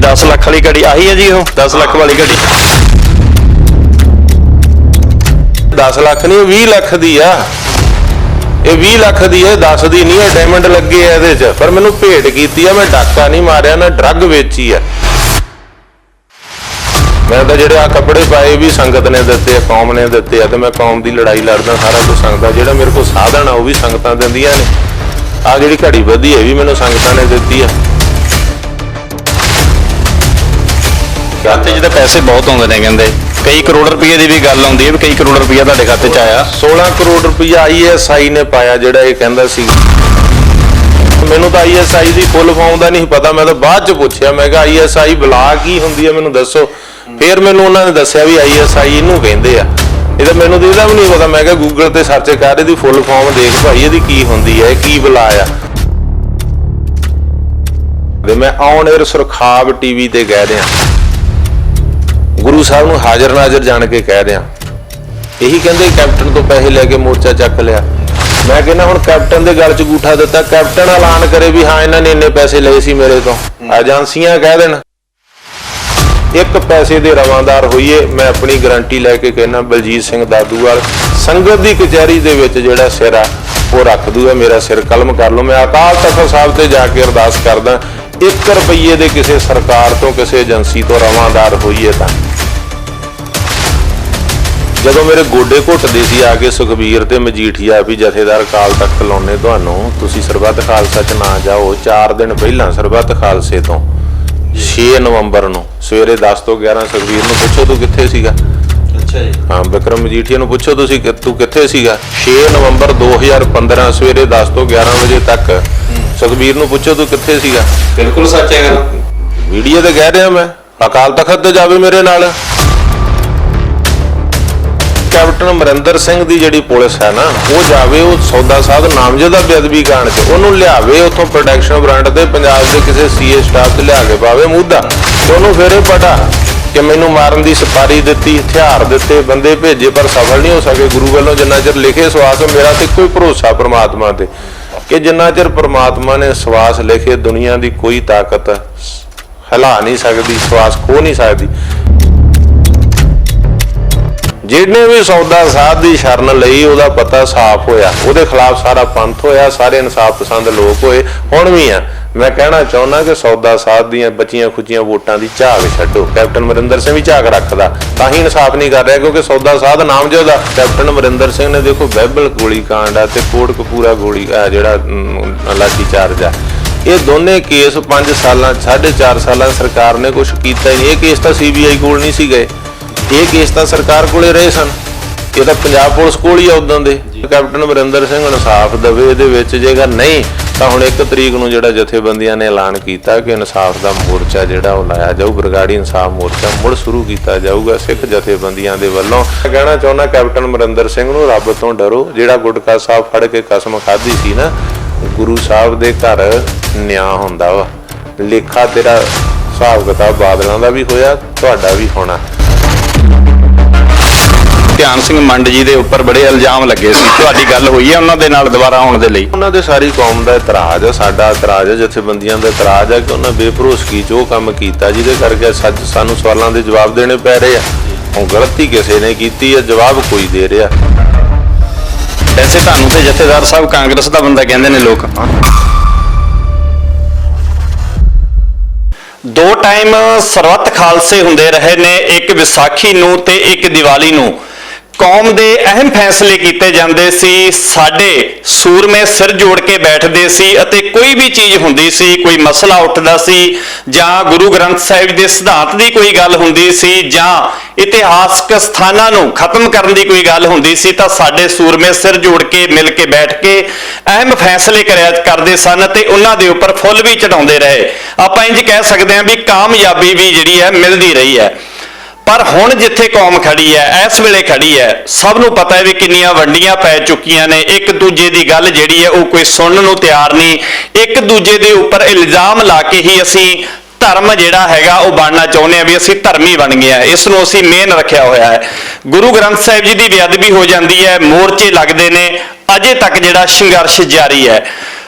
10 ਲੱਖ वाली घड़ी आही है जी, वो 10 लाख वाली घड़ी 10 ਲੱਖ नहीं 20 ਲੱਖ दी आ। ਇਹ 20 ਲੱਖ ਦੀ ਹੈ, 10 ਦੀ ਨਹੀਂ ਹੈ। ਡਾਇਮੰਡ ਲੱਗੇ ਆ ਇਹਦੇ 'ਚ, ਪਰ ਮੈਨੂੰ ਭੇਟ ਕੀਤੀ ਆ। ਮੈਂ ਡਾਕਾ ਨਹੀਂ ਮਾਰਿਆ ਨਾ ਡਰੱਗ ਵੇਚੀ ਆ। मैं तो ਜਿਹੜੇ ਆ ਕੱਪੜੇ ਪਾਏ ਵੀ ਸੰਗਤ ਨੇ ਦਿੱਤੇ ਆ, ਕੌਮ ਨੇ ਦਿੱਤੇ ਆ, ਤੇ ਮੈਂ ਕੌਮ ਦੀ ਲੜਾਈ ਲੜਦਾ। ਸਾਰਾ ਕੁਝ ਸੰਗਤਾਂ ਜਿਹੜਾ ਮੇਰੇ ਕੋਲ ਸਾਧਨ ਆ ਉਹ ਵੀ ਸੰਗਤਾਂ ਦਿੰਦੀਆਂ ਨੇ। ਆ ਜਿਹੜੀ ਘੜੀ ਵਧੀ ਹੈ ਵੀ ਮੈਨੂੰ ਸੰਗਤਾਂ ਨੇ ਦਿੱਤੀ ਆ। खाते 'ਚ ਤਾਂ पैसे बहुत आਉਂਦੇ ਨੇ, ਕਹਿੰਦੇ कई करोड़ रुपये की भी गल आਉਂਦੀ है भी कई करोड़ रुपया ਤੁਹਾਡੇ खाते 'ਚ आया। 16 ਕਰੋੜ ਰੁਪਇਆ ISI ਨੇ ਪਾਇਆ, ਜਿਹੜਾ ਇਹ ਕਹਿੰਦਾ ਸੀ। ਮੈਨੂੰ ਤਾਂ ISI ਦੀ ਫੁੱਲ ਫਾਰਮ ਦਾ ਨਹੀਂ ਪਤਾ, ਮੈਂ ਤਾਂ ਬਾਅਦ 'ਚ ਪੁੱਛਿਆ। ਮੈਂ ਕਿਹਾ ISI ਬਲਾ ਕੀ ਹੁੰਦੀ ਹੈ, ਮੈਨੂੰ ਦੱਸੋ। ਫਿਰ ਮੈਨੂੰ ਉਹਨਾਂ ਨੇ ਦੱਸਿਆ ਵੀ ISI ਇਹਨੂੰ ਕਹਿੰਦੇ ਆ। ਇਹ ਤਾਂ ਮੈਨੂੰ ਇਹਦਾ ਵੀ ਨਹੀਂ ਪਤਾ। ਮੈਂ ਕਿਹਾ ਗੂਗਲ ਤੇ ਸਰਚ ਕਰ, ਇਹਦੀ ਫੁੱਲ ਫਾਰਮ ਦੇਖ ਭਾਈ, ਇਹਦੀ ਕੀ ਹੁੰਦੀ ਹੈ, ਕੀ ਬਲਾ ਆ। ਤੇ ਮੈਂ ਔਨ 에ਅਰ ਸੁਰਖਾਬ TV ਤੇ ਕਹਿ ਰਿਹਾ, ਗੁਰੂ ਸਾਹਿਬ ਨੂੰ ਹਾਜ਼ਰ ਨਾਜ਼ਰ ਜਾਣ ਕੇ ਕਹਿ ਰਿਹਾ। ਇਹੀ ਕਹਿੰਦੇ ਕੈਪਟਨ ਤੋਂ ਪੈਸੇ ਲੈ ਕੇ ਮੋਰਚਾ ਚੱਕ ਲਿਆ। ਮੈਂ ਕਹਿੰਦਾ ਹੁਣ ਕੈਪਟਨ ਦੇ ਗਲ 'ਚ ਅੰਗੂਠਾ ਦਿੱਤਾ, ਕੈਪਟਨ ਐਲਾਨ ਕਰੇ ਵੀ ਹਾਂ ਇਹਨਾਂ ਨੇ ਇੰਨੇ ਪੈਸੇ ਲਏ ਸੀ ਮੇਰੇ ਤੋਂ। ਏਜੰਸੀਆਂ ਕਹਿ ਦੇਣ ਇੱਕ ਪੈਸੇ ਦੇ ਰਵਾਂਦਾਰ ਹੋਈਏ। ਮੈਂ ਆਪਣੀ ਗਰੰਟੀ ਲੈ ਕੇ ਕਹਿੰਦਾ ਬਲਜੀਤ ਸਿੰਘ ਦਾਦੂਵਾਲ ਸੰਗਤ ਦੀ ਕਚਹਿਰੀ ਦੇ ਵਿੱਚ ਜਿਹੜਾ ਸਿਰ ਆ ਉਹ ਰੱਖ ਦੂਗਾ। ਮੇਰਾ ਸਿਰ ਕਲਮ ਕਰ ਲਓ। ਮੈਂ ਅਕਾਲ ਤਖਤ ਸਾਹਿਬ ਤੇ ਜਾ ਕੇ ਅਰਦਾਸ ਕਰਦਾ, 1 ਰੁਪਈਏ ਦੇ ਕਿਸੇ ਸਰਕਾਰ ਤੋਂ ਕਿਸੇ ਏਜੰਸੀ ਤੋਂ ਰਵਾਂਦਾਰ ਹੋਈਏ ਤਾਂ। ਜਦੋਂ ਮੇਰੇ ਗੋਡੇ ਘੁੱਟਦੇ ਸੀ ਆ ਕੇ ਸੁਖਬੀਰ ਤੇ ਮਜੀਠੀਆ ਵੀ ਜਥੇਦਾਰ ਅਕਾਲ ਤਖਤ ਲਾਉਣੇ ਤੁਹਾਨੂੰ, ਤੁਸੀਂ ਸਰਬੱਤ ਖਾਲਸਾ 'ਚ ਨਾ ਜਾਓ। 4 ਦਿਨ ਪਹਿਲਾਂ ਸਰਬੱਤ ਖਾਲਸੇ ਤੋਂ 6 ਨਵੰਬਰ ਨੂੰ ਸਵੇਰੇ 10 ਤੋਂ 11 ਸੁਖਬੀਰ ਨੂੰ ਪੁੱਛੋ ਤੂੰ ਕਿੱਥੇ ਸੀਗਾ। ਅੱਛਾ ਜੀ। ਹਾਂ, ਬਿਕਰਮ ਮਜੀਠੀਆ ਨੂੰ ਪੁੱਛੋ ਤੁਸੀਂ ਤੂੰ ਕਿੱਥੇ ਸੀਗਾ। 6 ਨਵੰਬਰ 2015 ਸਵੇਰੇ 10 ਤੋਂ 11 ਵਜੇ ਤੱਕ ਸੁਖਬੀਰ ਨੂੰ ਪੁੱਛੋ ਤੂੰ ਕਿੱਥੇ ਸੀਗਾ। ਬਿਲਕੁਲ ਸੱਚ ਹੈ ਗੱਲ। ਵੀਡੀਓ ਤੇ ਕਹਿ ਰਿਹਾ ਮੈਂ, ਅਕਾਲ ਤਖਤ ਤੇ ਜਾਵੇ ਮੇਰੇ ਨਾਲ। ਕੈਪਟਨ ਅਮਰਿੰਦਰ ਸਿੰਘ ਦੀ ਜਿਹੜੀ ਪੁਲਿਸ ਹੈ ਨਾ, ਉਹ ਜਾਵੇ, ਉਹ ਸੌਦਾ ਸਾਧ ਨਾਮਜ਼ਦਾ ਬੇਅਦਬੀ ਕਾਂਡ 'ਚ ਉਹਨੂੰ ਲਿਆਵੇ ਉੱਥੋਂ ਪ੍ਰੋਟੈਕਸ਼ਨ ਵਾਰੰਟ ਤੇ ਪੰਜਾਬ ਦੇ ਕਿਸੇ CA ਸਟਾਫ ਤੇ ਲਿਆ ਕੇ ਪਾਵੇ ਮੁੱਦਾ। ਤੇ ਉਹਨੂੰ ਫਿਰ ਇਹ ਪਤਾ ਕਿ ਮੈਨੂੰ ਮਾਰਨ ਦੀ ਸਪਾਰੀ ਦਿੱਤੀ, ਹਥਿਆਰ ਦਿੱਤੇ, ਬੰਦੇ ਭੇਜੇ, ਪਰ ਸਫਲ ਨਹੀਂ ਹੋ ਸਕੇ ਗੁਰੂ ਵੱਲੋਂ। ਜਿੰਨਾ ਚਿਰ ਲਿਖੇ ਸਵਾਸ ਮੇਰਾ ਤੇ ਕੋਈ ਭਰੋਸਾ ਪ੍ਰਮਾਤਮਾ ਤੇ ਕਿ ਜਿੰਨਾ ਚਿਰ ਪ੍ਰਮਾਤਮਾ ਨੇ ਸਵਾਸ ਲਿਖੇ ਦੁਨੀਆ ਦੀ ਕੋਈ ਤਾਕਤ ਹਿਲਾ ਨਹੀਂ ਸਕਦੀ, ਸਵਾਸ ਖੋ ਨਹੀਂ ਸਕਦੀ। ਜਿਹਨੇ ਵੀ ਸੌਦਾ ਸਾਧ ਦੀ ਸ਼ਰਨ ਲਈ ਉਹਦਾ ਪਤਾ ਸਾਫ਼ ਹੋਇਆ, ਉਹਦੇ ਖਿਲਾਫ ਸਾਰਾ ਪੰਥ ਹੋਇਆ, ਸਾਰੇ ਇਨਸਾਫ ਪਸੰਦ ਲੋਕ ਹੋਏ। ਹੁਣ ਵੀ ਆ। ਮੈਂ ਕਹਿਣਾ ਚਾਹੁੰਦਾ ਕਿ ਸੌਦਾ ਸਾਧ ਦੀਆਂ ਬਚੀਆਂ ਖੁਚੀਆਂ ਵੋਟਾਂ ਦੀ ਝਾਕ ਛੱਡੋ। ਕੈਪਟਨ ਅਮਰਿੰਦਰ ਸਿੰਘ ਵੀ ਝਾਕ ਰੱਖਦਾ, ਤਾਂ ਹੀ ਇਨਸਾਫ ਨਹੀਂ ਕਰ ਰਿਹਾ ਕਿਉਂਕਿ ਸੌਦਾ ਸਾਧ ਨਾਮਜ਼ਦ ਆ। ਕੈਪਟਨ ਅਮਰਿੰਦਰ ਸਿੰਘ ਨੇ ਦੇਖੋ ਬਾਈਬਲ ਗੋਲੀ ਕਾਂਡ ਆ ਤੇ ਕੋਟਕਪੂਰਾ ਗੋਲੀ ਜਿਹੜਾ ਲਾਠੀ ਚਾਰਜ ਆ, ਇਹ ਦੋਨੇ ਕੇਸ 5 ਸਾਲਾਂ 4.5 ਸਾਲਾਂ ਸਰਕਾਰ ਨੇ ਕੁਝ ਕੀਤਾ ਹੀ ਨਹੀਂ। ਇਹ ਕੇਸ ਤਾਂ CBI ਕੋਲ ਨਹੀਂ ਸੀ ਗਏ, ਇਹ ਕੇਸ ਤਾਂ ਸਰਕਾਰ ਕੋਲੇ ਰਹੇ ਸਨ। ਇਹ ਤਾਂ ਪੰਜਾਬ ਪੁਲਿਸ ਕੋਲ ਹੀ ਆ ਉਦੋਂ ਦੇ। ਕੈਪਟਨ ਅਮਰਿੰਦਰ ਸਿੰਘ ਇਨਸਾਫ ਦੇਵੇ ਇਹਦੇ ਵਿੱਚ, ਜੇਕਰ ਨਹੀਂ ਤਾਂ ਹੁਣ 1 ਤਰੀਕ ਨੂੰ ਜਿਹੜਾ ਜਥੇਬੰਦੀਆਂ ਨੇ ਐਲਾਨ ਕੀਤਾ ਕਿ ਇਨਸਾਫ ਦਾ ਮੋਰਚਾ ਜਿਹੜਾ ਉਹ ਲਾਇਆ ਜਾਊ, ਬਰਗਾੜੀ ਇਨਸਾਫ ਮੋਰਚਾ ਮੁੜ ਸ਼ੁਰੂ ਕੀਤਾ ਜਾਊਗਾ ਸਿੱਖ ਜਥੇਬੰਦੀਆਂ ਦੇ ਵੱਲੋਂ। ਮੈਂ ਕਹਿਣਾ ਚਾਹੁੰਦਾ ਕੈਪਟਨ ਅਮਰਿੰਦਰ ਸਿੰਘ ਨੂੰ ਰੱਬ ਤੋਂ ਡਰੋ। ਜਿਹੜਾ ਗੁਟਕਾ ਸਾਹਿਬ ਫੜ ਕੇ ਕਸਮ ਖਾਧੀ ਸੀ ਨਾ, ਗੁਰੂ ਸਾਹਿਬ ਦੇ ਘਰ ਨਿਆਂ ਹੁੰਦਾ ਵਾ। ਲੇਖਾ ਤੇਰਾ ਹਿਸਾਬ ਕਿਤਾਬ ਬਾਦਲਾਂ ਦਾ ਵੀ ਹੋਇਆ, ਤੁਹਾਡਾ ਵੀ ਹੋਣਾ। ਧਿਆਨ ਸਿੰਘ ਮੰਡ ਜੀ ਦੇ ਉੱਪਰ ਬੜੇ ਇਲਜ਼ਾਮ ਲੱਗੇ ਸੀ, ਤੁਹਾਡੀ ਗੱਲ ਹੋਈ ਹੈ ਉਹਨਾਂ ਦੇ ਨਾਲ ਦੁਬਾਰਾ ਆਉਣ ਦੇ ਲਈ? ਉਹਨਾਂ ਦੇ ਸਾਰੀ ਕੌਮ ਦਾ ਇਤਰਾਜ਼ ਆ, ਸਾਡਾ ਇਤਰਾਜ਼ ਆ, ਜਥੇਬੰਦੀਆਂ ਦਾ ਇਤਰਾਜ਼ ਆ ਕਿ ਉਹਨਾਂ ਬੇਭਰੋਸਗੀ 'ਚ ਉਹ ਕੰਮ ਕੀਤਾ ਜਿਹਦੇ ਕਰਕੇ ਸਾਨੂੰ ਸਵਾਲਾਂ ਦੇ ਜਵਾਬ ਦੇਣੇ ਪੈ ਰਹੇ ਆ। ਉਹ ਗਲਤੀ ਕਿਸੇ ਨੇ ਕੀਤੀ ਹੈ, ਜਵਾਬ ਕੋਈ ਦੇ ਰਿਹਾ। ਵੈਸੇ ਤੁਹਾਨੂੰ ਤੇ ਜਥੇਦਾਰ ਸਾਹਿਬ ਕਾਂਗਰਸ ਦਾ ਬੰਦਾ ਕਹਿੰਦੇ ਨੇ ਲੋਕ। 2 ਟਾਈਮ ਸਰਬੱਤ ਖਾਲਸੇ ਹੁੰਦੇ ਰਹੇ ਨੇ, ਇੱਕ ਵਿਸਾਖੀ ਨੂੰ ਤੇ ਇੱਕ ਦੀਵਾਲੀ ਨੂੰ। ਕੌਮ ਦੇ ਅਹਿਮ ਫੈਸਲੇ ਕੀਤੇ ਜਾਂਦੇ ਸੀ, ਸਾਡੇ ਸੂਰਮੇ ਸਿਰ ਜੋੜ ਕੇ ਬੈਠਦੇ ਸੀ ਅਤੇ ਕੋਈ ਵੀ ਚੀਜ਼ ਹੁੰਦੀ ਸੀ, ਕੋਈ ਮਸਲਾ ਉੱਠਦਾ ਸੀ ਜਾਂ ਗੁਰੂ ਗ੍ਰੰਥ ਸਾਹਿਬ ਦੇ ਸਿਧਾਂਤ ਦੀ ਕੋਈ ਗੱਲ ਹੁੰਦੀ ਸੀ ਜਾਂ ਇਤਿਹਾਸਕ ਸਥਾਨਾਂ ਨੂੰ ਖਤਮ ਕਰਨ ਦੀ ਕੋਈ ਗੱਲ ਹੁੰਦੀ ਸੀ, ਤਾਂ ਸਾਡੇ ਸੂਰਮੇ ਸਿਰ ਜੋੜ ਕੇ ਮਿਲ ਕੇ ਬੈਠ ਕੇ ਅਹਿਮ ਫੈਸਲੇ ਕਰਦੇ ਸਨ ਤੇ ਉਹਨਾਂ ਦੇ ਉੱਪਰ ਫੁੱਲ ਵੀ ਚੜਾਉਂਦੇ ਰਹੇ। ਆਪਾਂ ਇੰਜ ਕਹਿ ਸਕਦੇ ਹਾਂ ਵੀ ਕਾਮਯਾਬੀ ਵੀ ਜਿਹੜੀ ਹੈ ਮਿਲਦੀ ਰਹੀ ਹੈ। ਪਰ ਹੁਣ ਜਿੱਥੇ ਕੌਮ ਖੜੀ ਹੈ, ਇਸ ਵੇਲੇ ਖੜੀ ਹੈ, ਸਭ ਨੂੰ ਪਤਾ ਹੈ ਵੀ ਕਿੰਨੀਆਂ ਵੰਡੀਆਂ ਪੈ ਚੁੱਕੀਆਂ ਨੇ। ਇੱਕ ਦੂਜੇ ਦੀ ਗੱਲ ਜਿਹੜੀ ਹੈ ਉਹ ਕੋਈ ਸੁਣਨ ਨੂੰ ਤਿਆਰ ਨਹੀਂ। ਇੱਕ ਦੂਜੇ ਦੇ ਉੱਪਰ ਇਲਜ਼ਾਮ ਲਾ ਕੇ ਹੀ ਅਸੀਂ ਧਰਮ ਜਿਹੜਾ ਹੈਗਾ ਉਹ ਬਣਨਾ ਚਾਹੁੰਦੇ ਹਾਂ ਵੀ ਅਸੀਂ ਧਰਮੀ ਬਣ ਗਏ ਆ। ਇਸ ਨੂੰ ਅਸੀਂ ਮੇਨ ਰੱਖਿਆ ਹੋਇਆ ਹੈ। ਗੁਰੂ ਗ੍ਰੰਥ ਸਾਹਿਬ ਜੀ ਦੀ ਬੇਅਦਬੀ ਹੋ ਜਾਂਦੀ ਹੈ, ਮੋਰਚੇ ਲੱਗਦੇ ਨੇ, ਅਜੇ ਤੱਕ ਜਿਹੜਾ ਸੰਘਰਸ਼ ਜਾਰੀ ਹੈ।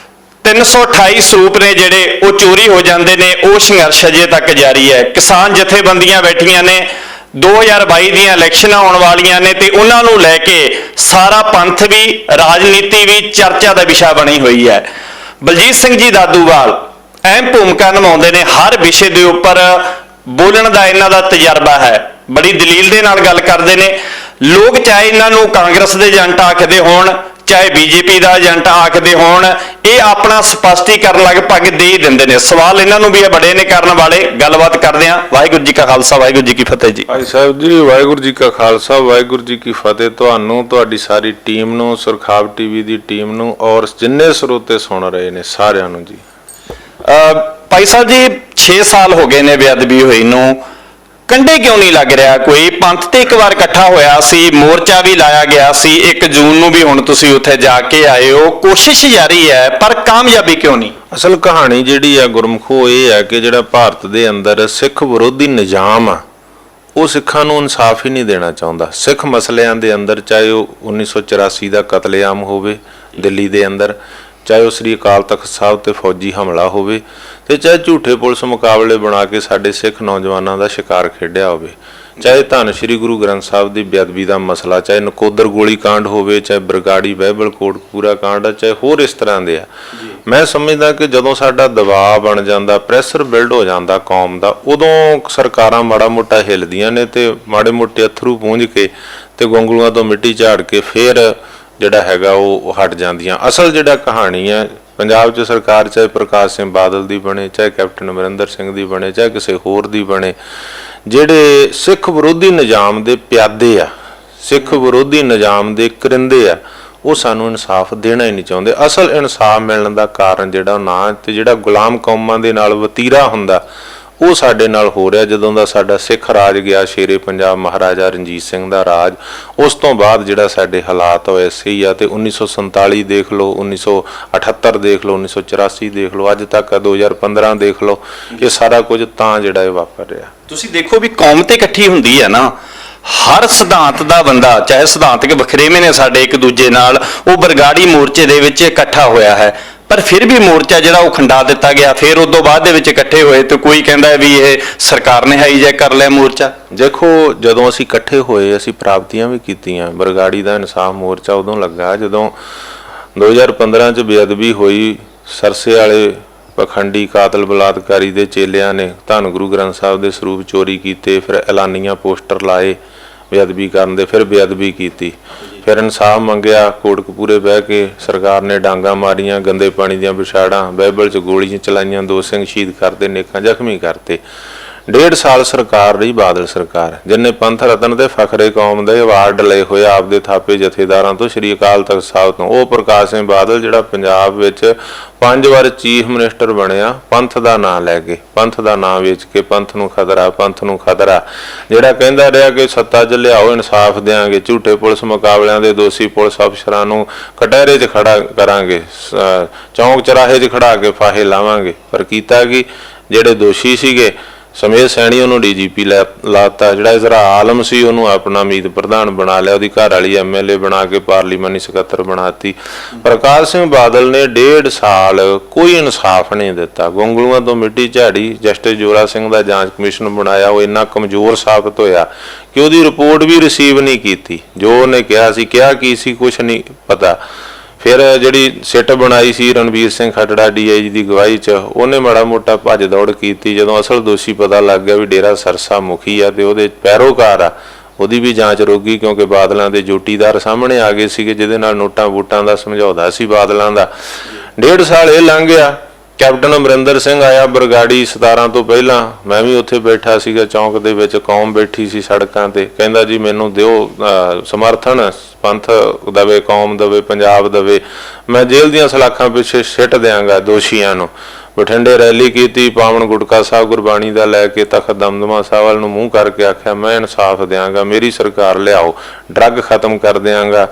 328 ਸਰੂਪ ਨੇ ਜਿਹੜੇ ਉਹ ਚੋਰੀ ਹੋ ਜਾਂਦੇ ਨੇ। ਉਹ ਸੰਘਰਸ਼ ਅਜੇ ਤੱਕ ਜਾਰੀ ਹੈ। ਕਿਸਾਨ ਜਥੇਬੰਦੀਆਂ ਬੈਠੀਆਂ ਨੇ, 2022 ਦੀਆਂ ਇਲੈਕਸ਼ਨਾਂ ਆਉਣ ਵਾਲੀਆਂ ਨੇ ਤੇ ਉਹਨਾਂ ਨੂੰ ਲੈ ਕੇ ਸਾਰਾ ਪੰਥ ਵੀ, ਰਾਜਨੀਤੀ ਵੀ ਚਰਚਾ ਦਾ ਵਿਸ਼ਾ ਬਣੀ ਹੋਈ ਹੈ। ਬਲਜੀਤ ਸਿੰਘ ਜੀ ਦਾਦੂਵਾਲ ਅਹਿਮ ਭੂਮਿਕਾ ਨਿਭਾਉਂਦੇ ਨੇ, ਹਰ ਵਿਸ਼ੇ ਦੇ ਉੱਪਰ ਬੋਲਣ ਦਾ ਇਹਨਾਂ ਦਾ ਤਜਰਬਾ ਹੈ, ਬੜੀ ਦਲੀਲ ਦੇ ਨਾਲ ਗੱਲ ਕਰਦੇ ਨੇ। ਲੋਕ ਚਾਹੇ ਇਹਨਾਂ ਨੂੰ ਕਾਂਗਰਸ ਦੇ ਏਜੰਟ ਆਖਦੇ ਹੋਣ, ਚਾਹੇ ਬੀਜੇਪੀ ਦਾ ਏਜੰਟ ਆਖਦੇ ਹੋਣ, ਇਹ ਆਪਣਾ ਸਪਸ਼ਟੀਕਰਨ ਲਗਭਗ ਦੇ ਹੀ ਦਿੰਦੇ ਨੇ। ਸਵਾਲ ਇਹਨਾਂ ਨੂੰ ਵੀ ਇਹ ਬੜੇ ਨੇ ਕਰਨ ਵਾਲੇ। ਗੱਲਬਾਤ ਕਰਦੇ ਹਾਂ। ਵਾਹਿਗੁਰੂ ਜੀ ਕਾ ਖਾਲਸਾ, ਵਾਹਿਗੁਰੂ ਜੀ ਕੀ ਫਤਿਹ ਜੀ। ਭਾਈ ਸਾਹਿਬ ਜੀ, ਵਾਹਿਗੁਰੂ ਜੀ ਕਾ ਖਾਲਸਾ, ਵਾਹਿਗੁਰੂ ਜੀ ਕੀ ਫਤਿਹ। ਤੁਹਾਨੂੰ, ਤੁਹਾਡੀ ਸਾਰੀ ਟੀਮ ਨੂੰ, ਸੁਰਖਾਬ ਟੀਵੀ ਦੀ ਟੀਮ ਨੂੰ, ਔਰ ਜਿੰਨੇ ਸਰੋਤੇ ਸੁਣ ਰਹੇ ਨੇ ਸਾਰਿਆਂ ਨੂੰ ਜੀ। ਭਾਈ ਸਾਹਿਬ ਜੀ, 6 ਸਾਲ ਹੋ ਗਏ ਨੇ ਬੇਅਦਬੀ ਹੋਈ ਨੂੰ, ਕੰਢੇ ਕਿਉਂ ਨਹੀਂ ਲੱਗ ਰਿਹਾ ਕੋਈ? ਪੰਥ ਤੇ ਇੱਕ ਵਾਰ ਇਕੱਠਾ ਹੋਇਆ ਸੀ, ਮੋਰਚਾ ਵੀ ਲਾਇਆ ਗਿਆ ਸੀ, 1 ਜੂਨ ਨੂੰ ਵੀ ਹੁਣ ਤੁਸੀਂ ਉੱਥੇ ਜਾ ਕੇ ਆਏ ਹੋ, ਕੋਸ਼ਿਸ਼ ਜਾਰੀ ਹੈ, ਪਰ ਕਾਮਯਾਬੀ ਕਿਉਂ ਨਹੀਂ? ਅਸਲ ਕਹਾਣੀ ਜਿਹੜੀ ਆ ਗੁਰਮਖੋ ਇਹ ਹੈ ਕਿ ਜਿਹੜਾ ਭਾਰਤ ਦੇ ਅੰਦਰ ਸਿੱਖ ਵਿਰੋਧੀ ਨਿਜ਼ਾਮ ਆ, ਉਹ ਸਿੱਖਾਂ ਨੂੰ ਇਨਸਾਫ ਹੀ ਨਹੀਂ ਦੇਣਾ ਚਾਹੁੰਦਾ। ਸਿੱਖ ਮਸਲਿਆਂ ਦੇ ਅੰਦਰ, ਚਾਹੇ ਉਹ 1984 ਦਾ ਕਤਲੇਆਮ ਹੋਵੇ ਦਿੱਲੀ ਦੇ ਅੰਦਰ, ਚਾਹੇ ਉਹ ਸ੍ਰੀ ਅਕਾਲ ਤਖਤ ਸਾਹਿਬ ਤੇ ਫੌਜੀ ਹਮਲਾ ਹੋਵੇ, ਤੇ ਚਾਹੇ ਝੂਠੇ ਪੁਲਿਸ ਮੁਕਾਬਲੇ ਬਣਾ ਕੇ ਸਾਡੇ ਸਿੱਖ ਨੌਜਵਾਨਾਂ ਦਾ ਸ਼ਿਕਾਰ ਖੇਡਿਆ ਹੋਵੇ, ਚਾਹੇ ਧੰਨ ਸ਼੍ਰੀ ਗੁਰੂ ਗ੍ਰੰਥ ਸਾਹਿਬ ਦੀ ਬੇਅਦਬੀ ਦਾ ਮਸਲਾ, ਚਾਹੇ ਨਕੋਦਰ ਗੋਲੀ ਕਾਂਡ ਹੋਵੇ, ਚਾਹੇ ਬਰਗਾੜੀ ਬਾਈਬਲ ਕੋਟਕਪੂਰਾ ਕਾਂਡ ਆ, ਚਾਹੇ ਹੋਰ ਇਸ ਤਰ੍ਹਾਂ ਦੇ ਆ। ਮੈਂ ਸਮਝਦਾ ਕਿ ਜਦੋਂ ਸਾਡਾ ਦਬਾਅ ਬਣ ਜਾਂਦਾ, ਪ੍ਰੈਸ਼ਰ ਬਿਲਡ ਹੋ ਜਾਂਦਾ ਕੌਮ ਦਾ, ਉਦੋਂ ਸਰਕਾਰਾਂ ਮਾੜਾ ਮੋਟਾ ਹਿੱਲਦੀਆਂ ਨੇ ਤੇ ਮਾੜੇ ਮੋਟੇ ਅਥਰੂ ਪੂੰਝ ਕੇ ਤੇ ਗੋਂਗਲੂਆਂ ਤੋਂ ਮਿੱਟੀ ਝਾੜ ਕੇ ਫੇਰ ਜਿਹੜਾ ਹੈਗਾ ਉਹ ਹਟ ਜਾਂਦੀਆਂ। ਅਸਲ ਜਿਹੜਾ ਕਹਾਣੀ ਹੈ ਪੰਜਾਬ 'ਚ ਸਰਕਾਰ, ਚਾਹੇ ਪ੍ਰਕਾਸ਼ ਸਿੰਘ ਬਾਦਲ ਦੀ ਬਣੇ, ਚਾਹੇ ਕੈਪਟਨ ਅਮਰਿੰਦਰ ਸਿੰਘ ਦੀ ਬਣੇ, ਚਾਹੇ ਕਿਸੇ ਹੋਰ ਦੀ ਬਣੇ, ਜਿਹੜੇ ਸਿੱਖ ਵਿਰੋਧੀ ਨਿਜ਼ਾਮ ਦੇ ਪਿਆਦੇ ਆ, ਸਿੱਖ ਵਿਰੋਧੀ ਨਿਜ਼ਾਮ ਦੇ ਕਰਿੰਦੇ ਆ, ਉਹ ਸਾਨੂੰ ਇਨਸਾਫ ਦੇਣਾ ਹੀ ਨਹੀਂ ਚਾਹੁੰਦੇ। ਅਸਲ ਇਨਸਾਫ ਮਿਲਣ ਦਾ ਕਾਰਨ ਜਿਹੜਾ ਨਾ ਤੇ ਜਿਹੜਾ ਗੁਲਾਮ ਕੌਮਾਂ ਦੇ ਨਾਲ ਵਤੀਰਾ ਹੁੰਦਾ, ਉਹ ਸਾਡੇ ਨਾਲ ਹੋ ਰਿਹਾ। ਜਦੋਂ ਦਾ ਸਾਡਾ ਸਿੱਖ ਰਾਜ ਗਿਆ, ਸ਼ੇਰੇ ਪੰਜਾਬ ਮਹਾਰਾਜਾ ਰਣਜੀਤ ਸਿੰਘ ਦਾ ਰਾਜ, ਉਸ ਤੋਂ ਬਾਅਦ ਜਿਹੜਾ ਸਾਡੇ ਹਾਲਾਤ ਹੋਏ ਸਹੀ ਆ। ਤੇ 1947 ਦੇਖ ਲਓ, 1978 ਦੇਖ ਲਓ, 1984 ਦੇਖ ਲਓ, ਅੱਜ ਤੱਕ 2015 ਦੇਖ ਲਓ, ਇਹ ਸਾਰਾ ਕੁਝ ਤਾਂ ਜਿਹੜਾ ਇਹ ਵਾਪਰ ਰਿਹਾ। ਤੁਸੀਂ ਦੇਖੋ ਵੀ ਕੌਮ ਤੇ ਇਕੱਠੀ ਹੁੰਦੀ ਹੈ ਨਾ, ਹਰ ਸਿਧਾਂਤ ਦਾ ਬੰਦਾ, ਚਾਹੇ ਸਿਧਾਂਤਕ ਵਖਰੇਵੇਂ ਨੇ ਸਾਡੇ ਇੱਕ ਦੂਜੇ ਨਾਲ, ਉਹ ਬਰਗਾੜੀ ਮੋਰਚੇ ਦੇ ਵਿੱਚ ਇਕੱਠਾ ਹੋਇਆ ਹੈ, ਪਰ ਫਿਰ ਵੀ ਮੋਰਚਾ ਜਿਹੜਾ ਉਹ ਖੰਡਾ ਦਿੱਤਾ ਗਿਆ। ਫਿਰ ਉਸ ਤੋਂ ਬਾਅਦ ਦੇ ਵਿੱਚ ਇਕੱਠੇ ਹੋਏ ਤੇ ਕੋਈ ਕਹਿੰਦਾ ਵੀ ਇਹ ਸਰਕਾਰ ਨੇ ਹਾਈਜੈਕ ਕਰ ਲਿਆ ਮੋਰਚਾ। ਦੇਖੋ, ਜਦੋਂ ਅਸੀਂ ਇਕੱਠੇ ਹੋਏ, ਅਸੀਂ ਪ੍ਰਾਪਤੀਆਂ ਵੀ ਕੀਤੀਆਂ। ਬਰਗਾੜੀ ਦਾ ਇਨਸਾਫ ਮੋਰਚਾ ਉਦੋਂ ਲੱਗਾ ਜਦੋਂ 2015 'ਚ ਬੇਅਦਬੀ ਹੋਈ। ਸਰਸੇ ਵਾਲੇ ਪਖੰਡੀ ਕਾਤਲ ਬਲਾਤਕਾਰੀ ਦੇ ਚੇਲਿਆਂ ਨੇ ਧੰਨ ਗੁਰੂ ਗ੍ਰੰਥ ਸਾਹਿਬ ਦੇ ਸਰੂਪ ਚੋਰੀ ਕੀਤੇ, ਫਿਰ ਐਲਾਨੀਆਂ ਪੋਸਟਰ ਲਾਏ ਬੇਅਦਬੀ ਕਰਨ ਦੇ, ਫਿਰ ਬੇਅਦਬੀ ਕੀਤੀ, ਫਿਰ ਇਨਸਾਫ ਮੰਗਿਆ। ਕੋਟਕਪੂਰੇ ਬਹਿ ਕੇ ਸਰਕਾਰ ਨੇ ਡਾਂਗਾ ਮਾਰੀਆਂ, ਗੰਦੇ ਪਾਣੀ ਦੀਆਂ ਵਿਛਾੜਾਂ, ਬਾਈਬਲ 'ਚ ਗੋਲੀਆਂ ਚਲਾਈਆਂ, 2 ਸਿੰਘ ਸ਼ਹੀਦ ਕਰਤੇ, ਨੇਕਾਂ ਜ਼ਖਮੀ ਕਰਤੇ। 1.5 ਸਾਲ ਸਰਕਾਰ ਰਹੀ ਬਾਦਲ ਸਰਕਾਰ, ਜਿਹਨੇ ਪੰਥ ਰਤਨ ਤੇ ਫਖਰੇ ਕੌਮ ਦੇ ਅਵਾਰਡ ਲਏ ਹੋਏ ਆਪਦੇ ਥਾਪੇ ਜਥੇਦਾਰਾਂ ਤੋਂ, ਸ਼੍ਰੀ ਅਕਾਲ ਤਖਤ ਸਾਹਿਬ ਤੋਂ। ਉਹ ਪ੍ਰਕਾਸ਼ ਸਿੰਘ ਬਾਦਲ ਜਿਹੜਾ ਪੰਜਾਬ ਵਿੱਚ 5 ਵਾਰ ਚੀਫ ਮਿਨਿਸਟਰ ਬਣਿਆ, ਪੰਥ ਦਾ ਨਾਂ ਲੈ ਕੇ, ਪੰਥ ਦਾ ਨਾਂ ਵੇਚ ਕੇ, ਪੰਥ ਨੂੰ ਖਤਰਾ, ਪੰਥ ਨੂੰ ਖਤਰਾ, ਜਿਹੜਾ ਕਹਿੰਦਾ ਰਿਹਾ ਕਿ ਸੱਤਾ 'ਚ ਲਿਆਓ ਇਨਸਾਫ ਦਿਆਂਗੇ, ਝੂਠੇ ਪੁਲਿਸ ਮੁਕਾਬਲਿਆਂ ਦੇ ਦੋਸ਼ੀ ਪੁਲਿਸ ਅਫਸਰਾਂ ਨੂੰ ਕਟਹਿਰੇ 'ਚ ਖੜਾ ਕਰਾਂਗੇ, ਚੌਂਕ ਚਰਾਹੇ 'ਚ ਖੜਾ ਕੇ ਫਾਹੇ ਲਾਵਾਂਗੇ। ਪਰ ਕੀਤਾ ਕਿ ਜਿਹੜੇ ਦੋਸ਼ੀ ਸੀਗੇ, ਸਮੇਤ ਸੈਣੀ ਉਹਨੂੰ ਡੀਜੀਪੀ ਲਾਤਾ, ਜਿਹੜਾ ਇਜ਼ਰਾ ਆਲਮ ਸੀ ਉਹਨੂੰ ਆਪਣਾ ਉਮੀਦ ਪ੍ਰਧਾਨ ਬਣਾ ਲਿਆ, ਉਹਦੀ ਘਰ ਵਾਲੀ ਐਮਐਲਏ ਬਣਾ ਕੇ ਪਾਰਲੀਮਾਨੀ ਸਕੱਤਰ ਬਣਾਤੀ। ਪ੍ਰਕਾਸ਼ ਸਿੰਘ ਬਾਦਲ ਨੇ 1.5 ਸਾਲ ਕੋਈ ਇਨਸਾਫ ਨਹੀਂ ਦਿੱਤਾ, ਗੋਂਗਲੂਆਂ ਤੋਂ ਮਿੱਟੀ ਝਾੜੀ। ਜਸਟਿਸ ਜੋਰਾ ਸਿੰਘ ਦਾ ਜਾਂਚ ਕਮਿਸ਼ਨ ਬਣਾਇਆ, ਉਹ ਇੰਨਾ ਕਮਜ਼ੋਰ ਸਾਬਤ ਹੋਇਆ ਕਿ ਉਹਦੀ ਰਿਪੋਰਟ ਵੀ ਰਿਸੀਵ ਨਹੀਂ ਕੀਤੀ। ਜੋ ਉਹਨੇ ਕਿਹਾ ਸੀ, ਕਿਹਾ ਕੀ ਸੀ, ਕੁਛ ਨਹੀਂ ਪਤਾ। ਫਿਰ ਜਿਹੜੀ ਸਿੱਟ ਬਣਾਈ ਸੀ ਰਣਬੀਰ ਸਿੰਘ ਖੱਟੜਾ DIG ਦੀ ਅਗਵਾਈ 'ਚ, ਉਹਨੇ ਮਾੜਾ ਮੋਟਾ ਭੱਜ ਦੌੜ ਕੀਤੀ। ਜਦੋਂ ਅਸਲ ਦੋਸ਼ੀ ਪਤਾ ਲੱਗ ਗਿਆ ਵੀ ਡੇਰਾ ਸਰਸਾ ਮੁਖੀ ਆ ਤੇ ਉਹਦੇ ਪੈਰੋਕਾਰ ਆ, ਉਹਦੀ ਵੀ ਜਾਂਚ ਰੋਕੀ, ਕਿਉਂਕਿ ਬਾਦਲਾਂ ਦੇ ਜੋਟੀਦਾਰ ਸਾਹਮਣੇ ਆ ਗਏ ਸੀਗੇ ਜਿਹਦੇ ਨਾਲ ਨੋਟਾਂ ਵੋਟਾਂ ਦਾ ਸਮਝੌਤਾ ਸੀ ਬਾਦਲਾਂ ਦਾ। 1.5 ਸਾਲ ਇਹ ਲੰਘ ਗਿਆ। ਕੈਪਟਨ ਅਮਰਿੰਦਰ ਸਿੰਘ ਆਇਆ ਬਰਗਾੜੀ 17 ਤੋਂ ਪਹਿਲਾਂ, ਮੈਂ ਵੀ ਉੱਥੇ ਬੈਠਾ ਸੀਗਾ ਚੌਂਕ ਦੇ ਵਿੱਚ, ਕੌਮ ਬੈਠੀ ਸੀ ਸੜਕਾਂ ਤੇ, ਕਹਿੰਦਾ ਜੀ ਮੈਨੂੰ ਦਿਓ ਸਮਰਥਨ, ਪੰਥ ਦਵੇ, ਕੌਮ ਦਵੇ, ਪੰਜਾਬ ਦਵੇ, ਮੈਂ ਜੇਲ੍ਹ ਦੀਆਂ ਸਲਾਖਾਂ ਪਿੱਛੇ ਸਿੱਟ ਦਿਆਂਗਾ ਦੋਸ਼ੀਆਂ ਨੂੰ। ਬਠਿੰਡੇ ਰੈਲੀ ਕੀਤੀ, ਪਾਵਨ ਗੁਟਕਾ ਸਾਹਿਬ ਗੁਰਬਾਣੀ ਦਾ ਲੈ ਕੇ ਤਖਤ ਦਮਦਮਾ ਸਾਹਿਬ ਵੱਲ ਨੂੰ ਮੂੰਹ ਕਰਕੇ ਆਖਿਆ ਮੈਂ ਇਨਸਾਫ ਦਿਆਂਗਾ, ਮੇਰੀ ਸਰਕਾਰ ਲਿਆਓ, ਡਰੱਗ ਖਤਮ ਕਰ ਦਿਆਂਗਾ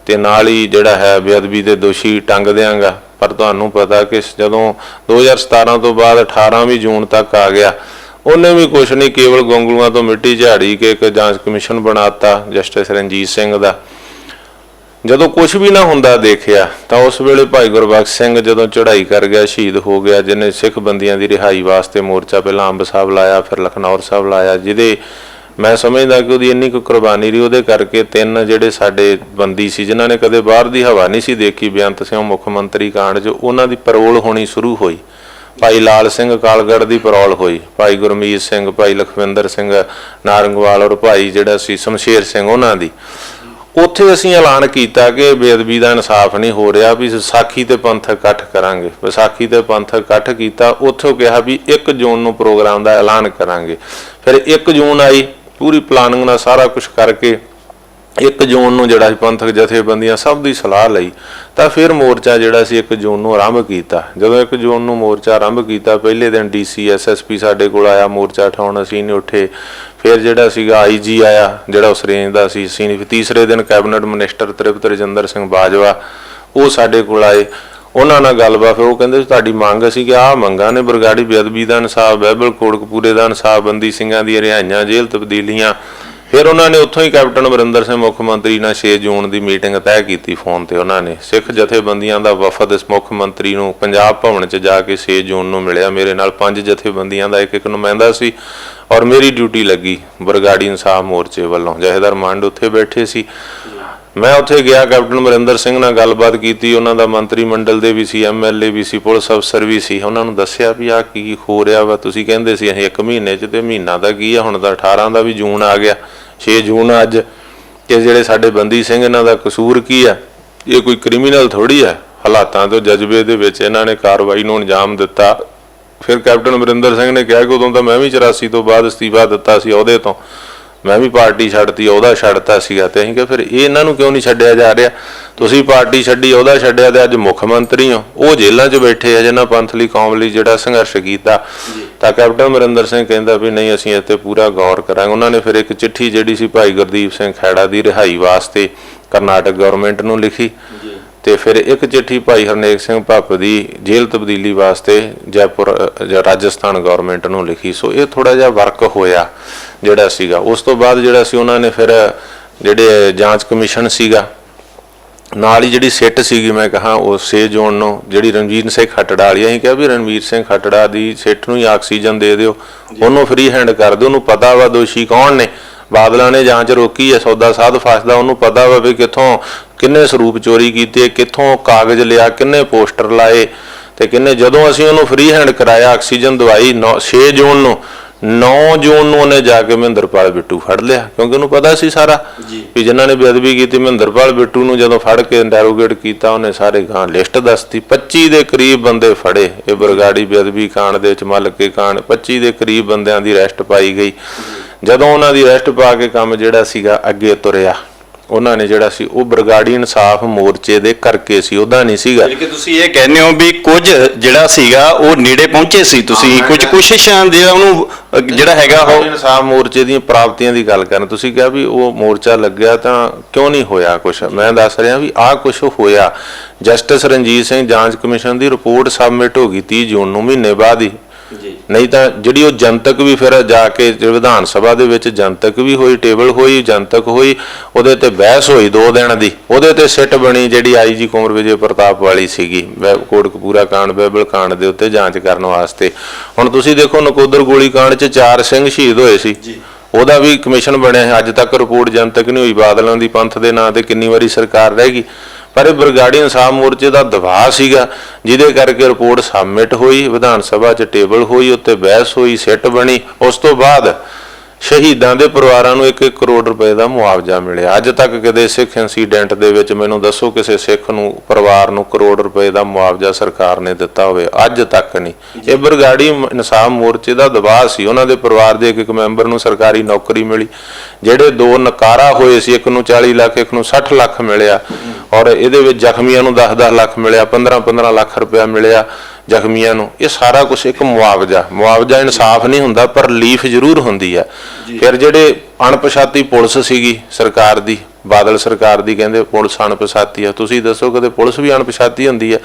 ਤੇ ਨਾਲ ਹੀ ਜਿਹੜਾ ਹੈ ਬੇਅਦਬੀ ਦੇ ਦੋਸ਼ੀ ਟੰਗ ਦਿਆਂਗਾ। ਪਰ ਤੁਹਾਨੂੰ ਪਤਾ ਕਿ ਜਦੋਂ 2017 ਤੋਂ ਬਾਅਦ 18ਵੀਂ ਜੂਨ ਤੱਕ ਆ ਗਿਆ, ਉਹਨੇ ਵੀ ਕੁਛ ਨਹੀਂ, ਕੇਵਲ ਗੋਂਗਲੂਆਂ ਤੋਂ ਮਿੱਟੀ ਝਾੜੀ ਕੇ ਇੱਕ ਜਾਂਚ ਕਮਿਸ਼ਨ ਬਣਾਤਾ ਜਸਟਿਸ ਰਣਜੀਤ ਸਿੰਘ ਦਾ। ਜਦੋਂ ਕੁਝ ਵੀ ਨਾ ਹੁੰਦਾ ਦੇਖਿਆ ਤਾਂ ਉਸ ਵੇਲੇ ਭਾਈ ਗੁਰਬਖਸ਼ ਸਿੰਘ ਜਦੋਂ ਚੜ੍ਹਾਈ ਕਰ ਗਿਆ, ਸ਼ਹੀਦ ਹੋ ਗਿਆ, ਜਿਹਨੇ ਸਿੱਖ ਬੰਦੀਆਂ ਦੀ ਰਿਹਾਈ ਵਾਸਤੇ ਮੋਰਚਾ ਪਹਿਲਾਂ ਅੰਬ ਸਾਹਿਬ ਲਾਇਆ, ਫਿਰ ਲਖਨੌਰ ਸਾਹਿਬ ਲਾਇਆ, ਜਿਹਦੇ ਮੈਂ ਸਮਝਦਾ ਕਿ ਉਹਦੀ ਇੰਨੀ ਕੁ ਕੁਰਬਾਨੀ ਰਹੀ, ਉਹਦੇ ਕਰਕੇ 3 ਜਿਹੜੇ ਸਾਡੇ ਬੰਦੀ ਸੀ ਜਿਨ੍ਹਾਂ ਨੇ ਕਦੇ ਬਾਹਰ ਦੀ ਹਵਾ ਨਹੀਂ ਸੀ ਦੇਖੀ, ਬੇਅੰਤ ਸਿੰਘ ਮੁੱਖ ਮੰਤਰੀ ਕਾਂਡ 'ਚ, ਉਹਨਾਂ ਦੀ ਪਰੋਲ ਹੋਣੀ ਸ਼ੁਰੂ ਹੋਈ। ਭਾਈ ਲਾਲ ਸਿੰਘ ਕਾਲਗੜ੍ਹ ਦੀ ਪਰੋਲ ਹੋਈ, ਭਾਈ ਗੁਰਮੀਤ ਸਿੰਘ, ਭਾਈ ਲਖਵਿੰਦਰ ਸਿੰਘ ਨਾਰੰਗਵਾਲ ਔਰ ਭਾਈ ਜਿਹੜਾ ਸੀ ਸ਼ਮਸ਼ੇਰ ਸਿੰਘ, ਉਹਨਾਂ ਦੀ। ਉੱਥੇ ਅਸੀਂ ਐਲਾਨ ਕੀਤਾ ਕਿ ਬੇਅਦਬੀ ਦਾ ਇਨਸਾਫ ਨਹੀਂ ਹੋ ਰਿਹਾ, ਵੀ ਵਿਸਾਖੀ ਤੇ ਪੰਥਕ ਇਕੱਠ ਕਰਾਂਗੇ। ਵਿਸਾਖੀ ਤੇ ਪੰਥਕ ਇਕੱਠ ਕੀਤਾ, ਉੱਥੋਂ ਕਿਹਾ ਵੀ 1 ਜੂਨ ਨੂੰ ਪ੍ਰੋਗਰਾਮ ਦਾ ਐਲਾਨ ਕਰਾਂਗੇ। ਫਿਰ 1 ਜੂਨ ਆਈ, ਪੂਰੀ ਪਲਾਨਿੰਗ ਨਾਲ ਸਾਰਾ ਕੁਝ ਕਰਕੇ 1 ਜੂਨ ਨੂੰ ਜਿਹੜਾ ਸੀ ਪੰਥਕ ਜਥੇਬੰਦੀਆਂ ਸਭ ਦੀ ਸਲਾਹ ਲਈ ਤਾਂ ਫਿਰ ਮੋਰਚਾ ਜਿਹੜਾ ਸੀ 1 ਜੂਨ ਨੂੰ ਆਰੰਭ ਕੀਤਾ। ਜਦੋਂ 1 ਜੂਨ ਨੂੰ ਮੋਰਚਾ ਆਰੰਭ ਕੀਤਾ, ਪਹਿਲੇ ਦਿਨ DC SSP ਸਾਡੇ ਕੋਲ ਆਇਆ ਮੋਰਚਾ ਉਠਾਉਣ, ਅਸੀਂ ਨਹੀਂ ਉੱਠੇ। ਫਿਰ ਜਿਹੜਾ ਸੀਗਾ IG ਆਇਆ ਜਿਹੜਾ ਉਸ ਰੇਂਜ ਦਾ ਸੀ, ਅਸੀਂ ਨਹੀਂ। ਤੀਸਰੇ ਦਿਨ ਕੈਬਨਿਟ ਮਿਨਿਸਟਰ ਤ੍ਰਿਪਤ ਰਜਿੰਦਰ ਸਿੰਘ ਬਾਜਵਾ ਉਹ ਸਾਡੇ ਕੋਲ ਆਏ, ਉਹਨਾਂ ਨਾਲ ਗੱਲਬਾਤ। ਫਿਰ ਉਹ ਕਹਿੰਦੇ ਤੁਹਾਡੀ ਮੰਗ, ਅਸੀਂ ਕਿ ਆਹ ਮੰਗਾਂ ਨੇ ਬਰਗਾੜੀ ਬੇਅਦਬੀ ਦਾ ਇਨਸਾਫ, ਬਾਈਬਲ ਕੋਟਕਪੂਰੇ ਦਾ ਇਨਸਾਫ, ਬੰਦੀ ਸਿੰਘਾਂ ਦੀਆਂ ਰਿਹਾਈਆਂ, ਜੇਲ੍ਹ ਤਬਦੀਲੀਆਂ। ਫਿਰ ਉਹਨਾਂ ਨੇ ਉੱਥੋਂ ਹੀ ਕੈਪਟਨ ਅਮਰਿੰਦਰ ਸਿੰਘ ਮੁੱਖ ਮੰਤਰੀ ਨਾਲ 6 ਜੂਨ ਦੀ ਮੀਟਿੰਗ ਤੈਅ ਕੀਤੀ ਫੋਨ ਤੇ। ਉਹਨਾਂ ਨੇ ਸਿੱਖ ਜਥੇਬੰਦੀਆਂ ਦਾ ਵਫਦ ਇਸ ਮੁੱਖ ਮੰਤਰੀ ਨੂੰ ਪੰਜਾਬ ਭਵਨ 'ਚ ਜਾ ਕੇ 6 ਜੂਨ ਨੂੰ ਮਿਲਿਆ। ਮੇਰੇ ਨਾਲ 5 ਜਥੇਬੰਦੀਆਂ ਦਾ ਇੱਕ ਨੁਮਾਇੰਦਾ ਸੀ ਔਰ ਮੇਰੀ ਡਿਊਟੀ ਲੱਗੀ ਬਰਗਾੜੀ ਇਨਸਾਫ ਮੋਰਚੇ ਵੱਲੋਂ। ਜਥੇਦਾਰ ਮੰਡ ਉੱਥੇ ਬੈਠੇ ਸੀ, ਮੈਂ ਉੱਥੇ ਗਿਆ, ਕੈਪਟਨ ਅਮਰਿੰਦਰ ਸਿੰਘ ਨਾਲ ਗੱਲਬਾਤ ਕੀਤੀ। ਉਹਨਾਂ ਦਾ ਮੰਤਰੀ ਮੰਡਲ ਦੇ ਵੀ ਸੀ, MLA ਵੀ ਸੀ, ਪੁਲਿਸ ਅਫਸਰ ਵੀ ਸੀ। ਉਹਨਾਂ ਨੂੰ ਦੱਸਿਆ ਵੀ ਆਹ ਕੀ ਹੋ ਰਿਹਾ ਵਾ, ਤੁਸੀਂ ਕਹਿੰਦੇ ਸੀ ਅਸੀਂ 1 ਮਹੀਨੇ 'ਚ, ਤੇ ਮਹੀਨਾ ਦਾ ਕੀ ਆ, ਹੁਣ ਤਾਂ 18 ਦਾ ਵੀ ਜੂਨ ਆ ਗਿਆ, 6 ਜੂਨ ਅੱਜ। ਤੇ ਜਿਹੜੇ ਸਾਡੇ ਬੰਦੀ ਸਿੰਘ, ਇਹਨਾਂ ਦਾ ਕਸੂਰ ਕੀ ਆ? ਇਹ ਕੋਈ ਕ੍ਰਿਮੀਨਲ ਥੋੜੀ ਆ। ਹਾਲਾਤਾਂ ਤੋਂ ਜਜ਼ਬੇ ਦੇ ਵਿੱਚ ਇਹਨਾਂ ਨੇ ਕਾਰਵਾਈ ਨੂੰ ਅੰਜਾਮ ਦਿੱਤਾ। ਫਿਰ ਕੈਪਟਨ ਅਮਰਿੰਦਰ ਸਿੰਘ ਨੇ ਕਿਹਾ ਕਿ ਉਦੋਂ ਤਾਂ ਮੈਂ ਵੀ 84 ਤੋਂ ਬਾਅਦ ਅਸਤੀਫਾ ਦਿੱਤਾ ਸੀ ਅਹੁਦੇ ਤੋਂ, ਮੈਂ ਵੀ ਪਾਰਟੀ ਛੱਡਤੀ, ਅਹੁਦਾ ਛੱਡਤਾ ਸੀਗਾ। ਤੇ ਅਸੀਂ ਕਿਹਾ ਫਿਰ ਇਹ ਇਹਨਾਂ ਨੂੰ ਕਿਉਂ ਨਹੀਂ ਛੱਡਿਆ ਜਾ ਰਿਹਾ? ਤੁਸੀਂ ਪਾਰਟੀ ਛੱਡੀ, ਅਹੁਦਾ ਛੱਡਿਆ, ਤੇ ਅੱਜ ਮੁੱਖ ਮੰਤਰੀ ਹੋ। ਉਹ ਜੇਲ੍ਹਾਂ 'ਚ ਬੈਠੇ ਆ ਜਿਨ੍ਹਾਂ ਪੰਥ ਲਈ, ਕੌਮ ਲਈ ਜਿਹੜਾ ਸੰਘਰਸ਼ ਕੀਤਾ। ਤਾਂ ਕੈਪਟਨ ਅਮਰਿੰਦਰ ਸਿੰਘ ਕਹਿੰਦਾ ਵੀ ਨਹੀਂ, ਅਸੀਂ ਇੱਥੇ ਪੂਰਾ ਗੌਰ ਕਰਾਂਗੇ। ਉਹਨਾਂ ਨੇ ਫਿਰ ਇੱਕ ਚਿੱਠੀ ਜਿਹੜੀ ਸੀ ਭਾਈ ਗੁਰਦੀਪ ਸਿੰਘ ਖੈੜਾ ਦੀ ਰਿਹਾਈ ਵਾਸਤੇ ਕਰਨਾਟਕ ਗਵਰਨਮੈਂਟ ਨੂੰ ਲਿਖੀ, ਤੇ ਫਿਰ ਇੱਕ ਚਿੱਠੀ ਭਾਈ ਹਰਨੇਕ ਸਿੰਘ ਭੱਪ ਦੀ ਜੇਲ੍ਹ ਤਬਦੀਲੀ ਵਾਸਤੇ ਜੈਪੁਰ ਰਾਜਸਥਾਨ ਗਵਰਨਮੈਂਟ ਨੂੰ ਲਿਖੀ। ਸੋ ਇਹ ਥੋੜਾ ਜਿਹਾ ਵਰਕ ਹੋਇਆ ਜਿਹੜਾ ਸੀਗਾ। ਉਸ ਤੋਂ ਬਾਅਦ ਜਿਹੜਾ ਸੀ ਉਹਨਾਂ ਨੇ ਫਿਰ ਜਿਹੜੇ ਜਾਂਚ ਕਮਿਸ਼ਨ ਸੀਗਾ, ਨਾਲ ਹੀ ਜਿਹੜੀ ਸਿੱਟ ਸੀਗੀ, ਮੈਂ ਕਹਾਂ ਉਹ 6 ਜੂਨ ਨੂੰ ਜਿਹੜੀ ਰਣਜੀਤ ਸਿੰਘ ਖੱਟੜਾ ਵਾਲੀ, ਅਸੀਂ ਕਿਹਾ ਵੀ ਰਣਵੀਰ ਸਿੰਘ ਖੱਟੜਾ ਦੀ ਸਿੱਟ ਨੂੰ ਹੀ ਆਕਸੀਜਨ ਦੇ ਦਿਓ, ਉਹਨੂੰ ਫ੍ਰੀ ਹੈਂਡ ਕਰ ਦਿਓ, ਉਹਨੂੰ ਪਤਾ ਵਾ ਦੋਸ਼ੀ ਕੌਣ ਨੇ। ਬਾਦਲਾਂ ਨੇ ਜਾਂਚ ਰੋਕੀ ਹੈ, ਸੌਦਾ ਸਾਧ ਫਸਦਾ, ਉਹਨੂੰ ਪਤਾ ਵਾ ਵੀ ਕਿੱਥੋਂ ਕਿੰਨੇ ਸਰੂਪ ਚੋਰੀ ਕੀਤੇ, ਕਿੱਥੋਂ ਕਾਗਜ਼ ਲਿਆ, ਕਿੰਨੇ ਪੋਸਟਰ ਲਾਏ ਤੇ ਕਿੰਨੇ। ਜਦੋਂ ਅਸੀਂ ਉਹਨੂੰ ਫ੍ਰੀ ਹੈਂਡ ਕਰਾਇਆ, ਆਕਸੀਜਨ ਦਵਾਈ 6 ਜੂਨ ਨੂੰ, 9 ਜੂਨ ਨੂੰ ਉਹਨੇ ਜਾ ਕੇ ਮਹਿੰਦਰਪਾਲ ਬਿੱਟੂ ਫੜ ਲਿਆ, ਕਿਉਂਕਿ ਉਹਨੂੰ ਪਤਾ ਸੀ ਸਾਰਾ ਵੀ ਜਿਨ੍ਹਾਂ ਨੇ ਬੇਅਦਬੀ ਕੀਤੀ। ਮਹਿੰਦਰਪਾਲ ਬਿੱਟੂ ਨੂੰ ਜਦੋਂ ਫੜ ਕੇ ਇੰਟਰੋਗੇਟ ਕੀਤਾ, ਉਹਨੇ ਸਾਰੇ ਗਾਂ ਲਿਸਟ ਦੱਸਤੀ। 25 ਦੇ ਕਰੀਬ ਬੰਦੇ ਫੜੇ ਇਹ ਬਰਗਾੜੀ ਬੇਅਦਬੀ ਕਾਂਡ ਦੇ ਵਿੱਚ, ਮੱਲ ਕੇ ਕਾਂਡ, 25 ਦੇ ਕਰੀਬ ਬੰਦਿਆਂ ਦੀ ਅਰੈਸਟ ਪਾਈ ਗਈ। ਜਦੋਂ ਉਹਨਾਂ ਦੀ ਅਰੈਸਟ ਪਾ ਕੇ ਕੰਮ ਜਿਹੜਾ ਸੀਗਾ ਅੱਗੇ ਤੁਰਿਆ, ਉਹਨਾਂ ਨੇ ਜਿਹੜਾ ਸੀ ਉਹ ਬਰਗਾੜੀ ਇਨਸਾਫ ਮੋਰਚੇ ਦੇ ਕਰਕੇ ਸੀ, ਉਹਦਾ ਨਹੀਂ ਸੀਗਾ। ਕਿ ਤੁਸੀਂ ਇਹ ਕਹਿੰਦੇ ਹੋ ਵੀ ਕੁਝ ਜਿਹੜਾ ਸੀਗਾ ਉਹ ਨੇੜੇ ਪਹੁੰਚੇ ਸੀ, ਤੁਸੀਂ ਕੁਝ ਕੋਸ਼ਿਸ਼ਾਂ ਜਿਹੜਾ ਉਹਨੂੰ ਜਿਹੜਾ ਹੈਗਾ ਉਹ ਇਨਸਾਫ ਮੋਰਚੇ ਦੀਆਂ ਪ੍ਰਾਪਤੀਆਂ ਦੀ ਗੱਲ ਕਰਨ। ਤੁਸੀਂ ਕਿਹਾ ਵੀ ਉਹ ਮੋਰਚਾ ਲੱਗਿਆ ਤਾਂ ਕਿਉਂ ਨਹੀਂ ਹੋਇਆ ਕੁਝ, ਮੈਂ ਦੱਸ ਰਿਹਾ ਵੀ ਆਹ ਕੁਝ ਹੋਇਆ। ਜਸਟਿਸ ਰਣਜੀਤ ਸਿੰਘ ਜਾਂਚ ਕਮਿਸ਼ਨ ਦੀ ਰਿਪੋਰਟ ਸਬਮਿਟ ਹੋ ਗਈ 30 ਜੂਨ ਨੂੰ, ਮਹੀਨੇ ਬਾਅਦ ਹੀ। ਨਹੀਂ ਤਾਂ ਜਿਹੜੀ ਉਹ ਜਨਤਕ ਵੀ ਫਿਰ ਜਾ ਕੇ ਵਿਧਾਨ ਸਭਾ ਦੇ ਵਿੱਚ ਜਨਤਕ ਵੀ ਹੋਈ, ਟੇਬਲ ਹੋਈ, ਜਨਤਕ ਹੋਈ, ਉਹਦੇ ਤੇ ਬਹਿਸ ਹੋਈ 2 ਦਿਨ ਦੀ। ਉਹਦੇ ਤੇ ਸਿੱਟ ਬਣੀ ਜਿਹੜੀ IG ਕੁੰਵਰ ਵਿਜੇ ਪ੍ਰਤਾਪ ਵਾਲੀ ਸੀਗੀ, ਕੋਟਕਪੂਰਾ ਕਾਂਡ, ਬਾਈਬਲ ਕਾਂਡ ਦੇ ਉੱਤੇ ਜਾਂਚ ਕਰਨ ਵਾਸਤੇ। ਹੁਣ ਤੁਸੀਂ ਦੇਖੋ ਨਕੋਦਰ ਗੋਲੀ ਕਾਂਡ 'ਚ 4 ਸਿੰਘ ਸ਼ਹੀਦ ਹੋਏ ਸੀ, ਉਹਦਾ ਵੀ ਕਮਿਸ਼ਨ ਬਣਿਆ, ਅੱਜ ਤੱਕ ਰਿਪੋਰਟ ਜਨਤਕ ਨਹੀਂ ਹੋਈ। ਬਾਦਲਾਂ ਦੀ ਪੰਥ ਦੇ ਨਾਂ ਤੇ ਕਿੰਨੀ ਵਾਰੀ ਸਰਕਾਰ ਰਹਿ ਗਈ, ਪਰ ਇਹ ਬਰਗਾੜੀ ਇਨਸਾਫ ਮੋਰਚੇ ਦਾ ਦਬਾਅ ਸੀਗਾ ਜਿਹਦੇ ਕਰਕੇ ਰਿਪੋਰਟ ਸਬਮਿਟ ਹੋਈ, ਵਿਧਾਨ ਸਭਾ 'ਚ ਟੇਬਲ ਹੋਈ, ਉੱਤੇ ਬਹਿਸ ਹੋਈ, ਸਿੱਟ ਬਣੀ। ਉਸ ਤੋਂ ਬਾਅਦ ਸ਼ਹੀਦਾਂ ਦੇ ਪਰਿਵਾਰਾਂ ਨੂੰ 1-1 ਕਰੋੜ ਰੁਪਏ ਦਾ ਮੁਆਵਜ਼ਾ ਮਿਲਿਆ। ਅੱਜ ਤੱਕ ਕਦੇ ਸਿੱਖ ਇੰਸੀਡੈਂਟ ਦੇ ਵਿੱਚ ਮੈਨੂੰ ਦੱਸੋ ਕਿਸੇ ਸਿੱਖ ਨੂੰ ਪਰਿਵਾਰ ਨੂੰ ਕਰੋੜ ਰੁਪਏ ਦਾ ਮੁਆਵਜ਼ਾ ਸਰਕਾਰ ਨੇ ਦਿੱਤਾ ਹੋਵੇ? ਅੱਜ ਤੱਕ ਨਹੀਂ। ਇਹ ਬਰਗਾੜੀ ਇਨਸਾਫ ਮੋਰਚੇ ਦਾ ਦਬਾਅ ਸੀ। ਉਹਨਾਂ ਦੇ ਪਰਿਵਾਰ ਦੇ ਇੱਕ ਮੈਂਬਰ ਨੂੰ ਸਰਕਾਰੀ ਨੌਕਰੀ ਮਿਲੀ, ਜਿਹੜੇ 2 ਨਕਾਰਾ ਹੋਏ ਸੀ, ਇੱਕ ਨੂੰ 40 ਲੱਖ, ਇੱਕ ਨੂੰ 60 ਲੱਖ ਮਿਲਿਆ, ਔਰ ਇਹਦੇ ਵਿੱਚ ਜ਼ਖਮੀਆਂ ਨੂੰ 10-10 ਲੱਖ ਮਿਲਿਆ, 15-15 ਲੱਖ ਰੁਪਇਆ ਮਿਲਿਆ ਜ਼ਖਮੀਆਂ ਨੂੰ। ਇਹ ਸਾਰਾ ਕੁਝ ਇੱਕ ਮੁਆਵਜ਼ਾ ਇਨਸਾਫ ਨਹੀਂ ਹੁੰਦਾ, ਪਰ ਰਿਲੀਫ ਜ਼ਰੂਰ ਹੁੰਦੀ ਹੈ। ਫਿਰ ਜਿਹੜੇ ਅਣਪਛਾਤੀ ਪੁਲਿਸ ਸੀਗੀ ਸਰਕਾਰ ਦੀ, ਬਾਦਲ ਸਰਕਾਰ ਦੀ, ਕਹਿੰਦੇ ਪੁਲਿਸ ਅਣਪਛਾਤੀ ਆ। ਤੁਸੀਂ ਦੱਸੋ ਕਦੇ ਪੁਲਿਸ ਵੀ ਅਣਪਛਾਤੀ ਹੁੰਦੀ ਹੈ?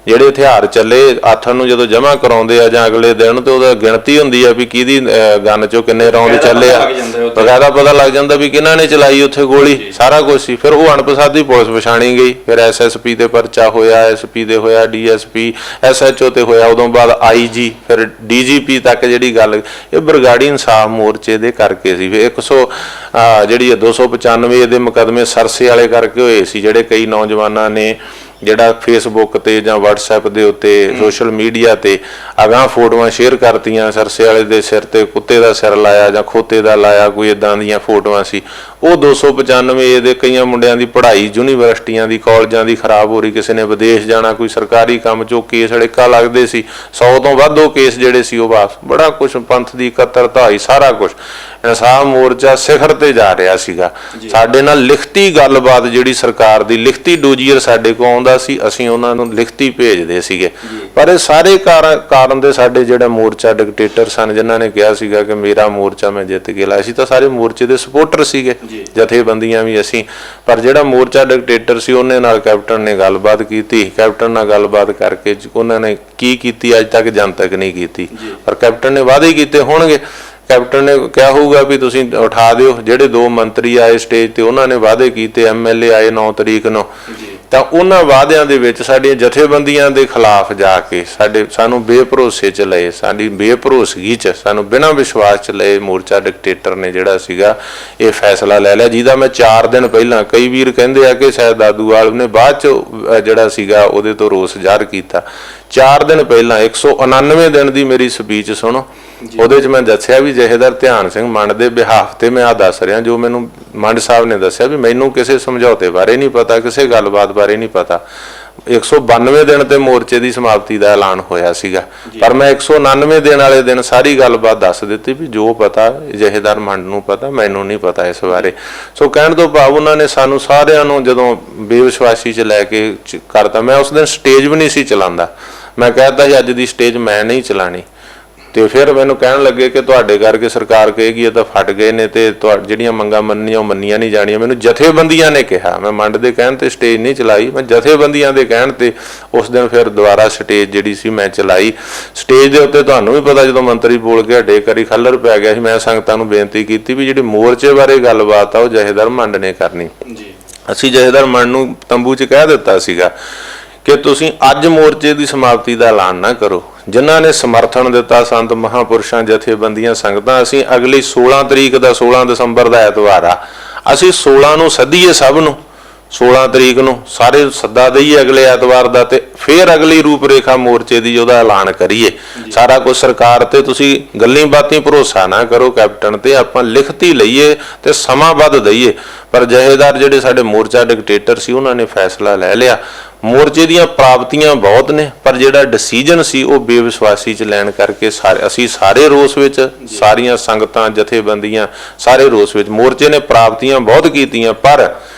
ਜਿਹੜੇ ਹਥਿਆਰ ਚੱਲੇ ਆਥਣ ਨੂੰ ਜਦੋਂ ਜਮ੍ਹਾਂ ਕਰਾਉਂਦੇ ਆ ਜਾਂ ਅਗਲੇ ਦਿਨ ਤੇ ਉਹਦਾ ਗਿਣਤੀ ਹੁੰਦੀ ਆ ਵੀ ਕਿਹਦੀ ਗਨ ਚੋਂ ਕਿੰਨੇ ਰੌਂਦ ਚੱਲੇ ਆ, ਬਕਾਇਦਾ ਪਤਾ ਲੱਗ ਜਾਂਦਾ ਵੀ ਕਿਹਨਾਂ ਨੇ ਚਲਾਈ ਉੱਥੇ ਗੋਲੀ, ਸਾਰਾ ਕੁਝ ਸੀ। ਫਿਰ ਉਹ ਅਣਪਛਾਤੀ ਪੁਲਿਸ ਪਛਾਣੀ ਗਈ, ਫਿਰ SSP ਤੇ ਪਰਚਾ ਹੋਇਆ, SP ਦੇ ਹੋਇਆ, DSP SHO ਤੇ ਹੋਇਆ, ਉਦੋਂ ਬਾਅਦ IG, ਫਿਰ DGP ਤੱਕ ਜਿਹੜੀ ਗੱਲ, ਇਹ ਬਰਗਾੜੀ ਇਨਸਾਫ ਮੋਰਚੇ ਦੇ ਕਰਕੇ ਸੀ। ਫਿਰ 295 ਦੇ ਮੁਕੱਦਮੇ ਸਰਸੇ ਵਾਲੇ ਕਰਕੇ ਹੋਏ ਸੀ, ਜਿਹੜੇ ਕਈ ਨੌਜਵਾਨਾਂ ਨੇ ਜਿਹੜਾ ਫੇਸਬੁੱਕ ਤੇ ਜਾਂ WhatsApp ਦੇ ਉੱਤੇ ਸੋਸ਼ਲ ਮੀਡੀਆ ਤੇ ਅਗਾਂਹ ਫੋਟੋਆਂ ਸ਼ੇਅਰ ਕਰਤੀਆਂ, ਸਰਸੇ ਵਾਲੇ ਦੇ ਸਿਰ ਤੇ ਕੁੱਤੇ ਦਾ ਸਿਰ ਲਾਇਆ ਜਾਂ ਖੋਤੇ ਦਾ ਲਾਇਆ, ਕੋਈ ਇਦਾਂ ਦੀਆਂ ਫੋਟੋਆਂ ਸੀ। ਉਹ 295 ਦੇ ਕਈਆਂ ਮੁੰਡਿਆਂ ਦੀ ਪੜ੍ਹਾਈ ਯੂਨੀਵਰਸਿਟੀਆਂ ਦੀ ਕਾਲਜਾਂ ਦੀ ਖਰਾਬ ਹੋ ਰਹੀ, ਕਿਸੇ ਨੇ ਵਿਦੇਸ਼ ਜਾਣਾ, ਕੋਈ ਸਰਕਾਰੀ ਕੰਮ 'ਚੋਂ ਕੇਸ ਅੜਿੱਕਾ ਲੱਗਦੇ ਸੀ, 100 ਤੋਂ ਵੱਧ ਉਹ ਕੇਸ ਜਿਹੜੇ ਸੀ ਉਹ ਵਾਪਸ, ਬੜਾ ਕੁਛ ਪੰਥ ਦੀ ਇਕੱਤਰਤਾ ਹੋਈ, ਸਾਰਾ ਕੁਛ। ਇਨਸਾਫ ਮੋਰਚਾ ਸਿਖਰ ਤੇ ਜਾ ਰਿਹਾ ਸੀਗਾ। ਸਾਡੇ ਨਾਲ ਲਿਖਤੀ ਗੱਲਬਾਤ ਜਿਹੜੀ ਸਰਕਾਰ ਦੀ ਲਿਖਤੀ ਡੋਜੀਅਰ ਸਾਡੇ ਕੋਲ ਆਉਂਦਾ ਸੀ, ਅਸੀਂ ਉਹਨਾਂ ਨੂੰ ਲਿਖਤੀ ਭੇਜਦੇ ਸੀਗੇ। ਪਰ ਇਹ ਸਾਰੇ ਕਾਰਨ ਦੇ ਸਾਡੇ ਜਿਹੜਾ ਮੋਰਚਾ ਡਿਕਟੇਟਰ ਸਨ, ਜਿਨ੍ਹਾਂ ਨੇ ਕਿਹਾ ਸੀਗਾ ਕਿ ਮੇਰਾ ਮੋਰਚਾ ਮੈਂ ਜਿੱਤ ਕੇ ਲਾਇਆ ਸੀ, ਤਾਂ ਸਾਰੇ ਮੋਰਚੇ ਦੇ ਸਪੋਰਟਰ ਸੀਗੇ, ਜਥੇਬੰਦੀਆਂ ਵੀ ਅਸੀਂ। ਪਰ ਜਿਹੜਾ ਮੋਰਚਾ ਡਿਕਟੇਟਰ ਸੀ ਉਹਨੇ ਨਾਲ ਕੈਪਟਨ ਨੇ ਗੱਲਬਾਤ ਕੀਤੀ, ਕੈਪਟਨ ਨਾਲ ਗੱਲਬਾਤ ਕਰਕੇ ਉਹਨਾਂ ਨੇ ਕੀ ਕੀਤੀ ਅੱਜ ਤੱਕ ਜਨਤਕ ਨਹੀਂ ਕੀਤੀ, ਪਰ ਕੈਪਟਨ ਨੇ ਵਾਅਦੇ ਕੀਤੇ ਹੋਣਗੇ। ਕੈਪਟਨ ਨੇ ਕਿਹਾ ਹੋਊਗਾ ਵੀ ਤੁਸੀਂ ਉਠਾ ਦਿਓ, ਜਿਹੜੇ 2 ਮੰਤਰੀ ਆਏ ਸਟੇਜ ਤੇ ਉਹਨਾਂ ਨੇ ਵਾਅਦੇ ਕੀਤੇ, MLA ਆਏ 9 ਤਰੀਕ ਨੂੰ, ਤਾਂ ਉਹਨਾਂ ਵਾਅਦਿਆਂ ਦੇ ਵਿੱਚ ਸਾਡੀਆਂ ਜਥੇਬੰਦੀਆਂ ਦੇ ਖਿਲਾਫ ਜਾ ਕੇ ਸਾਨੂੰ ਬੇਭਰੋਸੇ 'ਚ ਲਏ, ਸਾਡੀ ਬੇਭਰੋਸਗੀ 'ਚ, ਸਾਨੂੰ ਬਿਨਾਂ ਵਿਸ਼ਵਾਸ 'ਚ ਲਏ ਮੋਰਚਾ ਡਿਕਟੇਟਰ ਨੇ ਜਿਹੜਾ ਸੀਗਾ ਇਹ ਫੈਸਲਾ ਲੈ ਲਿਆ, ਜਿਹਦਾ ਮੈਂ 4 ਦਿਨ ਪਹਿਲਾਂ, ਕਈ ਵੀਰ ਕਹਿੰਦੇ ਆ ਕਿ ਸ਼ਾਇਦ ਦਾਦੂਵਾਲ ਨੇ ਬਾਅਦ 'ਚ ਜਿਹੜਾ ਸੀਗਾ ਉਹਦੇ ਤੋਂ ਰੋਸ ਜ਼ਾਹਰ ਕੀਤਾ। 4 ਦਿਨ ਪਹਿਲਾਂ 199 ਦਿਨ ਦੀ ਮੇਰੀ ਸਪੀਚ ਸੁਣੋ, ਉਹਦੇ 'ਚ ਮੈਂ ਦੱਸਿਆ ਵੀ ਜਥੇਦਾਰ ਧਿਆਨ ਸਿੰਘ ਮੰਡ ਦੇ ਬਿਹਾਫ ਤੇ ਮੈਂ ਦੱਸ ਰਿਹਾ ਜੋ ਮੈਨੂੰ ਮੰਡ ਸਾਹਿਬ ਨੇ ਦੱਸਿਆ ਵੀ ਮੈਨੂੰ ਕਿਸੇ ਸਮਝੌਤੇ ਬਾਰੇ ਨਹੀਂ ਪਤਾ, ਕਿਸੇ ਗੱਲਬਾਤ ਬਾਰੇ ਨਹੀਂ ਪਤਾ। 192 ਦਿਨ ਤੇ ਮੋਰਚੇ ਦੀ ਸਮਾਪਤੀ ਦਾ ਐਲਾਨ ਹੋਇਆ ਸੀਗਾ, ਪਰ ਮੈਂ 199 ਦਿਨ ਵਾਲੇ ਦਿਨ ਸਾਰੀ ਗੱਲਬਾਤ ਦੱਸ ਦਿੱਤੀ ਵੀ ਜੋ ਪਤਾ ਜਥੇਦਾਰ ਮੰਡ ਨੂੰ ਪਤਾ, ਮੈਨੂੰ ਨਹੀਂ ਪਤਾ ਇਸ ਬਾਰੇ। ਸੋ ਕਹਿਣ ਤੋਂ ਭਾਵ ਉਹਨਾਂ ਨੇ ਸਾਨੂੰ ਸਾਰਿਆਂ ਨੂੰ ਜਦੋਂ ਬੇਵਿਸ਼ਵਾਸੀ 'ਚ ਲੈ ਕੇ ਕਰਤਾ। ਮੈਂ ਉਸ ਦਿਨ ਸਟੇਜ ਵੀ ਨਹੀਂ ਸੀ ਚਲਾਉਂਦਾ, ਮੈਂ ਕਹਿਤਾ ਸੀ ਅੱਜ ਦੀ ਸਟੇਜ ਮੈਂ ਨਹੀਂ ਚਲਾਣੀ। ਤੇ ਫਿਰ ਮੈਨੂੰ ਕਹਿਣ ਲੱਗੇ ਕਿ ਤੁਹਾਡੇ ਕਰਕੇ ਸਰਕਾਰ ਕਹੇਗੀ ਇਹ ਤਾਂ ਫਟ ਗਏ ਨੇ ਤੇ ਜਿਹੜੀਆਂ ਮੰਗਾਂ ਮੰਨੀਆਂ ਉਹ ਮੰਨੀਆਂ ਨਹੀਂ ਜਾਣੀਆਂ। ਮੈਨੂੰ ਜਥੇਬੰਦੀਆਂ ਨੇ ਕਿਹਾ, ਮੈਂ ਮੰਡ ਦੇ ਕਹਿਣ ਤੇ ਸਟੇਜ ਨਹੀਂ ਚਲਾਈ, ਮੈਂ ਜਥੇਬੰਦੀਆਂ ਦੇ ਕਹਿਣ ਤੇ ਉਸ ਦਿਨ ਫਿਰ ਦੁਬਾਰਾ ਸਟੇਜ ਜਿਹੜੀ ਸੀ ਮੈਂ ਚਲਾਈ। ਸਟੇਜ ਦੇ ਉੱਤੇ ਤੁਹਾਨੂੰ ਵੀ ਪਤਾ ਜਦੋਂ ਮੰਤਰੀ ਬੋਲ ਕੇ ਹਟੇ ਕਰੀ ਖੱਲਰ ਪੈ ਗਿਆ ਸੀ, ਮੈਂ ਸੰਗਤਾਂ ਨੂੰ ਬੇਨਤੀ ਕੀਤੀ ਵੀ ਜਿਹੜੀ ਮੋਰਚੇ ਬਾਰੇ ਗੱਲਬਾਤ ਆ ਉਹ ਜਥੇਦਾਰ ਮੰਡ ਨੇ ਕਰਨੀ। ਅਸੀਂ ਜਥੇਦਾਰ ਮੰਡ ਨੂੰ ਤੰਬੂ 'ਚ ਕਹਿ ਦਿੱਤਾ ਸੀਗਾ ਕਿ ਤੁਸੀਂ ਅੱਜ ਮੋਰਚੇ ਦੀ ਸਮਾਪਤੀ ਦਾ ਐਲਾਨ ਨਾ ਕਰੋ, ਜਿਨ੍ਹਾਂ ਨੇ ਸਮਰਥਨ ਦਿੱਤਾ ਸੰਤ ਮਹਾਂਪੁਰਸ਼ਾਂ ਜਥੇਬੰਦੀਆਂ ਸੰਗਤਾਂ, ਅਸੀਂ ਅਗਲੀ 16 ਤਰੀਕ ਦਾ 16 ਦਸੰਬਰ ਦਾ ਐਤਵਾਰ ਆ, ਅਸੀਂ 16 ਨੂੰ ਸੱਦੀਏ ਸਭ ਨੂੰ, 16 ਤਰੀਕ ਨੂੰ ਸਾਰੇ ਸੱਦਾ ਦਈਏ ਅਗਲੇ ਐਤਵਾਰ ਦਾ, ਤੇ ਫਿਰ ਅਗਲੀ ਰੂਪਰੇਖਾ ਮੋਰਚੇ ਦੀ ਉਹਦਾ ਐਲਾਨ ਕਰੀਏ। ਸਾਰਾ ਕੁਝ ਸਰਕਾਰ ਤੇ ਤੁਸੀਂ ਗੱਲਾਂ ਬਾਤਾਂ ਭਰੋਸਾ ਨਾ ਕਰੋ, ਕੈਪਟਨ ਤੇ ਆਪਾਂ ਲਿਖਤੀ ਲਈਏ ਤੇ ਸਮਾਂ ਵੱਧ ਦਈਏ। ਪਰ ਜਥੇਦਾਰ ਜਿਹੜੇ ਸਾਡੇ ਮੋਰਚਾ ਡਿਕਟੇਟਰ ਸੀ ਉਹਨਾਂ ਨੇ ਫੈਸਲਾ ਲੈ ਲਿਆ। ਮੋਰਚੇ ਦੀਆਂ ਪ੍ਰਾਪਤੀਆਂ ਬਹੁਤ ਨੇ, ਪਰ ਜਿਹੜਾ ਡਿਸੀਜਨ ਸੀ ਉਹ ਬੇਵਿਸ਼ਵਾਸੀ 'ਚ ਲੈਣ ਕਰਕੇ ਅਸੀਂ ਸਾਰੇ ਰੋਸ ਵਿੱਚ, ਸਾਰੀਆਂ ਸੰਗਤਾਂ ਜਥੇਬੰਦੀਆਂ ਸਾਰੇ ਰੋਸ ਵਿੱਚ। ਮੋਰਚੇ ਨੇ ਪ੍ਰਾਪਤੀਆਂ ਬਹੁਤ ਕੀਤੀਆਂ, ਪਰ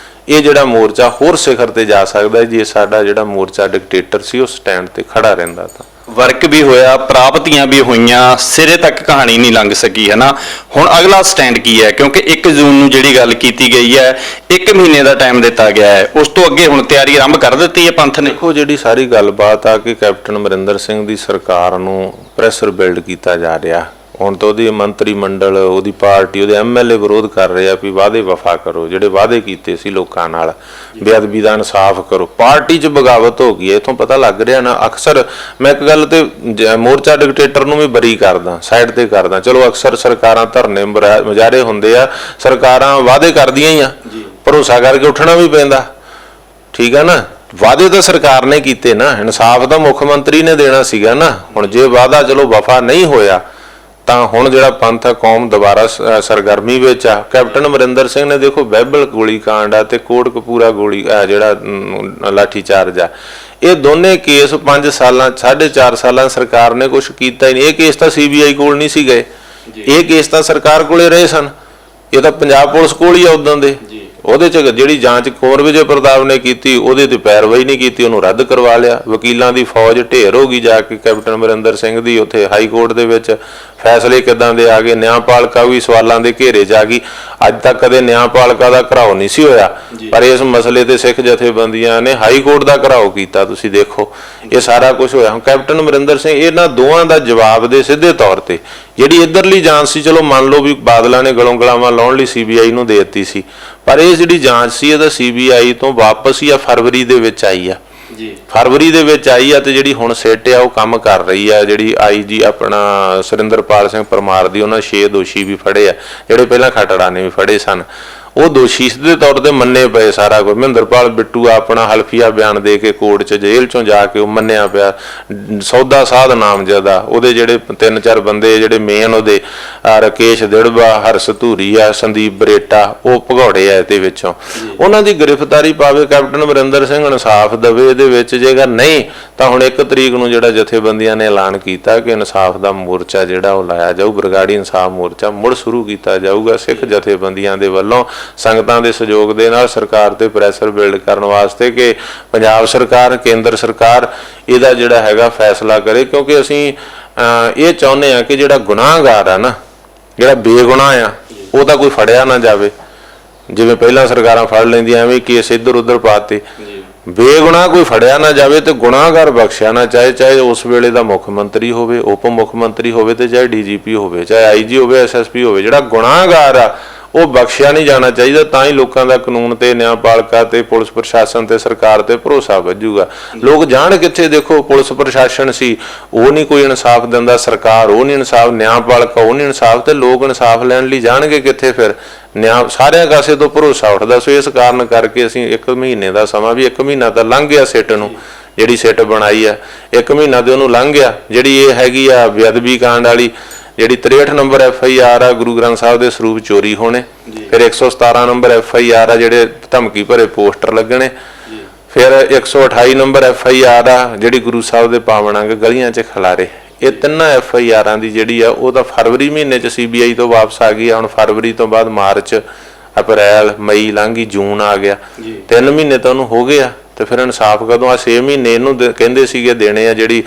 ਇਹ ਜਿਹੜਾ ਮੋਰਚਾ ਹੋਰ ਸਿਖਰ ਤੇ ਜਾ ਸਕਦਾ ਜੇ ਸਾਡਾ ਜਿਹੜਾ ਮੋਰਚਾ ਡਿਕਟੇਟਰ ਸੀ ਉਹ ਸਟੈਂਡ ਤੇ ਖੜਾ ਰਹਿੰਦਾ ਤਾਂ। ਵਰਕ ਵੀ ਹੋਇਆ, ਪ੍ਰਾਪਤੀਆਂ ਵੀ ਹੋਈਆਂ, ਸਿਰੇ ਤੱਕ ਕਹਾਣੀ ਨਹੀਂ ਲੰਘ ਸਕੀ, ਹੈ ਨਾ। ਹੁਣ ਅਗਲਾ ਸਟੈਂਡ ਕੀ ਹੈ? ਕਿਉਂਕਿ 1 ਜੂਨ ਨੂੰ ਜਿਹੜੀ ਗੱਲ ਕੀਤੀ ਗਈ ਹੈ 1 ਮਹੀਨੇ ਦਾ ਟਾਈਮ ਦਿੱਤਾ ਗਿਆ ਹੈ, ਉਸ ਤੋਂ ਅੱਗੇ ਹੁਣ ਤਿਆਰੀ ਆਰੰਭ ਕਰ ਦਿੱਤੀ ਹੈ ਪੰਥ ਨੇ। ਦੇਖੋ ਜਿਹੜੀ ਸਾਰੀ ਗੱਲਬਾਤ ਆ ਕਿ ਕੈਪਟਨ ਅਮਰਿੰਦਰ ਸਿੰਘ ਦੀ ਸਰਕਾਰ ਨੂੰ ਪ੍ਰੈਸ਼ਰ ਬਿਲਡ ਕੀਤਾ ਜਾ ਰਿਹਾ, ਹੁਣ ਤਾਂ ਉਹਦੀ ਮੰਤਰੀ ਮੰਡਲ, ਉਹਦੀ ਪਾਰਟੀ, ਉਹਦੇ MLA ਵਿਰੋਧ ਕਰ ਰਹੇ ਆ ਵੀ ਵਾਅਦੇ ਵਫਾ ਕਰੋ, ਜਿਹੜੇ ਵਾਅਦੇ ਕੀਤੇ ਸੀ ਲੋਕਾਂ ਨਾਲ, ਬੇਅਦਬੀ ਦਾ ਇਨਸਾਫ ਕਰੋ। ਪਾਰਟੀ 'ਚ ਬਗਾਵਤ ਹੋ ਗਈ ਹੈ, ਇੱਥੋਂ ਪਤਾ ਲੱਗ ਰਿਹਾ ਨਾ। ਅਕਸਰ ਮੈਂ ਇੱਕ ਗੱਲ ਤੇ ਮੋਰਚਾ ਡਿਕਟੇਟਰ ਨੂੰ ਵੀ ਬਰੀ ਕਰਦਾ, ਸਾਈਡ ਤੇ ਕਰਦਾ। ਚਲੋ ਅਕਸਰ ਸਰਕਾਰਾਂ ਧਰਨੇ ਮੁਜ਼ਾਹਰੇ ਹੁੰਦੇ ਆ, ਸਰਕਾਰਾਂ ਵਾਅਦੇ ਕਰਦੀਆਂ ਹੀ ਆ, ਭਰੋਸਾ ਕਰਕੇ ਉੱਠਣਾ ਵੀ ਪੈਂਦਾ, ਠੀਕ ਆ ਨਾ। ਵਾਅਦੇ ਤਾਂ ਸਰਕਾਰ ਨੇ ਕੀਤੇ ਨਾ, ਇਨਸਾਫ ਤਾਂ ਮੁੱਖ ਮੰਤਰੀ ਨੇ ਦੇਣਾ ਸੀਗਾ ਨਾ। ਹੁਣ ਜੇ ਵਾਅਦਾ ਚਲੋ ਵਫਾ ਨਹੀਂ ਹੋਇਆ ਤਾਂ ਹੁਣ ਜਿਹੜਾ ਪੰਥ ਆ, ਕੌਮ ਦੁਬਾਰਾ ਸਰਗਰਮੀ ਵਿੱਚ ਆ। ਕੈਪਟਨ ਅਮਰਿੰਦਰ ਸਿੰਘ ਨੇ ਦੇਖੋ ਬਹਿਬਲ ਗੋਲੀ ਕਾਂਡ ਆ ਤੇ ਕੋਟਕਪੂਰਾ ਗੋਲੀ ਜਿਹੜਾ ਲਾਠੀ ਚਾਰਜ ਆ, ਇਹ ਦੋਨੇ ਕੇਸ 5 ਸਾਲਾਂ 4.5 ਸਾਲਾਂ ਸਰਕਾਰ ਨੇ ਕੁਝ ਕੀਤਾ ਹੀ ਨਹੀਂ। ਇਹ ਕੇਸ ਤਾਂ CBI ਕੋਲ ਨਹੀਂ ਸੀ ਗਏ, ਇਹ ਕੇਸ ਤਾਂ ਸਰਕਾਰ ਕੋਲੇ ਰਹੇ ਸਨ, ਇਹ ਤਾਂ ਪੰਜਾਬ ਪੁਲਿਸ ਕੋਲ ਹੀ ਆ ਉਦੋਂ ਦੇ। ਉਹਦੇ ਚ ਜਿਹੜੀ ਜਾਂਚ ਕੁੰਵਰ ਵਿਜੇ ਪ੍ਰਤਾਪ ਨੇ ਕੀਤੀ ਉਹਦੇ ਤੇ ਪੈਰਵਾਈ ਨਹੀਂ ਕੀਤੀ, ਉਹਨੂੰ ਰੱਦ ਕਰਵਾ ਲਿਆ। ਵਕੀਲਾਂ ਦੀ ਫੌਜ ਢੇਰ ਹੋ ਗਈ ਜਾ ਕੇ ਕੈਪਟਨ ਅਮਰਿੰਦਰ ਸਿੰਘ ਦੀ ਉੱਥੇ ਹਾਈ ਕੋਰਟ ਦੇ ਵਿੱਚ। ਫੈਸਲੇ ਕਿੱਦਾਂ ਦੇ ਆ ਗਏ, ਨਿਆਂਪਾਲਿਕਾ ਵੀ ਸਵਾਲਾਂ ਦੇ ਘੇਰੇ 'ਚ ਆ ਗਈ। ਅੱਜ ਤੱਕ ਕਦੇ ਨਿਆਂਪਾਲਿਕਾ ਦਾ ਘਰਾਓ ਨਹੀਂ ਸੀ ਹੋਇਆ, ਪਰ ਇਸ ਮਸਲੇ ਤੇ ਸਿੱਖ ਜਥੇਬੰਦੀਆਂ ਨੇ ਹਾਈ ਕੋਰਟ ਦਾ ਘਰਾਓ ਕੀਤਾ। ਤੁਸੀਂ ਦੇਖੋ ਇਹ ਸਾਰਾ ਕੁਝ ਹੋਇਆ। ਹੁਣ ਕੈਪਟਨ ਅਮਰਿੰਦਰ ਸਿੰਘ ਇਹਨਾਂ ਦੋਵਾਂ ਦਾ ਜਵਾਬ ਦੇ ਸਿੱਧੇ ਤੌਰ ਤੇ ਜਿਹੜੀ ਇੱਧਰਲੀ ਜਾਂਚ ਸੀ, ਚਲੋ ਮੰਨ ਲਓ ਵੀ ਬਾਦਲਾਂ ਨੇ ਗਲੋਂ ਗਲਾਵਾਂ ਲਾਉਣ ਲਈ CBI ਨੂੰ ਦੇ ਦਿੱਤੀ ਸੀ, ਪਰ ਇਹ ਜਿਹੜੀ ਜਾਂਚ ਸੀ ਇਹਦਾ CBI ਤੋਂ ਵਾਪਸ ਜਾਂ ਫਰਵਰੀ ਦੇ ਵਿੱਚ ਆਈ ਆ। ਫਰਵਰੀ ਦੇ ਵਿੱਚ ਆਈ ਆ ਤੇ ਜਿਹੜੀ ਹੁਣ ਸਿੱਟ ਆ ਉਹ ਕੰਮ ਕਰ ਰਹੀ ਆ। ਜਿਹੜੀ IG ਆਪਣਾ ਸੁਰਿੰਦਰਪਾਲ ਸਿੰਘ ਪਰਮਾਰ ਦੀ, ਉਹਨਾਂ 6 ਦੋਸ਼ੀ ਵੀ ਫੜੇ ਆ, ਜਿਹੜੇ ਪਹਿਲਾਂ ਖਟੜਾ ਨੇ ਵੀ ਫੜੇ ਸਨ। ਉਹ ਦੋਸ਼ੀ ਸਿੱਧੇ ਤੌਰ ਤੇ ਮੰਨੇ ਪਏ ਸਾਰਾ ਕੁਝ। ਮਹਿੰਦਰਪਾਲ ਬਿੱਟੂ ਆਪਣਾ ਹਲਫੀਆ ਬਿਆਨ ਦੇ ਕੇ ਕੋਰਟ 'ਚ ਜੇਲ੍ਹ 'ਚੋਂ ਜਾ ਕੇ ਉਹ ਮੰਨਿਆ ਪਿਆ। ਸੌਦਾ ਸਾਧ ਨਾਮਜ਼ਦਾ ਉਹਦੇ ਜਿਹੜੇ 3-4 ਬੰਦੇ ਜਿਹੜੇ ਮੇਨ ਉਹਦੇ ਰਕੇਸ਼ ਦਿੜਬਾ, ਹਰਸ ਧੂਰੀ ਆ, ਸੰਦੀਪ ਬਰੇਟਾ, ਉਹ ਭਗੌੜੇ ਆ ਇਹਦੇ ਵਿੱਚੋਂ। ਉਹਨਾਂ ਦੀ ਗ੍ਰਿਫਤਾਰੀ ਪਾਵੇ ਕੈਪਟਨ ਅਮਰਿੰਦਰ ਸਿੰਘ, ਇਨਸਾਫ ਦੇਵੇ ਇਹਦੇ ਵਿੱਚ। ਜੇਕਰ ਨਹੀਂ ਤਾਂ ਹੁਣ 1 ਤਰੀਕ ਨੂੰ ਜਿਹੜਾ ਜਥੇਬੰਦੀਆਂ ਨੇ ਐਲਾਨ ਕੀਤਾ ਕਿ ਇਨਸਾਫ ਦਾ ਮੋਰਚਾ ਜਿਹੜਾ ਉਹ ਲਾਇਆ ਜਾਊ, ਬਰਗਾੜੀ ਇਨਸਾਫ ਮੋਰਚਾ ਮੁੜ ਸ਼ੁਰੂ ਕੀਤਾ ਜਾਊਗਾ ਸਿੱਖ ਜਥੇਬੰਦੀਆਂ ਦੇ ਵੱਲੋਂ, ਸੰਗਤਾਂ ਦੇ ਸਹਿਯੋਗ ਦੇ ਨਾਲ ਸਰਕਾਰ ਤੇ ਪ੍ਰੈਸ਼ਰ ਬਿਲਡ ਕਰਨ ਵਾਸਤੇ ਕਿ ਪੰਜਾਬ ਸਰਕਾਰ, ਕੇਂਦਰ ਸਰਕਾਰ ਇਹਦਾ ਜਿਹੜਾ ਹੈਗਾ ਫੈਸਲਾ ਕਰੇ। ਕਿਉਂਕਿ ਅਸੀਂ ਇਹ ਚਾਹੁੰਦੇ ਆ ਕਿ ਜਿਹੜਾ ਗੁਨਾਹਗਾਰ ਆ ਨਾ, ਜਿਹੜਾ ਬੇਗੁਨਾਹ ਆ, ਉਹ ਤਾਂ ਕੋਈ ਫੜਿਆ ਨਾ ਜਾਵੇ। ਜਿਵੇਂ ਪਹਿਲਾਂ ਸਰਕਾਰਾਂ ਫੜ ਲੈਂਦੀਆਂ ਐਵੇਂ ਕੇਸ ਇੱਧਰ ਉੱਧਰ ਪਾਤੇ। ਬੇਗੁਨਾਹ ਕੋਈ ਫੜਿਆ ਨਾ ਜਾਵੇ ਤੇ ਗੁਨਾਹਗਾਰ ਬਖਸ਼ਿਆ ਨਾ ਚਾਹੇ, ਚਾਹੇ ਉਸ ਵੇਲੇ ਦਾ ਮੁੱਖ ਮੰਤਰੀ ਹੋਵੇ, ਉਪ ਮੁੱਖ ਮੰਤਰੀ ਹੋਵੇ ਤੇ ਚਾਹੇ DGP ਹੋਵੇ, ਚਾਹੇ IG ਹੋਵੇ, SSP ਹੋਵੇ। ਜਿਹੜਾ ਗੁਨਾਹਗਾਰ ਆ ਉਹ ਬਖਸ਼ਿਆ ਨਹੀਂ ਜਾਣਾ ਚਾਹੀਦਾ। ਤਾਂ ਹੀ ਲੋਕਾਂ ਦਾ ਕਾਨੂੰਨ ਤੇ, ਨਿਆਂਪਾਲਿਕਾ ਤੇ, ਪੁਲਿਸ ਪ੍ਰਸ਼ਾਸਨ ਤੇ, ਸਰਕਾਰ ਤੇ ਭਰੋਸਾ ਵੱਜੂਗਾ। ਲੋਕ ਜਾਣ ਕਿੱਥੇ? ਦੇਖੋ ਪੁਲਿਸ ਪ੍ਰਸ਼ਾਸਨ ਸੀ ਉਹ ਨਹੀਂ ਕੋਈ ਇਨਸਾਫ ਦਿੰਦਾ, ਸਰਕਾਰ ਉਹ ਨਹੀਂ ਇਨਸਾਫ, ਨਿਆਂਪਾਲਿਕਾ ਉਹ ਨਹੀਂ ਇਨਸਾਫ, ਤੇ ਲੋਕ ਇਨਸਾਫ ਲੈਣ ਲਈ ਜਾਣਗੇ ਕਿੱਥੇ ਫਿਰ? ਨਿਆਂ ਸਾਰਿਆਂ ਕਾਸੇ ਤੋਂ ਭਰੋਸਾ ਉੱਠਦਾ। ਸੋ ਇਸ ਕਾਰਨ ਕਰਕੇ ਅਸੀਂ 1 ਮਹੀਨੇ ਦਾ ਸਮਾਂ, ਵੀ 1 ਮਹੀਨਾ ਤਾਂ ਲੰਘ ਗਿਆ ਸਿੱਟ ਨੂੰ, ਜਿਹੜੀ ਸਿੱਟ ਬਣਾਈ ਆ 1 ਮਹੀਨਾ ਤੇ ਉਹਨੂੰ ਲੰਘ ਗਿਆ। ਜਿਹੜੀ ਇਹ ਹੈਗੀ ਆ ਬੇਅਦਬੀ ਕਾਂਡ ਵਾਲੀ, ਜਿਹੜੀ 63 ਨੰਬਰ FIR ਆ ਗੁਰੂ ਗ੍ਰੰਥ ਸਾਹਿਬ ਦੇ ਸਰੂਪ ਚੋਰੀ ਹੋਣੇ, ਫਿਰ 117 ਨੰਬਰ FIR ਆ ਜਿਹੜੇ ਧਮਕੀ ਭਰੇ ਪੋਸਟਰ ਲੱਗਣੇ, ਫਿਰ 128 ਨੰਬਰ FIR ਆ ਜਿਹੜੀ ਗੁਰੂ ਸਾਹਿਬ ਦੇ ਪਾਵਨ ਅੰਗ ਗਲੀਆਂ 'ਚ ਖਿਲਾਰੇ। ਇਹ ਤਿੰਨਾਂ FIRਾਂ ਦੀ ਜਿਹੜੀ ਆ ਉਹ ਤਾਂ ਫਰਵਰੀ ਮਹੀਨੇ 'ਚ CBI ਤੋਂ ਵਾਪਸ ਆ ਗਈ ਆ। ਹੁਣ ਫਰਵਰੀ ਤੋਂ ਬਾਅਦ ਮਾਰਚ, ਅਪ੍ਰੈਲ, ਮਈ ਲੰਘ ਗਈ, ਜੂਨ ਆ ਗਿਆ, 3 ਮਹੀਨੇ ਤਾਂ ਉਹਨੂੰ ਹੋ ਗਏ ਆ। ਤੇ ਫਿਰ ਇਨਸਾਫ ਕਦੋਂ ਆ? 6 ਮਹੀਨੇ ਇਹਨੂੰ ਕਹਿੰਦੇ ਸੀਗੇ ਦੇਣੇ ਆ। ਜਿਹੜੀ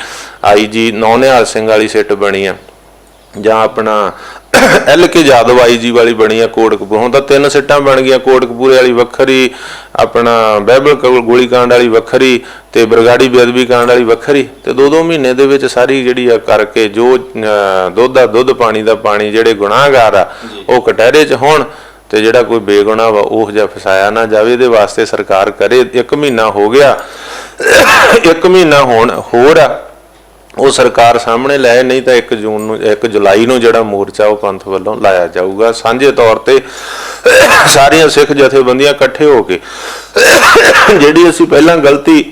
IG ਨੌਨਿਹਾਲ ਸਿੰਘ ਵਾਲੀ ਸਿੱਟ ਬਣੀ ਆ, ਜਾਂ ਆਪਣਾ LK ਯਾਦਵ IG ਵਾਲੀ ਬਣੀ ਆ ਕੋਟਕਪੂਰ। ਹੁਣ ਤਾਂ 3 ਸਿੱਟਾਂ ਬਣ ਗਈਆਂ, ਕੋਟਕਪੂਰੇ ਵਾਲੀ ਵੱਖਰੀ, ਆਪਣਾ ਬਾਈਬਲ ਗੋਲੀकांड ਵਾਲੀ ਵੱਖਰੀ, ਤੇ ਬਰਗਾੜੀ ਬੇਅਦਬੀ ਕਾਂਡ ਵਾਲੀ ਵੱਖਰੀ। ਤੇ 2-2 ਮਹੀਨੇ ਦੇ ਵਿੱਚ ਸਾਰੀ ਜਿਹੜੀ ਆ ਕਰਕੇ ਜੋ ਦੁੱਧ ਦਾ ਦੁੱਧ, ਪਾਣੀ ਦਾ ਪਾਣੀ, ਜਿਹੜੇ ਗੁਨਾਹਗਾਰ ਆ ਉਹ ਕਟਹਿਰੇ 'ਚ ਹੋਣ ਤੇ ਜਿਹੜਾ ਕੋਈ ਬੇਗੁਨਾਹ ਵਾ ਉਹ ਜਿਹਾ ਫਸਾਇਆ ਨਾ ਜਾਵੇ। ਇਹਦੇ ਵਾਸਤੇ ਸਰਕਾਰ ਕਰੇ। 1 ਮਹੀਨਾ ਹੋ ਗਿਆ, 1 ਮਹੀਨਾ ਹੁਣ ਹੋਰ ਆ ਉਹ ਸਰਕਾਰ ਸਾਹਮਣੇ ਲੈ, ਨਹੀਂ ਤਾਂ 1 ਜੂਨ ਨੂੰ 1 ਜੁਲਾਈ ਨੂੰ ਜਿਹੜਾ ਮੋਰਚਾ ਉਹ ਪੰਥ ਵੱਲੋਂ ਲਾਇਆ ਜਾਊਗਾ ਸਾਂਝੇ ਤੌਰ ਤੇ। ਸਾਰੀਆਂ ਸਿੱਖ ਜਥੇਬੰਦੀਆਂ ਇਕੱਠੇ ਹੋ ਕੇ ਜਿਹੜੀ ਅਸੀਂ ਪਹਿਲਾਂ ਗਲਤੀ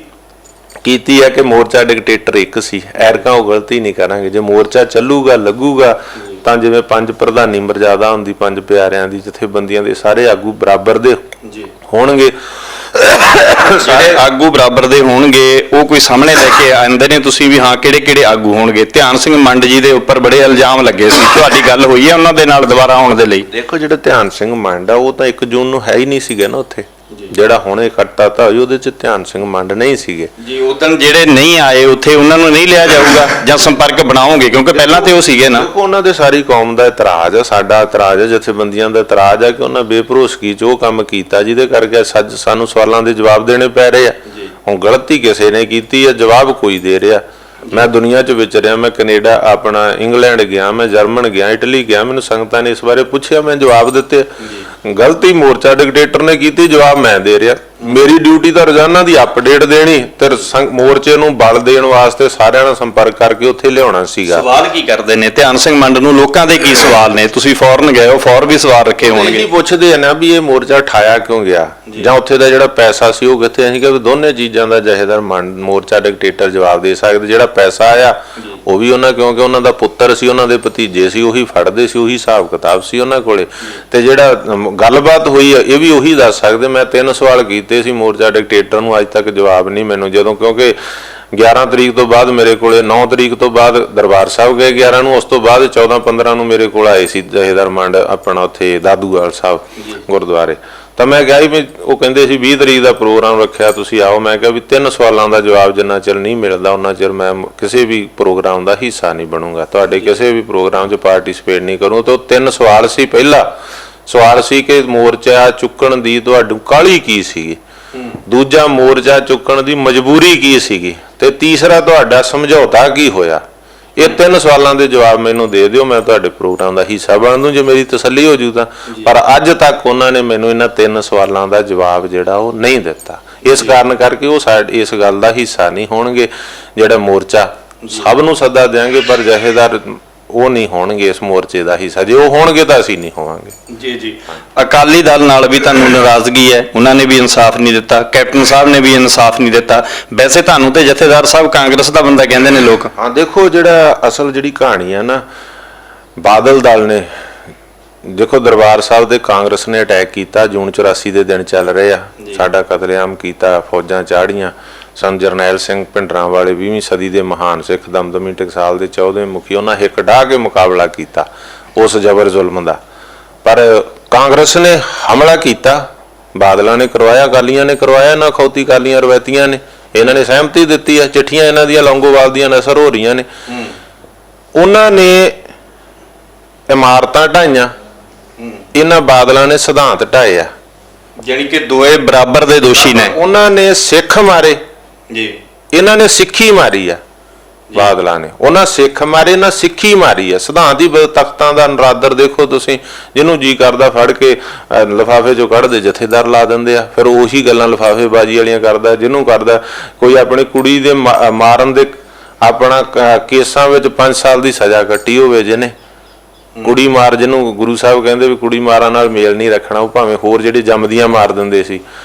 ਕੀਤੀ ਹੈ ਕਿ ਮੋਰਚਾ ਡਿਕਟੇਟਰ ਇੱਕ ਸੀ, ਐਰਕਾਂ ਉਹ ਗਲਤੀ ਨਹੀਂ ਕਰਾਂਗੇ। ਜੇ ਮੋਰਚਾ ਚੱਲੂਗਾ, ਲੱਗੂਗਾ ਤਾਂ ਜਿਵੇਂ 5 ਪ੍ਰਧਾਨੀ ਮਰਜ਼ਾਦਾ ਹੁੰਦੀ 5 ਪਿਆਰਿਆਂ ਦੀ, ਜਥੇਬੰਦੀਆਂ ਦੇ ਸਾਰੇ ਆਗੂ ਬਰਾਬਰ ਦੇ ਹੋਣਗੇ। ਜਿਹੜੇ ਆਗੂ ਬਰਾਬਰ ਦੇ ਹੋਣਗੇ ਉਹ ਕੋਈ ਸਾਹਮਣੇ ਲੈ ਕੇ ਆਂਦੇ ਨੇ ਤੁਸੀਂ ਵੀ? ਹਾਂ, ਕਿਹੜੇ ਕਿਹੜੇ ਆਗੂ ਹੋਣਗੇ? ਧਿਆਨ ਸਿੰਘ ਮੰਡ ਜੀ ਦੇ ਉੱਪਰ ਬੜੇ ਇਲਜ਼ਾਮ ਲੱਗੇ ਸੀ, ਤੁਹਾਡੀ ਗੱਲ ਹੋਈ ਹੈ ਉਹਨਾਂ ਦੇ ਨਾਲ ਦੁਬਾਰਾ ਆਉਣ ਦੇ ਲਈ? ਦੇਖੋ ਜਿਹੜਾ ਧਿਆਨ ਸਿੰਘ ਮੰਡ ਆ ਉਹ ਤਾਂ 1 ਜੂਨ ਨੂੰ ਹੈ ਹੀ ਨਹੀਂ ਸੀਗਾ ਨਾ ਉੱਥੇ। ਜਿਹੜਾ ਹੁਣ ਇਕੱਠਾ ਤਾਂ ਹੋਈ ਉਹਦੇ 'ਚ ਧਿਆਨ ਸਿੰਘ ਮੰਡ ਨਹੀਂ ਸੀਗੇ ਜੀ। ਉਦੋਂ ਜਿਹੜੇ ਨਹੀਂ ਆਏ ਉੱਥੇ ਉਹਨਾਂ ਨੂੰ ਨਹੀਂ ਲਿਆ ਜਾਊਗਾ ਜਾਂ ਸੰਪਰਕ ਬਣਾਓਗੇ? ਕਿਉਂਕਿ ਪਹਿਲਾਂ ਤੇ ਉਹ ਸੀਗੇ ਨਾ। ਉਹਨਾਂ ਦੇ ਸਾਰੀ ਕੌਮ ਦਾ ਇਤਰਾਜ਼ ਆ, ਸਾਡਾ ਇਤਰਾਜ਼ ਆ, ਜਥੇਬੰਦੀਆਂ ਦਾ ਇਤਰਾਜ਼ ਆ ਕਿ ਉਹਨਾਂ ਬੇਭਰੋਸਗੀ 'ਚ ਉਹ ਕੰਮ ਕੀਤਾ ਜਿਹਦੇ ਕਰਕੇ ਸਾਨੂੰ ਸਵਾਲਾਂ ਦੇ ਜਵਾਬ ਦੇਣੇ ਪੈ ਰਹੇ ਆ। ਹੁਣ ਗਲਤੀ ਕਿਸੇ ਨੇ ਕੀਤੀ ਆ, ਜਵਾਬ ਕੋਈ ਦੇ ਰਿਹਾ। ਮੈਂ ਦੁਨੀਆ 'ਚ ਵਿਚਰਿਆ, ਮੈਂ ਕੈਨੇਡਾ, ਆਪਣਾ ਇੰਗਲੈਂਡ ਗਿਆ, ਮੈਂ ਜਰਮਨ ਗਿਆ, ਇਟਲੀ ਗਿਆ, ਮੈਨੂੰ ਸੰਗਤਾਂ ਨੇ ਇਸ ਬਾਰੇ ਪੁੱਛਿਆ, ਮੈਂ ਜਵਾਬ ਦਿੱਤੇ। ਗਲਤੀ ਮੋਰਚਾ ਡਿਕਟੇਟਰ ਨੇ ਕੀਤੀ, ਜਵਾਬ ਮੈਂ ਦੇ ਰਿਹਾ। ਮੇਰੀ ਡਿਊਟੀ ਤਾਂ ਰੋਜ਼ਾਨਾ ਦੀ ਅਪਡੇਟ ਦੇਣੀ ਤੇ ਮੋਰਚੇ ਨੂੰ ਬਲ ਦੇਣ ਵਾਸਤੇ ਸਾਰਿਆਂ ਨਾਲ ਸੰਪਰਕ ਕਰਕੇ ਉੱਥੇ ਲਿਆਉਣਾ ਸੀਗਾ। ਸਵਾਲ ਕੀ ਕਰਦੇ ਨੇ ਧਿਆਨ ਸਿੰਘ ਮੰਡ ਨੂੰ? ਲੋਕਾਂ ਦੇ ਕੀ ਸਵਾਲ ਨੇ? ਤੁਸੀਂ ਫੌਰਨ ਗਏ ਹੋ, ਫੌਰ ਵੀ ਸਵਾਲ ਰੱਖੇ ਹੋਣਗੇ। ਕੀ ਪੁੱਛਦੇ ਆ ਨਾ ਵੀ ਇਹ ਮੋਰਚਾ ਠਾਇਆ ਕਿਉਂ ਗਿਆ, ਜਾਂ ਉੱਥੇ ਦਾ ਜਿਹੜਾ ਪੈਸਾ ਸੀ ਉਹ ਕਿੱਥੇ? ਅਸੀਂ ਕਿ ਦੋਨੇ ਚੀਜ਼ਾਂ ਦਾ ਜਥੇਦਾਰ ਮੋਰਚਾ ਡਿਕਟੇਟਰ ਜਵਾਬ ਦੇ ਸਕਦੇ। ਜਿਹੜਾ ਪੈਸਾ ਆਇਆ ਉਹ ਵੀ ਉਹਨਾਂ, ਕਿਉਂਕਿ ਉਹਨਾਂ ਦਾ ਪੁੱਤਰ ਸੀ, ਉਹਨਾਂ ਦੇ ਭਤੀਜੇ ਸੀ, ਉਹੀ ਫੜਦੇ ਸੀ, ਉਹੀ ਹਿਸਾਬ ਕਿਤਾਬ ਸੀ ਉਹਨਾਂ ਕੋਲੇ। ਤੇ ਜਿਹੜਾ ਗੱਲਬਾਤ ਹੋਈ ਇਹ ਵੀ ਉਹੀ ਦੱਸ ਸਕਦੇ। ਮੈਂ 3 ਸਵਾਲ ਕੀਤੇ ਸੀ ਮੋਰਚਾ ਡਿਕਟੇਟਰ ਨੂੰ, ਅੱਜ ਤੱਕ ਜਵਾਬ ਨਹੀਂ ਮੈਨੂੰ। ਜਦੋਂ ਕਿਉਂਕਿ 11 ਤਰੀਕ ਤੋਂ ਬਾਅਦ ਮੇਰੇ ਕੋਲੇ, 9 ਤਰੀਕ ਤੋਂ ਬਾਅਦ ਦਰਬਾਰ ਸਾਹਿਬ ਗਏ 11 ਨੂੰ, ਉਸ ਤੋਂ ਬਾਅਦ 14-15 ਨੂੰ ਮੇਰੇ ਕੋਲ ਆਏ ਸੀ ਜਥੇਦਾਰ ਮੰਡ ਆਪਣਾ ਉੱਥੇ ਦਾਦੂਵਾਲ ਸਾਹਿਬ ਗੁਰਦੁਆਰੇ। ਤਾਂ ਮੈਂ ਕਿਹਾ ਵੀ ਉਹ ਕਹਿੰਦੇ ਸੀ 20 ਤਰੀਕ ਦਾ ਪ੍ਰੋਗਰਾਮ ਰੱਖਿਆ ਤੁਸੀਂ ਆਓ। ਮੈਂ ਕਿਹਾ ਵੀ 3 ਸਵਾਲਾਂ ਦਾ ਜਵਾਬ ਜਿੰਨਾ ਚਿਰ ਨਹੀਂ ਮਿਲਦਾ ਉਹਨਾਂ ਚਿਰ ਮੈਂ ਕਿਸੇ ਵੀ ਪ੍ਰੋਗਰਾਮ ਦਾ ਹਿੱਸਾ ਨਹੀਂ ਬਣੂੰਗਾ, ਤੁਹਾਡੇ ਕਿਸੇ ਵੀ ਪ੍ਰੋਗਰਾਮ 'ਚ ਪਾਰਟਿਸਿਪੇਟ ਨਹੀਂ ਕਰੂੰ। ਤਾਂ 3 ਸਵਾਲ ਸੀ। ਪਹਿਲਾ ਸਵਾਲ ਸੀ ਕਿ ਮੋਰਚਾ ਚੁੱਕਣ ਦੀ ਤੁਹਾਨੂੰ ਕਾਹਲੀ ਕੀ ਸੀਗੀ, ਦੂਜਾ ਮੋਰਚਾ ਚੁੱਕਣ ਦੀ ਮਜਬੂਰੀ ਕੀ ਸੀਗੀ, ਤੇ ਤੀਸਰਾ ਤੁਹਾਡਾ ਸਮਝੌਤਾ ਕੀ ਹੋਇਆ। ਇਹ 3 ਸਵਾਲਾਂ ਦੇ ਜਵਾਬ ਮੈਨੂੰ ਦੇ ਦਿਓ, ਮੈਂ ਤੁਹਾਡੇ ਪ੍ਰੋਗਰਾਮ ਦਾ ਹਿੱਸਾ ਬਣ ਦੂੰ, ਜੇ ਮੇਰੀ ਤਸੱਲੀ ਹੋ ਜੂ ਤਾਂ। ਪਰ ਅੱਜ ਤੱਕ ਉਹਨਾਂ ਨੇ ਮੈਨੂੰ ਇਹਨਾਂ 3 ਸਵਾਲਾਂ ਦਾ ਜਵਾਬ ਜਿਹੜਾ ਉਹ ਨਹੀਂ ਦਿੱਤਾ। ਇਸ ਕਾਰਨ ਕਰਕੇ ਉਹ ਇਸ ਗੱਲ ਦਾ ਹਿੱਸਾ ਨਹੀਂ ਹੋਣਗੇ। ਜਿਹੜਾ ਮੋਰਚਾ ਸਭ ਨੂੰ ਸੱਦਾ ਦੇਾਂਗੇ, ਪਰ ਜਥੇਦਾਰ ਉਹ ਨਹੀਂ ਹੋਣਗੇ ਇਸ ਮੋਰਚੇ ਦਾ ਹਿੱਸਾ। ਜੇ ਉਹ ਹੋਣਗੇ ਤਾਂ ਅਸੀਂ ਨਹੀਂ ਹੋਵਾਂਗੇ। ਜੀ ਅਕਾਲੀ ਦਲ ਨਾਲ ਵੀ ਤੁਹਾਨੂੰ ਨਾਰਾਜ਼ਗੀ ਹੈ, ਉਹਨਾਂ ਨੇ ਵੀ ਇਨਸਾਫ ਨਹੀਂ ਦਿੱਤਾ, ਕੈਪਟਨ ਸਾਹਿਬ ਨੇ ਵੀ ਇਨਸਾਫ ਨਹੀਂ ਦਿੱਤਾ। ਵੈਸੇ ਤੁਹਾਨੂੰ ਤੇ ਜਥੇਦਾਰ ਸਾਹਿਬ ਕਾਂਗਰਸ ਦਾ ਬੰਦਾ ਕਹਿੰਦੇ ਨੇ ਲੋਕ। ਹਾਂ ਦੇਖੋ, ਜਿਹੜਾ ਅਸਲ ਜਿਹੜੀ ਕਹਾਣੀ ਹੈ ਨਾ, ਬਾਦਲ ਦਲ ਨੇ ਦੇਖੋ ਦਰਬਾਰ ਸਾਹਿਬ ਦੇ ਕਾਂਗਰਸ ਨੇ ਅਟੈਕ ਕੀਤਾ। ਜੂਨ 84 ਦੇ ਦਿਨ ਚੱਲ ਰਹੇ ਆ, ਸਾਡਾ ਕਤਲੇਆਮ ਕੀਤਾ, ਫੌਜਾਂ ਚਾੜੀਆਂ। ਸੰਤ ਜਰਨੈਲ ਸਿੰਘ ਭਿੰਡਰਾਂ ਵਾਲੇ 20ਵੀਂ ਸਦੀ ਦੇ ਮਹਾਨ ਸਿੱਖ ਦਮਦਮੀ ਟਕਸਾਲ ਦੇ 14ਵੇਂ ਮੁਖੀ, ਉਹਨਾਂ ਹਿੱਕ ਢਾਹ ਕੇ ਮੁਕਾਬਲਾ ਕੀਤਾ ਉਸ ਜ਼ਬਰ ਜ਼ੁਲਮ ਦਾ। ਪਰ ਕਾਂਗਰਸ ਨੇ ਹਮਲਾ ਕੀਤਾ, ਬਾਦਲਾਂ ਨੇ ਕਰਵਾਇਆ, ਅਕਾਲੀਆਂ ਨੇ ਕਰਵਾਇਆ, ਨਾ ਖੌਤੀ ਕਾਲੀਆਂ ਰਵਾਇਤੀਆਂ ਨੇ ਇਹਨਾਂ ਨੇ ਸਹਿਮਤੀ ਦਿੱਤੀ ਹੈ। ਚਿੱਠੀਆਂ ਇਹਨਾਂ ਦੀਆਂ ਲੌਂਗੋਵਾਲ ਦੀਆਂ ਨਸਰ ਹੋ ਰਹੀਆਂ ਨੇ। ਉਹਨਾਂ ਨੇ ਇਮਾਰਤਾਂ ਢਾਈਆਂ, ਇਹਨਾਂ ਬਾਦਲਾਂ ਨੇ ਸਿਧਾਂਤ ਢਾਏ ਆ, ਜਾਨੀ ਕਿ ਦੋਏ ਬਰਾਬਰ ਦੇ ਦੋਸ਼ੀ ਨੇ। ਉਹਨਾਂ ਨੇ ਸਿੱਖ ਮਾਰੇ ਜੀ, ਇਹਨਾਂ ਨੇ ਸਿੱਖੀ ਮਾਰੀ ਆ। ਬਾਦਲਾਂ ਨੇ ਉਹਨਾਂ ਸਿੱਖ ਮਾਰੇ, ਨਾ ਸਿੱਖੀ ਮਾਰੀ ਆ। ਸਿਧਾਂਤ ਹੀ ਤਖਤਾਂ ਦਾ ਨਰਾਦਰ ਦੇਖੋ ਤੁਸੀਂ, ਜਿਹਨੂੰ ਜੀ ਕਰਦਾ ਫੜ ਕੇ ਲਿਫਾਫੇ ਚੋਂ ਕੱਢਦੇ ਜਥੇਦਾਰ ਲਾ ਦਿੰਦੇ ਆ। ਫਿਰ ਉਹੀ ਗੱਲਾਂ ਲਿਫਾਫੇਬਾਜ਼ੀ ਵਾਲੀਆਂ ਕਰਦਾ, ਜਿਹਨੂੰ ਕਰਦਾ ਕੋਈ ਆਪਣੀ ਕੁੜੀ ਦੇ ਮਾਰਨ ਦੇ ਆਪਣਾ ਕੇਸਾਂ ਵਿੱਚ 5 ਸਾਲ ਦੀ ਸਜ਼ਾ ਕੱਟੀ ਹੋਵੇ, ਜਿਹਨੇ ਕੁੜੀ ਮਾਰ, ਜਿਹਨੂੰ ਗੁਰੂ ਸਾਹਿਬ ਕਹਿੰਦੇ ਵੀ ਕੁੜੀ ਮਾਰਾਂ ਨਾਲ ਮੇਲ ਨਹੀਂ ਰੱਖਣਾ, ਉਹ ਭਾਵੇਂ ਹੋਰ ਜਿਹੜੇ ਜੰਮਦੀਆਂ ਮਾਰ ਦਿੰਦੇ ਸੀ,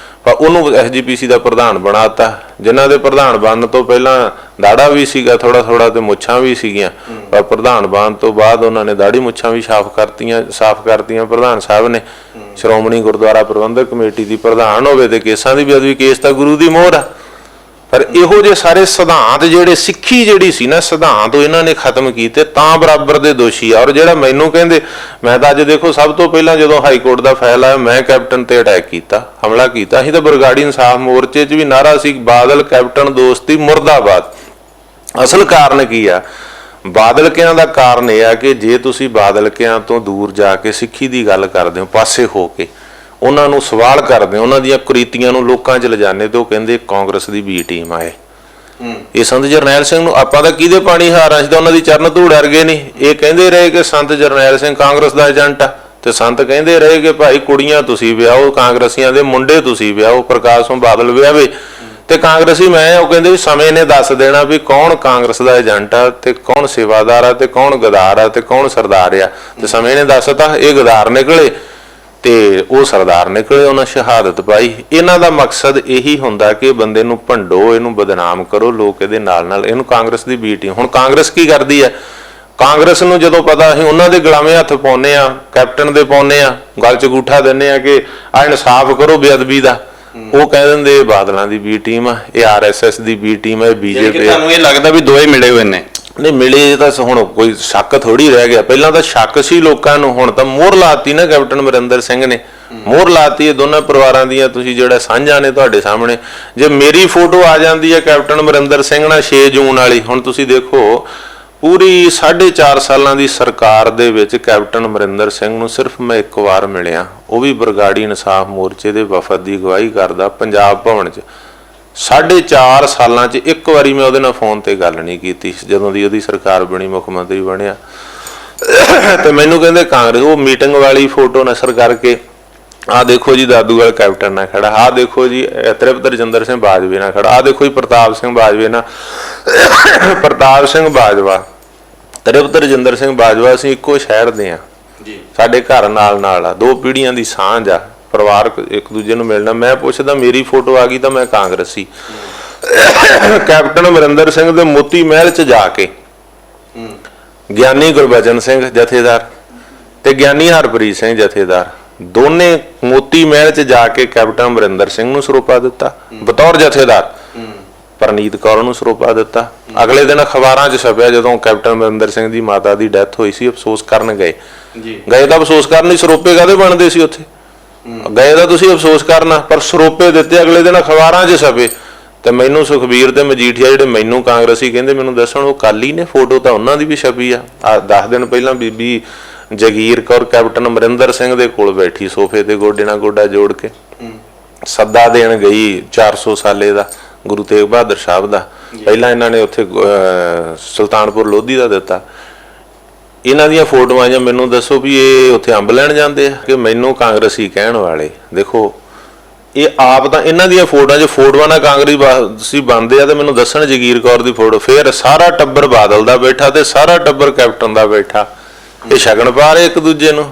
ਪਰ ਉਹਨੂੰ ਐਸਜੀਪੀਸੀ ਦਾ ਪ੍ਰਧਾਨ ਬਣਾਤਾ। ਜਿਨ੍ਹਾਂ ਦੇ ਪ੍ਰਧਾਨ ਬਣਨ ਤੋਂ ਪਹਿਲਾਂ ਦਾੜਾ ਵੀ ਸੀਗਾ ਥੋੜਾ ਥੋੜਾ ਤੇ ਮੁੱਛਾਂ ਵੀ ਸੀਗੀਆਂ, ਪਰ ਪ੍ਰਧਾਨ ਬਣਨ ਤੋਂ ਬਾਅਦ ਉਹਨਾਂ ਨੇ ਦਾੜੀ ਮੁੱਛਾਂ ਵੀ ਸਾਫ਼ ਕਰਤੀਆਂ ਪ੍ਰਧਾਨ ਸਾਹਿਬ ਨੇ। ਸ਼੍ਰੋਮਣੀ ਗੁਰਦੁਆਰਾ ਪ੍ਰਬੰਧਕ ਕਮੇਟੀ ਦੀ ਪ੍ਰਧਾਨ ਹੋਵੇ ਤੇ ਕੇਸਾਂ ਦੀ ਬੇਅਦਬੀ ਕੇਸ ਤਾਂ ਗੁਰੂ ਦੀ ਮੋਹਰ ਆ। ਪਰ ਇਹੋ ਜਿਹੇ ਸਾਰੇ ਸਿਧਾਂਤ ਜਿਹੜੇ ਸਿੱਖੀ ਜਿਹੜੀ ਸੀ ਨਾ, ਸਿਧਾਂਤ ਉਹ ਇਹਨਾਂ ਨੇ ਖਤਮ ਕੀਤੇ, ਤਾਂ ਬਰਾਬਰ ਦੇ ਦੋਸ਼ੀ ਆ। ਔਰ ਜਿਹੜਾ ਮੈਨੂੰ ਕਹਿੰਦੇ, ਮੈਂ ਤਾਂ ਅੱਜ ਦੇਖੋ ਸਭ ਤੋਂ ਪਹਿਲਾਂ ਜਦੋਂ ਹਾਈ ਕੋਰਟ ਦਾ ਫੈਸਲਾ ਆਇਆ, ਮੈਂ ਕੈਪਟਨ ਤੇ ਅਟੈਕ ਕੀਤਾ, ਹਮਲਾ ਕੀਤਾ। ਅਸੀਂ ਤਾਂ ਬਰਗਾੜੀ ਇਨਸਾਫ ਮੋਰਚੇ 'ਚ ਵੀ ਨਾਰਾ ਸੀ, ਬਾਦਲ ਕੈਪਟਨ ਦੋਸਤੀ ਮੁਰਦਾਬਾਦ। ਅਸਲ ਕਾਰਨ ਕੀ ਆ? ਬਾਦਲਕਿਆਂ ਦਾ ਕਾਰਨ ਇਹ ਆ ਕਿ ਜੇ ਤੁਸੀਂ ਬਾਦਲਕਿਆਂ ਤੋਂ ਦੂਰ ਜਾ ਕੇ ਸਿੱਖੀ ਦੀ ਗੱਲ ਕਰਦੇ ਹੋ, ਪਾਸੇ ਹੋ ਕੇ ਉਹਨਾਂ ਨੂੰ ਸਵਾਲ ਕਰਦੇ, ਉਹਨਾਂ ਦੀਆਂ ਕੁਰੀਤੀਆਂ ਨੂੰ ਲੋਕਾਂ 'ਚ ਲਿਜਾਣੇ, ਤੇ ਉਹ ਕਹਿੰਦੇ ਕਾਂਗਰਸ ਦੀ ਬੀ ਟੀਮ ਆਏ। ਇਹ ਸੰਤ ਜਰਨੈਲ ਸਿੰਘ ਨੂੰ ਆਪਾਂ ਤਾਂ ਕਿਹਦੇ ਪਾਣੀ ਹਾਰਾਂ, ਅਸੀਂ ਤਾਂ ਉਹਨਾਂ ਦੀ ਚਰਨ ਧੂੜ ਅਰਗੇ ਨਹੀਂ। ਇਹ ਕਹਿੰਦੇ ਰਹੇ ਕਿ ਸੰਤ ਜਰਨੈਲ ਸਿੰਘ ਕਾਂਗਰਸ ਦਾ ਏਜੰਟ ਆ, ਤੇ ਸੰਤ ਕਹਿੰਦੇ ਰਹੇ ਕਿ ਭਾਈ ਕੁੜੀਆਂ ਤੁਸੀਂ ਵਿਆਹੋ, ਕਾਂਗਰਸੀਆਂ ਦੇ ਮੁੰਡੇ ਤੁਸੀਂ ਵਿਆਹੋ, ਪ੍ਰਕਾਸ਼ ਸਿੰਘ ਬਾਦਲ ਵਿਆਹਵੇ ਤੇ ਕਾਂਗਰਸੀ ਮੈਂ। ਉਹ ਕਹਿੰਦੇ ਵੀ ਸਮੇਂ ਨੇ ਦੱਸ ਦੇਣਾ ਵੀ ਕੌਣ ਕਾਂਗਰਸ ਦਾ ਏਜੰਟ ਆ ਤੇ ਕੌਣ ਸੇਵਾਦਾਰ ਆ ਤੇ ਕੌਣ ਗਦਾਰ ਆ ਤੇ ਕੌਣ ਸਰਦਾਰ ਆ। ਤੇ ਸਮੇਂ ਨੇ ਦੱਸਤਾ, ਇਹ ਗਦਾਰ ਨਿਕਲੇ ਤੇ ਉਹ ਸਰਦਾਰ ਨਿਕਲੇ, ਉਹਨਾਂ ਸ਼ਹਾਦਤ ਪਾਈ। ਇਹਨਾਂ ਦਾ ਮਕਸਦ ਇਹੀ ਹੁੰਦਾ ਕਿ ਬੰਦੇ ਨੂੰ ਭੰਡੋ, ਇਹਨੂੰ ਬਦਨਾਮ ਕਰੋ, ਲੋਕ ਇਹਦੇ ਨਾਲ ਇਹਨੂੰ ਕਾਂਗਰਸ ਦੀ ਬੀ ਟੀਮ। ਹੁਣ ਕਾਂਗਰਸ ਕੀ ਕਰਦੀ ਹੈ? ਕਾਂਗਰਸ ਨੂੰ ਜਦੋਂ ਪਤਾ ਅਸੀਂ ਉਹਨਾਂ ਦੇ ਗੁਲਾਮੇ ਹੱਥ ਪਾਉਂਦੇ ਆ, ਕੈਪਟਨ ਦੇ ਪਾਉਂਦੇ ਆ, ਗਲ 'ਚ ਅੰਗੂਠਾ ਦਿੰਦੇ ਆ ਕਿ ਆ ਇਨਸਾਫ ਕਰੋ ਬੇਅਦਬੀ ਦਾ, ਉਹ ਕਹਿ ਦਿੰਦੇ ਇਹ ਬਾਦਲਾਂ ਦੀ ਬੀ ਟੀਮ ਆ, ਇਹ ਆਰਐਸਐਸ ਦੀ ਬੀ ਟੀਮ ਹੈ, ਬੀਜੇਪੀ। ਤੁਹਾਨੂੰ ਇਹ ਲੱਗਦਾ ਵੀ ਦੋਏ ਮਿਲੇ ਹੋਏ ਨੇ? ਨਹੀਂ ਮਿਲੇ ਤਾਂ ਹੁਣ ਕੋਈ ਸ਼ੱਕ ਥੋੜੀ ਰਹਿ ਗਿਆ। ਪਹਿਲਾਂ ਤਾਂ ਸ਼ੱਕ ਸੀ ਲੋਕਾਂ ਨੂੰ, ਹੁਣ ਤਾਂ ਮੋਹਰ ਲਾਤੀ ਨਾ ਕੈਪਟਨ ਅਮਰਿੰਦਰ ਸਿੰਘ ਨੇ, ਮੋਹਰ ਲਾਤੀ ਇਹ ਦੋਨਾਂ ਪਰਿਵਾਰਾਂ ਦੀਆਂ। ਤੁਸੀਂ ਜਿਹੜਾ ਸਾਂਝਾਂ ਨੇ ਤੁਹਾਡੇ ਸਾਹਮਣੇ, ਜੇ ਮੇਰੀ ਫੋਟੋ ਆ ਜਾਂਦੀ ਹੈ ਕੈਪਟਨ ਅਮਰਿੰਦਰ ਸਿੰਘ ਨਾਲ 6 ਜੂਨ ਵਾਲੀ, ਹੁਣ ਤੁਸੀਂ ਦੇਖੋ ਪੂਰੀ 4.5 ਸਾਲਾਂ ਦੀ ਸਰਕਾਰ ਦੇ ਵਿੱਚ ਕੈਪਟਨ ਅਮਰਿੰਦਰ ਸਿੰਘ ਨੂੰ ਸਿਰਫ ਮੈਂ ਇੱਕ ਵਾਰ ਮਿਲਿਆ, ਉਹ ਵੀ ਬਰਗਾੜੀ ਇਨਸਾਫ ਮੋਰਚੇ ਦੇ ਵਫਦ ਦੀ ਅਗਵਾਈ ਕਰਦਾ ਪੰਜਾਬ ਭਵਨ 'ਚ। 4.5 ਸਾਲਾਂ 'ਚ ਇੱਕ ਵਾਰੀ ਮੈਂ ਉਹਦੇ ਨਾਲ ਫੋਨ ਤੇ ਗੱਲ ਨਹੀਂ ਕੀਤੀ, ਜਦੋਂ ਦੀ ਉਹਦੀ ਸਰਕਾਰ ਬਣੀ, ਮੁੱਖ ਮੰਤਰੀ ਬਣਿਆ। ਤੇ ਮੈਨੂੰ ਕਹਿੰਦੇ ਕਾਂਗਰਸ, ਉਹ ਮੀਟਿੰਗ ਵਾਲੀ ਫੋਟੋ ਨਸਰ ਕਰਕੇ ਆਹ ਦੇਖੋ ਜੀ ਦਾਦੂਵਾਲ ਕੈਪਟਨ ਨਾਲ ਖੜਾ, ਆਹ ਦੇਖੋ ਜੀ ਤ੍ਰਿਪਤ ਰਜਿੰਦਰ ਸਿੰਘ ਬਾਜਵੇ ਨਾਲ ਖੜਾ, ਆਹ ਦੇਖੋ ਜੀ ਪ੍ਰਤਾਪ ਸਿੰਘ ਬਾਜਵੇ ਨਾਲ, ਪ੍ਰਤਾਪ ਸਿੰਘ ਬਾਜਵਾ, ਤ੍ਰਿਪਤ ਰਜਿੰਦਰ ਸਿੰਘ ਬਾਜਵਾ, ਅਸੀਂ ਇੱਕੋ ਸ਼ਹਿਰ ਦੇ ਆ, ਸਾਡੇ ਘਰ ਨਾਲ ਆ, 2 ਪੀੜ੍ਹੀਆਂ ਦੀ ਸਾਂਝ ਆ, ਪਰਿਵਾਰਕ ਇੱਕ ਦੂਜੇ ਨੂੰ ਮਿਲਣਾ। ਮੈਂ ਪੁੱਛਦਾ ਮੇਰੀ ਫੋਟੋ ਆ ਗਈ ਤਾਂ ਮੈਂ ਕਾਂਗਰਸੀ। ਕੈਪਟਨ ਅਮਰਿੰਦਰ ਸਿੰਘ ਦੇ ਮੋਤੀ ਮਹਿਲ 'ਚ ਜਾ ਕੇ ਗਿਆਨੀ ਗੁਰਬਚਨ ਸਿੰਘ ਜਥੇਦਾਰ ਤੇ ਗਿਆਨੀ ਹਰਪ੍ਰੀਤ ਸਿੰਘ ਜਥੇਦਾਰ ਦੋਨੇ ਮੋਤੀ ਮਹਿਲ 'ਚ ਜਾ ਕੇ ਕੈਪਟਨ ਅਮਰਿੰਦਰ ਸਿੰਘ ਨੂੰ ਸਰੋਪਾ ਦਿੱਤਾ ਬਤੌਰ ਜਥੇਦਾਰ, ਪਰਨੀਤ ਕੌਰ ਨੂੰ ਸਰੋਪਾ ਦਿੱਤਾ। ਅਗਲੇ ਦਿਨ ਅਖਬਾਰਾਂ 'ਚ ਛਪਿਆ ਜਦੋਂ ਕੈਪਟਨ ਅਮਰਿੰਦਰ ਸਿੰਘ ਦੀ ਮਾਤਾ ਦੀ ਡੈਥ ਹੋਈ ਸੀ, ਅਫਸੋਸ ਕਰਨ ਗਏ ਤਾਂ ਅਫਸੋਸ ਕਰਨ ਲਈ ਸਰੋਪੇ ਕਾਹਦੇ ਬਣਦੇ ਸੀ ਉੱਥੇ? ਗਏ ਤਾਂ ਤੁਸੀਂ ਅਫਸੋਸ ਕਰਨਾ, ਪਰ ਸਰੋਪੇ ਦਿੱਤੇ ਅਗਲੇ ਦਿਨ ਅਖਬਾਰਾਂ 'ਚ ਛਪੇ। ਤੇ ਮੈਨੂੰ ਸੁਖਬੀਰ ਤੇ ਮਜੀਠੀਆ ਜਿਹੜੇ ਮੈਨੂੰ ਕਾਂਗਰਸੀ ਕਹਿੰਦੇ, ਮੈਨੂੰ ਦੱਸਣ ਉਹ ਅਕਾਲੀ ਨੇ, ਫੋਟੋ ਤਾਂ ਉਹਨਾਂ ਦੀ ਵੀ ਛਪੀ ਆ। 10 ਦਿਨ ਪਹਿਲਾਂ ਬੀਬੀ ਜਗੀਰ ਕੌਰ ਕੈਪਟਨ ਅਮਰਿੰਦਰ ਸਿੰਘ ਦੇ ਕੋਲ ਬੈਠੀ ਸੋਫੇ ਤੇ ਗੋਡੇ ਨਾਲ ਗੋਡਾ ਜੋੜ ਕੇ ਸੱਦਾ ਦੇਣ ਗਈ 400 ਸਾਲੇ ਦਾ ਗੁਰੂ ਤੇਗ ਬਹਾਦਰ ਸਾਹਿਬ ਦਾ। ਪਹਿਲਾਂ ਇਹਨਾਂ ਨੇ ਉੱਥੇ ਸੁਲਤਾਨਪੁਰ ਲੋਧੀ ਦਾ ਦਿੱਤਾ। ਇਹਨਾਂ ਦੀਆਂ ਫੋਟੋਆਂ ਜਾਂ ਮੈਨੂੰ ਦੱਸੋ ਵੀ ਇਹ ਉੱਥੇ ਅੰਬ ਲੈਣ ਜਾਂਦੇ ਆ ਕਿ ਮੈਨੂੰ ਕਾਂਗਰਸੀ ਕਹਿਣ ਵਾਲੇ। ਦੇਖੋ ਇਹ ਆਪ ਤਾਂ ਇਹਨਾਂ ਦੀਆਂ ਫੋਟੋਆਂ ਨਾਲ ਕਾਂਗਰਸੀ ਬਣਦੇ ਆ। ਤੇ ਮੈਨੂੰ ਦੱਸਣ ਜਗੀਰ ਕੌਰ ਦੀ ਫੋਟੋ, ਫਿਰ ਸਾਰਾ ਟੱਬਰ ਬਾਦਲ ਦਾ ਬੈਠਾ ਤੇ ਸਾਰਾ ਟੱਬਰ ਕੈਪਟਨ ਦਾ ਬੈਠਾ, ਇਹ ਸ਼ਗਨ ਪਾ ਰਹੇ ਇੱਕ ਦੂਜੇ ਨੂੰ।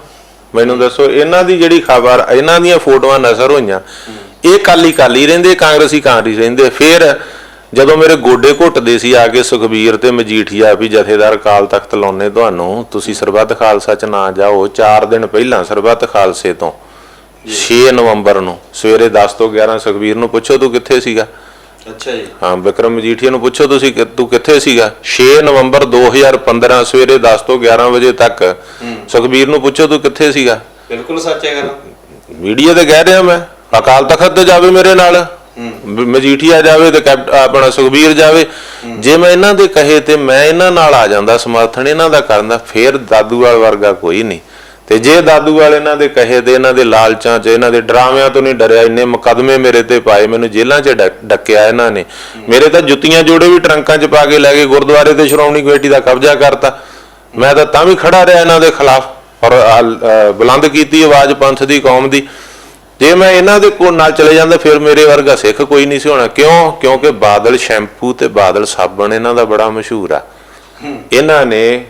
ਮੈਨੂੰ ਦੱਸੋ ਇਹਨਾਂ ਦੀ ਜਿਹੜੀ ਖਬਰ, ਇਹਨਾਂ ਦੀਆਂ ਫੋਟੋਆਂ ਨਜ਼ਰ ਹੋਈਆਂ, ਇਹ ਕਾਲੀ ਰਹਿੰਦੇ, ਕਾਂਗਰਸੀ ਰਹਿੰਦੇ। ਫਿਰ ਜਦੋਂ ਮੇਰੇ ਗੋਡੇ ਘੁੱਟਦੇ ਸੀ ਆ ਕੇ ਸੁਖਬੀਰ ਤੇ ਮਜੀਠੀਆ ਵੀ ਜਥੇਦਾਰ ਅਕਾਲ ਤਖਤ ਲਾਉਣੇ ਤੁਹਾਨੂੰ, ਤੁਸੀਂ ਸਰਬੱਤ ਖਾਲਸਾ ਚ ਨਾ ਜਾਓ। 4 ਦਿਨ ਪਹਿਲਾਂ ਸਰਬੱਤ ਖਾਲਸੇ ਤੋਂ 6 ਨਵੰਬਰ ਨੂੰ ਸਵੇਰੇ 10 ਤੋਂ 11 ਸੁਖਬੀਰ ਨੂੰ ਪੁੱਛੋ ਤੂੰ ਕਿੱਥੇ ਸੀਗਾ। ਅੱਛਾ ਜੀ। ਹਾਂ, ਵਿਕਰਮ ਮਜੀਠੀਆ ਨੂੰ ਪੁੱਛੋ ਤੂੰ ਕਿੱਥੇ ਸੀਗਾ। 6 ਨਵੰਬਰ 2015 ਸਵੇਰੇ 10 ਤੋਂ 11 ਵਜੇ ਤੱਕ ਸੁਖਬੀਰ ਨੂੰ ਪੁੱਛੋ ਤੂੰ ਕਿੱਥੇ ਸੀਗਾ। ਬਿਲਕੁਲ ਸੱਚ ਹੈ ਗੱਲ। ਵੀਡੀਓ ਤੇ ਕਹਿ ਰਿਹਾ ਮੈਂ, ਅਕਾਲ ਤਖਤ ਤੇ ਜਾਵੇ ਮੇਰੇ ਨਾਲ, ਮਜੀਠੀਆ ਜਾਵੇ ਤੇ ਆਪਣਾ ਸੁਖਬੀਰ ਜਾਵੇ। ਜੇ ਮੈਂ ਇਹਨਾਂ ਦੇ ਕਹੇ ਤੇ ਮੈਂ ਇਹਨਾਂ ਨਾਲ ਆ ਜਾਂਦਾ, ਸਮਰਥਨ ਇਹਨਾਂ ਦਾ ਕਰਦਾ, ਫੇਰ ਦਾਦੂਵਾਲ ਵਰਗਾ ਕੋਈ ਨਹੀਂ। ਤੇ ਜੇ ਦਾਦੂਵਾਲ ਇਹਨਾਂ ਦੇ ਕਹੇ ਤੇ ਇਹਨਾਂ ਦੇ ਲਾਲਚਾਂ 'ਚ, ਇਹਨਾਂ ਦੇ ਡਰਾਮਿਆਂ ਤੋਂ ਨਹੀਂ ਡਰਿਆ, ਇੰਨੇ ਮੁਕੱਦਮੇ ਮੇਰੇ ਤੇ ਪਾਏ, ਮੈਨੂੰ ਜੇਲ੍ਹਾਂ 'ਚ ਡੱਕਿਆ ਇਹਨਾਂ ਨੇ, ਮੇਰੇ ਤਾਂ ਜੁੱਤੀਆਂ ਜੋੜੇ ਵੀ ਟਰੰਕਾਂ 'ਚ ਪਾ ਕੇ ਲੈ ਗਏ, ਗੁਰਦੁਆਰੇ ਤੇ ਸ਼੍ਰੋਮਣੀ ਕਮੇਟੀ ਦਾ ਕਬਜ਼ਾ ਕਰਤਾ। ਮੈਂ ਤਾਂ ਵੀ ਖੜਾ ਰਿਹਾ ਇਹਨਾਂ ਦੇ ਖਿਲਾਫ ਔਰ ਬੁਲੰਦ ਕੀਤੀ ਆਵਾਜ਼ ਪੰਥ ਦੀ, ਕੌਮ ਦੀ। ਜੇ ਮੈਂ ਇਹਨਾਂ ਦੇ ਕੋਲ ਨਾਲ ਚਲੇ ਜਾਂਦਾ ਫਿਰ ਮੇਰੇ ਵਰਗਾ ਸਿੱਖ ਕੋਈ ਨਹੀਂ ਸੀ ਹੋਣਾ। ਕਿਉਂਕਿ ਬਾਦਲ ਸ਼ੈਂਪੂ ਤੇ ਬਾਦਲ ਸਾਬਣ ਇਹਨਾਂ ਦਾ ਬੜਾ ਮਸ਼ਹੂਰ ਆ। ਇਹਨਾਂ ਨੇ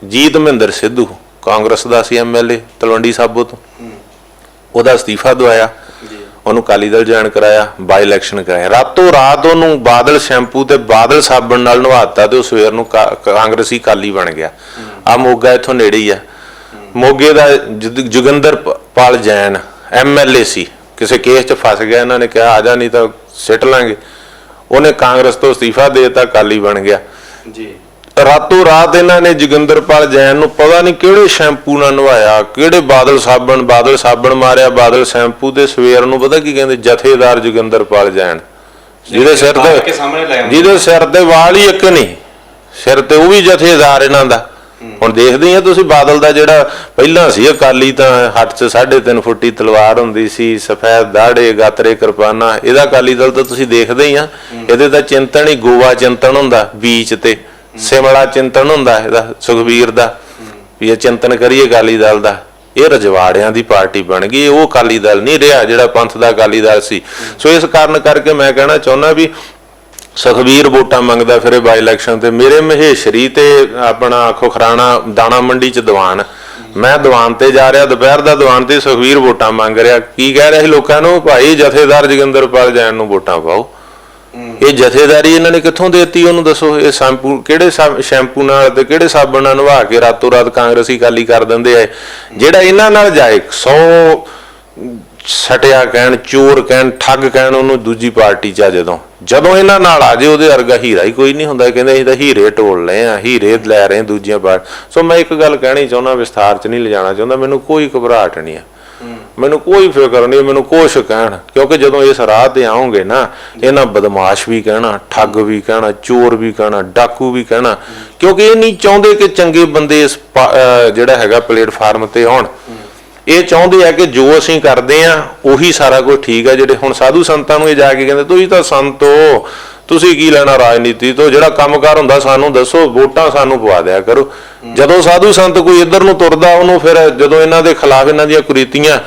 ਜੀਤ ਮਹਿੰਦਰ ਸਿੱਧੂ ਕਾਂਗਰਸ ਦਾ ਸੀ MLA ਤਲਵੰਡੀ ਸਾਬੋ ਤੋਂ, ਉਹਦਾ ਅਸਤੀਫਾ ਦਵਾਇਆ, ਉਹਨੂੰ ਅਕਾਲੀ ਦਲ ਜੁਆਇਨ ਕਰਾਇਆ, ਬਾਈ ਇਲੈਕਸ਼ਨ ਕਰਾਇਆ। ਰਾਤੋਂ ਰਾਤ ਉਹਨੂੰ ਬਾਦਲ ਸ਼ੈਂਪੂ ਤੇ ਬਾਦਲ ਸਾਬਣ ਨਾਲ ਨਵਾਤਾ ਤੇ ਉਹ ਸਵੇਰ ਨੂੰ ਕਾਂਗਰਸੀ ਅਕਾਲੀ ਬਣ ਗਿਆ। ਆ ਮੋਗਾ ਇੱਥੋਂ ਨੇੜੇ ਹੀ ਆ। ਮੋਗੇ ਦਾ ਜੋਗਿੰਦਰਪਾਲ ਜੈਨ MLA ਸੀ, ਕਿਸੇ ਕੇਸ 'ਚ ਫਸ ਗਿਆ, ਇਹਨਾਂ ਨੇ ਕਿਹਾ ਆ ਜਾ ਨਹੀਂ ਤਾਂ ਸਿੱਟ ਲਾਂਗੇ। ਉਹਨੇ ਕਾਂਗਰਸ ਤੋਂ ਅਸਤੀਫਾ ਦੇ ਦਿੱਤਾ, ਅਕਾਲੀ ਬਣ ਗਿਆ ਜੀ। ਰਾਤੋਂ ਰਾਤ ਇਹਨਾਂ ਨੇ ਜੋਗਿੰਦਰਪਾਲ ਜੈਨ ਨੂੰ ਪਤਾ ਨਹੀਂ ਕਿਹੜੇ ਸ਼ੈਂਪੂ ਨਾਲ ਨਵਾਇਆ, ਕਿਹੜੇ ਬਾਦਲ ਸਾਬਣ ਮਾਰਿਆ, ਬਾਦਲ ਸ਼ੈਂਪੂ ਤੇ ਸਵੇਰ ਨੂੰ ਪਤਾ ਕੀ ਕਹਿੰਦੇ, ਜਥੇਦਾਰ ਜੋਗਿੰਦਰਪਾਲ ਜੈਨ, ਜਿਹਦੇ ਸਿਰ ਤੇ ਵਾਲ ਹੀ ਇੱਕ ਨਹੀਂ, ਸਿਰ ਤੇ ਉਹ ਵੀ ਜਥੇਦਾਰ ਇਹਨਾਂ ਦਾ। ਹੁਣ ਦੇਖਦੇ ਆ ਤੁਸੀਂ ਬਾਦਲ ਦਾ ਜਿਹੜਾ ਪਹਿਲਾਂ ਸੀ ਅਕਾਲੀ, ਤਾਂ ਹੱਥ 'ਚ 3.5 ਫੁੱਟੀ ਤਲਵਾਰ ਹੁੰਦੀ ਸੀ, ਸਫੈਦ ਦਾੜੇ, ਗਾਤਰੇ, ਕਿਰਪਾਨਾਂ। ਇਹਦਾ ਅਕਾਲੀ ਦਲ ਤਾਂ ਤੁਸੀਂ ਦੇਖਦੇ ਹੀ ਆ। ਇਹਦੇ ਤਾਂ ਚਿੰਤਨ ਹੀ ਗੋਆ ਚਿੰਤਨ ਹੁੰਦਾ, ਬੀਚ ਤੇ ਸਿਮਲਾ ਚਿੰਤਨ ਹੁੰਦਾ ਇਹਦਾ, ਸੁਖਬੀਰ ਦਾ, ਵੀ ਇਹ ਚਿੰਤਨ ਕਰੀਏ ਅਕਾਲੀ ਦਲ ਦਾ। ਇਹ ਰਜਵਾੜਿਆਂ ਦੀ ਪਾਰਟੀ ਬਣ ਗਈ, ਉਹ ਅਕਾਲੀ ਦਲ ਨਹੀਂ ਰਿਹਾ ਜਿਹੜਾ ਪੰਥ ਦਾ ਅਕਾਲੀ ਦਲ ਸੀ। ਸੋ ਇਸ ਕਾਰਨ ਕਰਕੇ ਮੈਂ ਕਹਿਣਾ ਚਾਹੁੰਦਾ ਵੀ ਸੁਖਬੀਰ ਵੋਟਾਂ ਮੰਗਦਾ ਫਿਰੇ ਬਾਈ ਇਲੈਕਸ਼ਨ ਤੇ। ਮੇਰੇ ਮਹੇਸ਼ਰੀ ਤੇ ਆਪਣਾ ਖੁਖਰਾਣਾ ਦਾਣਾ ਮੰਡੀ 'ਚ ਦੀਵਾਨ, ਮੈਂ ਦੀਵਾਨ ਤੇ ਜਾ ਰਿਹਾ, ਦੁਪਹਿਰ ਦਾ ਦੀਵਾਨ ਤੇ ਸੁਖਬੀਰ ਵੋਟਾਂ ਮੰਗ ਰਿਹਾ। ਕੀ ਕਹਿ ਰਿਹਾ ਸੀ ਲੋਕਾਂ ਨੂੰ, ਭਾਈ ਜਥੇਦਾਰ ਜੋਗਿੰਦਰਪਾਲ ਜੈਨ ਨੂੰ ਵੋਟਾਂ ਪਾਓ। ਇਹ ਜਥੇਦਾਰੀ ਇਹਨਾਂ ਨੇ ਕਿੱਥੋਂ ਦੇਤੀ ਉਹਨੂੰ ਦੱਸੋ। ਇਹ ਸ਼ੈਂਪੂ ਕਿਹੜੇ ਸ਼ੈਂਪੂ ਨਾਲ ਤੇ ਕਿਹੜੇ ਸਾਬਣ ਨਾਲ ਨਵਾ ਕੇ ਰਾਤੋਂ ਰਾਤ ਕਾਂਗਰਸੀ ਅਕਾਲੀ ਕਰ ਦਿੰਦੇ ਆ। ਜਿਹੜਾ ਇਹਨਾਂ ਨਾਲ ਜਾਏ 100 ਸਟਿਆ ਕਹਿਣ, ਚੋਰ ਕਹਿਣ, ਠੱਗ ਕਹਿਣ, ਉਹਨੂੰ ਦੂਜੀ ਪਾਰਟੀ 'ਚ ਜਦੋਂ ਇਹਨਾਂ ਨਾਲ ਆ ਜੇ ਉਹਦੇ ਵਰਗਾ ਹੀਰਾ ਹੀ ਕੋਈ ਨਹੀਂ ਹੁੰਦਾ। ਕਹਿੰਦੇ ਅਸੀਂ ਤਾਂ ਹੀਰੇ ਟੋਲ ਲਏ ਆ, ਹੀਰੇ ਲੈ ਰਹੇ ਦੂਜੀਆਂ ਪਾਰਟੀ। ਸੋ ਮੈਂ ਇੱਕ ਗੱਲ ਕਹਿਣੀ ਚਾਹੁੰਦਾ, ਵਿਸਥਾਰ 'ਚ ਨਹੀਂ ਲਿਜਾਣਾ ਚਾਹੁੰਦਾ। ਮੈਨੂੰ ਕੋਈ ਘਬਰਾਹਟ ਨਹੀਂ ਆ, ਮੈਨੂੰ ਕੋਈ ਫਿਕਰ ਨਹੀਂ, ਮੈਨੂੰ ਕੁਛ ਕਹਿਣ। ਕਿਉਂਕਿ ਜਦੋਂ ਇਸ ਰਾਹ ਤੇ ਆਉਂਗੇ ਨਾ, ਇਹਨਾਂ ਬਦਮਾਸ਼ ਵੀ ਕਹਿਣਾ, ਠੱਗ ਵੀ ਕਹਿਣਾ, ਚੋਰ ਵੀ ਕਹਿਣਾ, ਡਾਕੂ ਵੀ ਕਹਿਣਾ। ਕਿਉਂਕਿ ਇਹ ਨਹੀਂ ਚਾਹੁੰਦੇ ਕਿ ਚੰਗੇ ਬੰਦੇ ਇਸ ਜਿਹੜਾ ਹੈਗਾ ਪਲੇਟਫਾਰਮ ਤੇ ਆਉਣ। ਇਹ ਚਾਹੁੰਦੇ ਆ ਕਿ ਜੋ ਅਸੀਂ ਕਰਦੇ ਆ ਉਹੀ ਸਾਰਾ ਕੁਝ ਠੀਕ ਆ। ਜਿਹੜੇ ਹੁਣ ਸਾਧੂ ਸੰਤਾਂ ਨੂੰ ਇਹ ਜਾ ਕੇ ਕਹਿੰਦੇ ਤੁਸੀਂ ਤਾਂ ਸੰਤ ਹੋ, ਤੁਸੀਂ ਕੀ ਲੈਣਾ ਰਾਜਨੀਤੀ ਤੋਂ, ਜਿਹੜਾ ਕੰਮਕਾਰ ਹੁੰਦਾ ਸਾਨੂੰ ਦੱਸੋ, ਵੋਟਾਂ ਸਾਨੂੰ ਪਵਾ ਦਿਆ ਕਰੋ। ਜਦੋਂ ਸਾਧੂ ਸੰਤ ਕੋਈ ਇੱਧਰ ਨੂੰ ਤੁਰਦਾ, ਉਹਨੂੰ ਫਿਰ ਜਦੋਂ ਇਹਨਾਂ ਦੇ ਖਿਲਾਫ ਇਹਨਾਂ ਦੀਆਂ ਕੁਰੀਤੀਆਂ,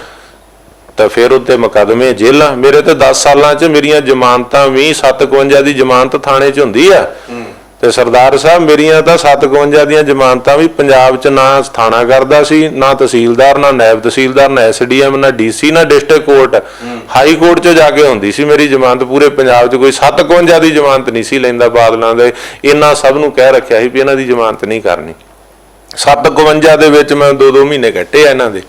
ਤਾਂ ਫਿਰ ਉੱਤੇ ਮੁਕੱਦਮੇ, ਜੇਲ੍ਹਾਂ। ਮੇਰੇ ਤੇ 10 ਸਾਲਾਂ 'ਚ ਮੇਰੀਆਂ ਜ਼ਮਾਨਤਾਂ ਵੀ 751 ਦੀ ਜ਼ਮਾਨਤ ਥਾਣੇ 'ਚ ਹੁੰਦੀ ਆ। ਤੇ ਸਰਦਾਰ ਸਾਹਿਬ ਮੇਰੀਆਂ ਤਾਂ 751 ਦੀਆਂ ਜ਼ਮਾਨਤਾਂ ਵੀ ਪੰਜਾਬ 'ਚ ਨਾ ਥਾਣਾ ਕਰਦਾ ਸੀ, ਨਾ ਤਹਿਸੀਲਦਾਰ, ਨਾ ਨਾਇਬ ਤਹਿਸੀਲਦਾਰ, ਨਾ SDM, ਨਾ DC, ਨਾ ਡਿਸਟ੍ਰਿਕਟ ਕੋਰਟ, ਹਾਈ ਕੋਰਟ 'ਚ ਜਾ ਕੇ ਹੁੰਦੀ ਸੀ ਮੇਰੀ ਜ਼ਮਾਨਤ। ਪੂਰੇ ਪੰਜਾਬ 'ਚ ਕੋਈ 751 ਦੀ ਜ਼ਮਾਨਤ ਨਹੀਂ ਸੀ ਲੈਂਦਾ ਬਾਦਲਾਂ ਦੇ। ਇਹਨਾਂ ਸਭ ਨੂੰ ਕਹਿ ਰੱਖਿਆ ਸੀ ਵੀ ਇਹਨਾਂ ਦੀ ਜ਼ਮਾਨਤ ਨਹੀਂ ਕਰਨੀ। 751 ਦੇ ਵਿੱਚ ਮੈਂ 2-2 ਮਹੀਨੇ ਕੱਟੇ ਆ ਇਹਨਾਂ ਦੇ।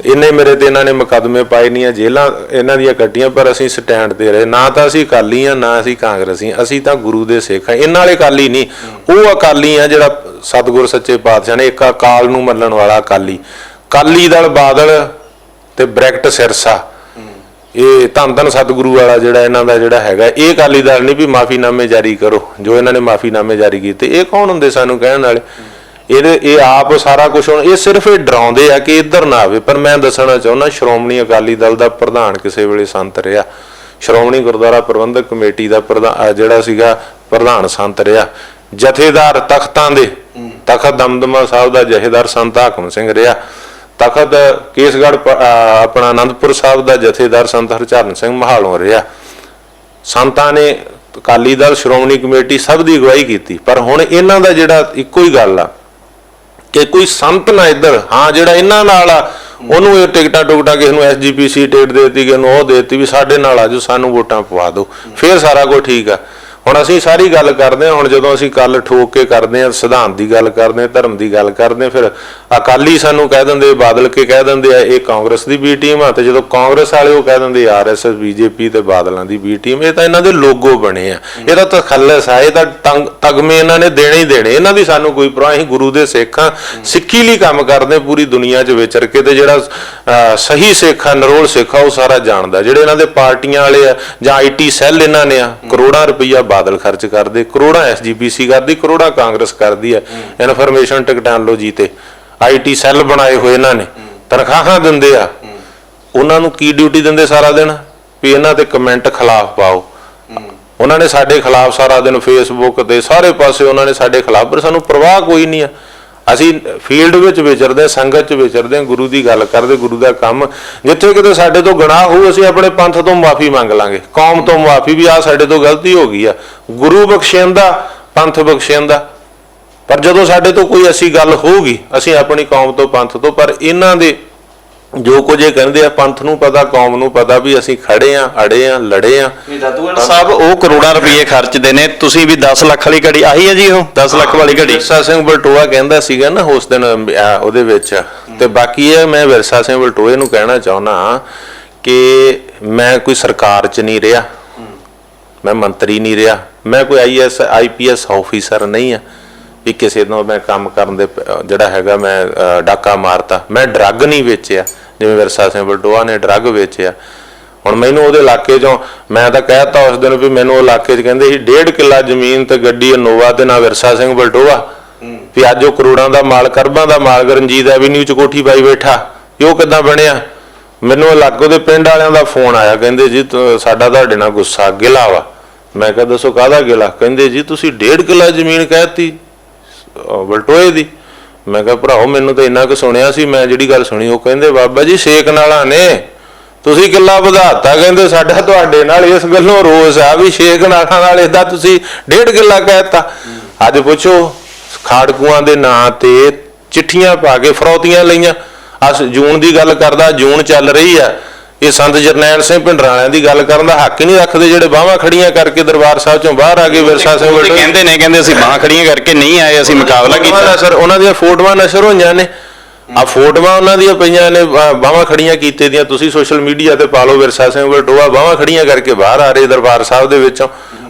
ਇੰਨੇ ਮੇਰੇ ਤੇ ਇਹਨਾਂ ਨੇ ਮੁਕੱਦਮੇ ਪਾਏ, ਨਹੀਂ ਜੇਲ੍ਹਾਂ ਇਹਨਾਂ ਦੀਆਂ ਕੱਟੀਆਂ, ਪਰ ਅਸੀਂ ਸਟੈਂਡ ਤੇ ਰਹੇ। ਨਾ ਤਾਂ ਅਸੀਂ ਅਕਾਲੀ ਆ, ਨਾ ਅਸੀਂ ਕਾਂਗਰਸੀ, ਅਸੀਂ ਤਾਂ ਗੁਰੂ ਦੇ ਸਿੱਖ ਆ। ਇਹਨਾਂ ਵਾਲੇ ਅਕਾਲੀ ਨਹੀਂ, ਉਹ ਅਕਾਲੀ ਆ ਜਿਹੜਾ ਸਤਿਗੁਰ ਸੱਚੇ ਪਾਤਸ਼ਾਹ ਨੇ ਇੱਕ ਅਕਾਲ ਨੂੰ ਮੰਨਣ ਵਾਲਾ ਅਕਾਲੀ। ਅਕਾਲੀ ਦਲ ਬਾਦਲ ਤੇ ਬ੍ਰੈਕਟ ਸਿਰਸਾ, ਇਹ ਧੰਨ ਧੰਨ ਸਤਿਗੁਰੂ ਵਾਲਾ ਜਿਹੜਾ ਇਹਨਾਂ ਦਾ ਜਿਹੜਾ ਹੈਗਾ, ਇਹ ਅਕਾਲੀ ਦਲ ਨਹੀਂ ਵੀ ਮਾਫੀਨਾਮੇ ਜਾਰੀ ਕਰੋ, ਜੋ ਇਹਨਾਂ ਨੇ ਮਾਫੀਨਾਮੇ ਜਾਰੀ ਕੀਤੇ। ਇਹ ਕੌਣ ਹੁੰਦੇ ਸਾਨੂੰ ਕਹਿਣ ਵਾਲੇ? ਇਹ ਆਪ ਸਾਰਾ ਕੁਝ, ਹੁਣ ਇਹ ਸਿਰਫ ਇਹ ਡਰਾਉਂਦੇ ਆ ਕਿ ਇੱਧਰ ਨਾ ਆਵੇ। ਪਰ ਮੈਂ ਦੱਸਣਾ ਚਾਹੁੰਦਾ, ਸ਼੍ਰੋਮਣੀ ਅਕਾਲੀ ਦਲ ਦਾ ਪ੍ਰਧਾਨ ਕਿਸੇ ਵੇਲੇ ਸੰਤ ਰਿਹਾ, ਸ਼੍ਰੋਮਣੀ ਗੁਰਦੁਆਰਾ ਪ੍ਰਬੰਧਕ ਕਮੇਟੀ ਦਾ ਜਿਹੜਾ ਸੀਗਾ ਪ੍ਰਧਾਨ ਸੰਤ ਰਿਹਾ, ਜਥੇਦਾਰ ਤਖਤਾਂ ਦੇ ਤਖਤ ਦਮਦਮਾ ਸਾਹਿਬ ਦਾ ਜਥੇਦਾਰ ਸੰਤ ਹਾਕਮ ਸਿੰਘ ਰਿਹਾ, ਤਖਤ ਕੇਸਗੜ੍ਹ ਆਪਣਾ ਆਨੰਦਪੁਰ ਸਾਹਿਬ ਦਾ ਜਥੇਦਾਰ ਸੰਤ ਹਰਚਰਨ ਸਿੰਘ ਮਹਾਲੋਂ ਰਿਹਾ। ਸੰਤਾਂ ਨੇ, ਅਕਾਲੀ ਦਲ, ਸ਼੍ਰੋਮਣੀ ਕਮੇਟੀ ਸਭ ਦੀ ਅਗਵਾਈ ਕੀਤੀ। ਪਰ ਹੁਣ ਇਹਨਾਂ ਦਾ ਜਿਹੜਾ ਇੱਕੋ ਹੀ ਗੱਲ ਆ ਕਿ ਕੋਈ ਸੰਤ ਨਾ ਇੱਧਰ, ਹਾਂ ਜਿਹੜਾ ਇਹਨਾਂ ਨਾਲ ਆ ਉਹਨੂੰ ਇਹ ਟਿਕਟਾਂ ਟੁਕਟਾਂ ਕਿਸੇ ਨੂੰ SGPC ਟਿਕਟ ਦੇਤੀ, ਕਿਸੇ ਨੂੰ ਉਹ ਦੇਤੀ, ਵੀ ਸਾਡੇ ਨਾਲ ਆਜੋ, ਸਾਨੂੰ ਵੋਟਾਂ ਪਵਾ ਦਿਓ, ਫੇਰ ਸਾਰਾ ਕੁਝ ਠੀਕ ਆ। ਹੁਣ ਅਸੀਂ ਸਾਰੀ ਗੱਲ ਕਰਦੇ ਹਾਂ, ਹੁਣ ਜਦੋਂ ਅਸੀਂ ਕੱਲ ਠੋਕ ਕੇ ਕਰਦੇ ਹਾਂ, ਸਿਧਾਂਤ ਦੀ ਗੱਲ ਕਰਦੇ ਹਾਂ, ਧਰਮ ਦੀ ਗੱਲ ਕਰਦੇ ਹਾਂ, ਫਿਰ ਅਕਾਲੀ ਸਾਨੂੰ ਕਹਿ ਦਿੰਦੇ, ਬਾਦਲ ਕੇ ਕਹਿ ਦਿੰਦੇ ਆ ਇਹ ਕਾਂਗਰਸ ਦੀ B ਟੀਮ ਆ, ਤੇ ਜਦੋਂ ਕਾਂਗਰਸ ਵਾਲੇ ਉਹ ਕਹਿ ਦਿੰਦੇ RSS BJP ਤੇ ਬਾਦਲਾਂ ਦੀ B ਟੀਮ। ਇਹ ਤਾਂ ਇਹਨਾਂ ਦੇ ਲੋਗੋ ਬਣੇ ਆ, ਇਹਦਾ ਤਖੱਲਸ ਆ, ਇਹ ਤਾਂ ਤਗਮੇ ਇਹਨਾਂ ਨੇ ਦੇਣੇ ਹੀ ਦੇਣੇ। ਇਹਨਾਂ ਦੀ ਸਾਨੂੰ ਕੋਈ ਪਰਵਾਹ, ਅਸੀਂ ਗੁਰੂ ਦੇ ਸਿੱਖ ਆ, ਸਿੱਖੀ ਲਈ ਕੰਮ ਕਰਦੇ ਪੂਰੀ ਦੁਨੀਆ 'ਚ ਵਿਚਰ ਕੇ, ਤੇ ਜਿਹੜਾ ਸਹੀ ਸਿੱਖ ਆ, ਨਰੋਲ ਸਿੱਖ ਆ, ਉਹ ਸਾਰਾ ਜਾਣਦਾ। ਜਿਹੜੇ ਇਹਨਾਂ ਦੇ ਪਾਰਟੀਆਂ ਵਾਲੇ ਆ ਜਾਂ IT ਸੈੱਲ ਇਹਨਾਂ ਨੇ ਆ, ਕਰੋੜਾਂ ਰੁਪਈਆ ਬਾਦਲ ਖਰਚ ਕਰਦੇ, ਕਰੋੜਾਂ SGPC ਕਰਦੀ, ਕਰੋੜਾਂ ਕਾਂਗਰਸ ਕਰਦੀ ਹੈ ਇਨਫੋਰਮੇਸ਼ਨ ਟੈਕਨੋਲੋਜੀ ਤੇ। IT ਸੈੱਲ ਬਣਾਏ ਹੋਏ ਇਹਨਾਂ ਨੇ, ਤਨਖਾਹਾਂ ਦਿੰਦੇ ਆ। ਉਹਨਾਂ ਨੂੰ ਕੀ ਡਿਊਟੀ ਦਿੰਦੇ ਸਾਰਾ ਦਿਨ? ਵੀ ਇਹਨਾਂ ਤੇ ਕਮੈਂਟ ਖਿਲਾਫ ਪਾਓ। ਉਹਨਾਂ ਨੇ ਸਾਡੇ ਖਿਲਾਫ ਸਾਰਾ ਦਿਨ ਫੇਸਬੁੱਕ ਤੇ ਸਾਰੇ ਪਾਸੇ ਉਹਨਾਂ ਨੇ ਸਾਡੇ ਖਿਲਾਫ, ਪਰ ਸਾਨੂੰ ਪਰਵਾਹ ਕੋਈ ਨਹੀਂ ਆ। ਅਸੀਂ ਫੀਲਡ ਵਿੱਚ ਵਿਚਰਦੇ, ਸੰਗਤ 'ਚ ਵਿਚਰਦੇ, ਗੁਰੂ ਦੀ ਗੱਲ ਕਰਦੇ, ਗੁਰੂ ਦਾ ਕੰਮ। ਜਿੱਥੇ ਕਿਤੇ ਸਾਡੇ ਤੋਂ ਗੁਨਾਹ ਹੋਊ, ਅਸੀਂ ਆਪਣੇ ਪੰਥ ਤੋਂ ਮਾਫੀ ਮੰਗ ਲਾਂਗੇ, ਕੌਮ ਤੋਂ ਮਾਫੀ, ਵੀ ਆਹ ਸਾਡੇ ਤੋਂ ਗਲਤੀ ਹੋ ਗਈ ਆ। ਗੁਰੂ ਬਖਸ਼ਿੰਦਾ, ਪੰਥ ਬਖਸ਼ਿੰਦਾ। ਪਰ ਜਦੋਂ ਸਾਡੇ ਤੋਂ ਕੋਈ ਐਸੀ ਗੱਲ ਹੋਊਗੀ, ਅਸੀਂ ਆਪਣੀ ਕੌਮ ਤੋਂ, ਪੰਥ ਤੋਂ, ਪਰ ਇਹਨਾਂ ਦੇ ਜੋ ਕੁਝ ਇਹ ਕਹਿੰਦੇ ਆ, ਪੰਥ ਨੂੰ ਪਤਾ, ਕੌਮ ਨੂੰ ਪਤਾ ਵੀ ਅਸੀਂ ਖੜੇ ਆ, ਅੜੇ ਆ, ਲੜੇ ਆ। ਦਾਦੂਵਾਲ ਸਾਹਿਬ ਉਹ ਕਰੋੜਾਂ ਰੁਪਏ ਖਰਚਦੇ ਨੇ, ਤੁਸੀਂ ਵੀ 10 ਲੱਖ ਵਾਲੀ ਘੜੀ ਆਹੀ ਹੈ ਜੀ, ਉਹ 10 ਲੱਖ ਵਾਲੀ ਘੜੀ ਵਿਰਸਾ ਸਿੰਘ ਬਲਟੋਆ ਕਹਿੰਦਾ ਸੀਗਾ ਨਾ ਉਸ ਦਿਨ ਉਹਦੇ ਵਿੱਚ। ਤੇ ਬਾਕੀ ਇਹ ਮੈਂ ਵਿਰਸਾ ਸਿੰਘ ਬਲਟੋਏ ਨੂੰ ਕਹਿਣਾ ਚਾਹੁੰਦਾ ਕਿ ਮੈਂ ਕੋਈ ਸਰਕਾਰ 'ਚ ਨਹੀਂ ਰਿਹਾ, ਮੈਂ ਮੰਤਰੀ ਨਹੀਂ ਰਿਹਾ, ਮੈਂ ਕੋਈ IAS IPS ਆਫੀਸਰ ਨਹੀਂ ਆ ਵੀ ਕਿਸੇ ਨੂੰ ਮੈਂ ਕੰਮ ਕਰਨ ਦੇ ਜਿਹੜਾ ਹੈਗਾ ਮੈਂ ਡਾਕਾ ਮਾਰਤਾ। ਮੈਂ ਡਰੱਗ ਨਹੀਂ ਵੇਚਿਆ ਜਿਵੇਂ ਵਿਰਸਾ ਸਿੰਘ ਬਲਟੋਆ ਨੇ ਡਰੱਗ ਵੇਚਿਆ। ਹੁਣ ਮੈਨੂੰ ਉਹਦੇ ਇਲਾਕੇ 'ਚੋਂ, ਮੈਂ ਤਾਂ ਕਹਿਤਾ ਉਸ ਦਿਨ ਵੀ ਮੈਨੂੰ ਉਹ ਇਲਾਕੇ 'ਚ ਕਹਿੰਦੇ ਸੀ 1.5 ਕਿੱਲਾ ਜ਼ਮੀਨ ਤੇ ਗੱਡੀ ਇਨੋਵਾ ਤੇ ਨਾ ਵਿਰਸਾ ਸਿੰਘ ਬਲਟੋਆ, ਵੀ ਅੱਜ ਉਹ ਕਰੋੜਾਂ ਦਾ ਮਾਲ, ਕਰਬਾਂ ਦਾ ਮਾਲ ਰਣਜੀਤ ਐਵੀਨਿਊ 'ਚ ਕੋਠੀ ਪਾਈ ਬੈਠਾ, ਵੀ ਉਹ ਕਿੱਦਾਂ ਬਣਿਆ? ਮੈਨੂੰ ਇਲਾਕੇ ਦੇ ਪਿੰਡ ਵਾਲਿਆਂ ਦਾ ਫੋਨ ਆਇਆ, ਕਹਿੰਦੇ ਜੀ ਸਾਡਾ ਤੁਹਾਡੇ ਨਾਲ ਗੁੱਸਾ, ਗਿਲਾ ਵਾ। ਮੈਂ ਕਿਹਾ ਦੱਸੋ ਕਾਹਦਾ ਗਿਲਾ? ਕਹਿੰਦੇ ਜੀ ਤੁਸੀਂ 1.5 ਕਿੱਲਾ ਜ਼ਮੀਨ ਕਹਿਤੀ ਬਲਟੋਏ ਦੀ। ਮੈਂ ਕਿਹਾ ਭਰਾਓ ਮੈਨੂੰ ਤਾਂ ਇੰਨਾ ਕੁ ਸੁਣਿਆ ਸੀ, ਮੈਂ ਜਿਹੜੀ ਗੱਲ ਸੁਣੀ ਉਹ ਕਹਿੰਦੇ ਬਾਬਾ ਜੀ ਛੇਕ ਨਾਲਾਂ ਨੇ ਤੁਸੀਂ ਕਿੱਲਾ ਵਧਾਤਾ। ਕਹਿੰਦੇ ਸਾਡਾ ਤੁਹਾਡੇ ਨਾਲ ਇਸ ਗੱਲੋਂ ਰੋਸ ਆ ਵੀ ਛੇਕ ਨਾਲਾਂ ਨਾਲ ਏਦਾਂ ਤੁਸੀਂ 1.5 ਕਿੱਲਾ ਕਹਿਤਾ। ਅੱਜ ਪੁੱਛੋ ਖਾੜਕੂਆਂ ਦੇ ਨਾਂ ਤੇ ਚਿੱਠੀਆਂ ਪਾ ਕੇ ਫਰੌਤੀਆਂ ਲਈਆਂ। ਜੂਨ ਦੀ ਗੱਲ ਕਰਦਾ, ਜੂਨ ਚੱਲ ਰਹੀ ਆ, ਇਹ ਸੰਤ ਜਰਨੈਲ ਸਿੰਘ ਭਿੰਡਰਾਲਿਆਂ ਦੀ ਗੱਲ ਕਰਨ ਦਾ ਹੱਕ ਹੀ ਨਹੀਂ ਰੱਖਦੇ, ਜਿਹੜੇ ਬਾਹਾਂ ਖੜੀਆਂ ਕਰਕੇ ਦਰਬਾਰ ਸਾਹਿਬ ਚੋਂ ਬਾਹਰ ਆ ਗਏ। ਵਿਰਸਾ ਸਿੰਘ ਕਹਿੰਦੇ ਅਸੀਂ ਬਾਹਾਂ ਖੜੀਆਂ ਕਰਕੇ ਨਹੀਂ ਆਏ, ਅਸੀਂ ਮੁਕਾਬਲਾ ਕੀਤਾ। ਸਰ ਉਹਨਾਂ ਦੀਆਂ ਫੋਟੋਆਂ ਨਸ਼ਰ ਹੋਈਆਂ ਨੇ, ਆ ਫੋਟੋਆਂ ਉਹਨਾਂ ਦੀਆਂ ਪਈਆਂ ਨੇ ਬਾਹਾਂ ਖੜੀਆਂ ਕੀਤੇ ਦੀਆਂ, ਤੁਸੀਂ ਸੋਸ਼ਲ ਮੀਡੀਆ ਤੇ ਪਾ ਲਓ। ਵਿਰਸਾ ਸਿੰਘ ਬਲਟੋਆ ਬਾਹਾਂ ਖੜੀਆਂ ਕਰਕੇ ਬਾਹਰ ਆ ਰਹੇ ਦਰਬਾਰ ਸਾਹਿਬ ਦੇ ਵਿੱਚੋਂ।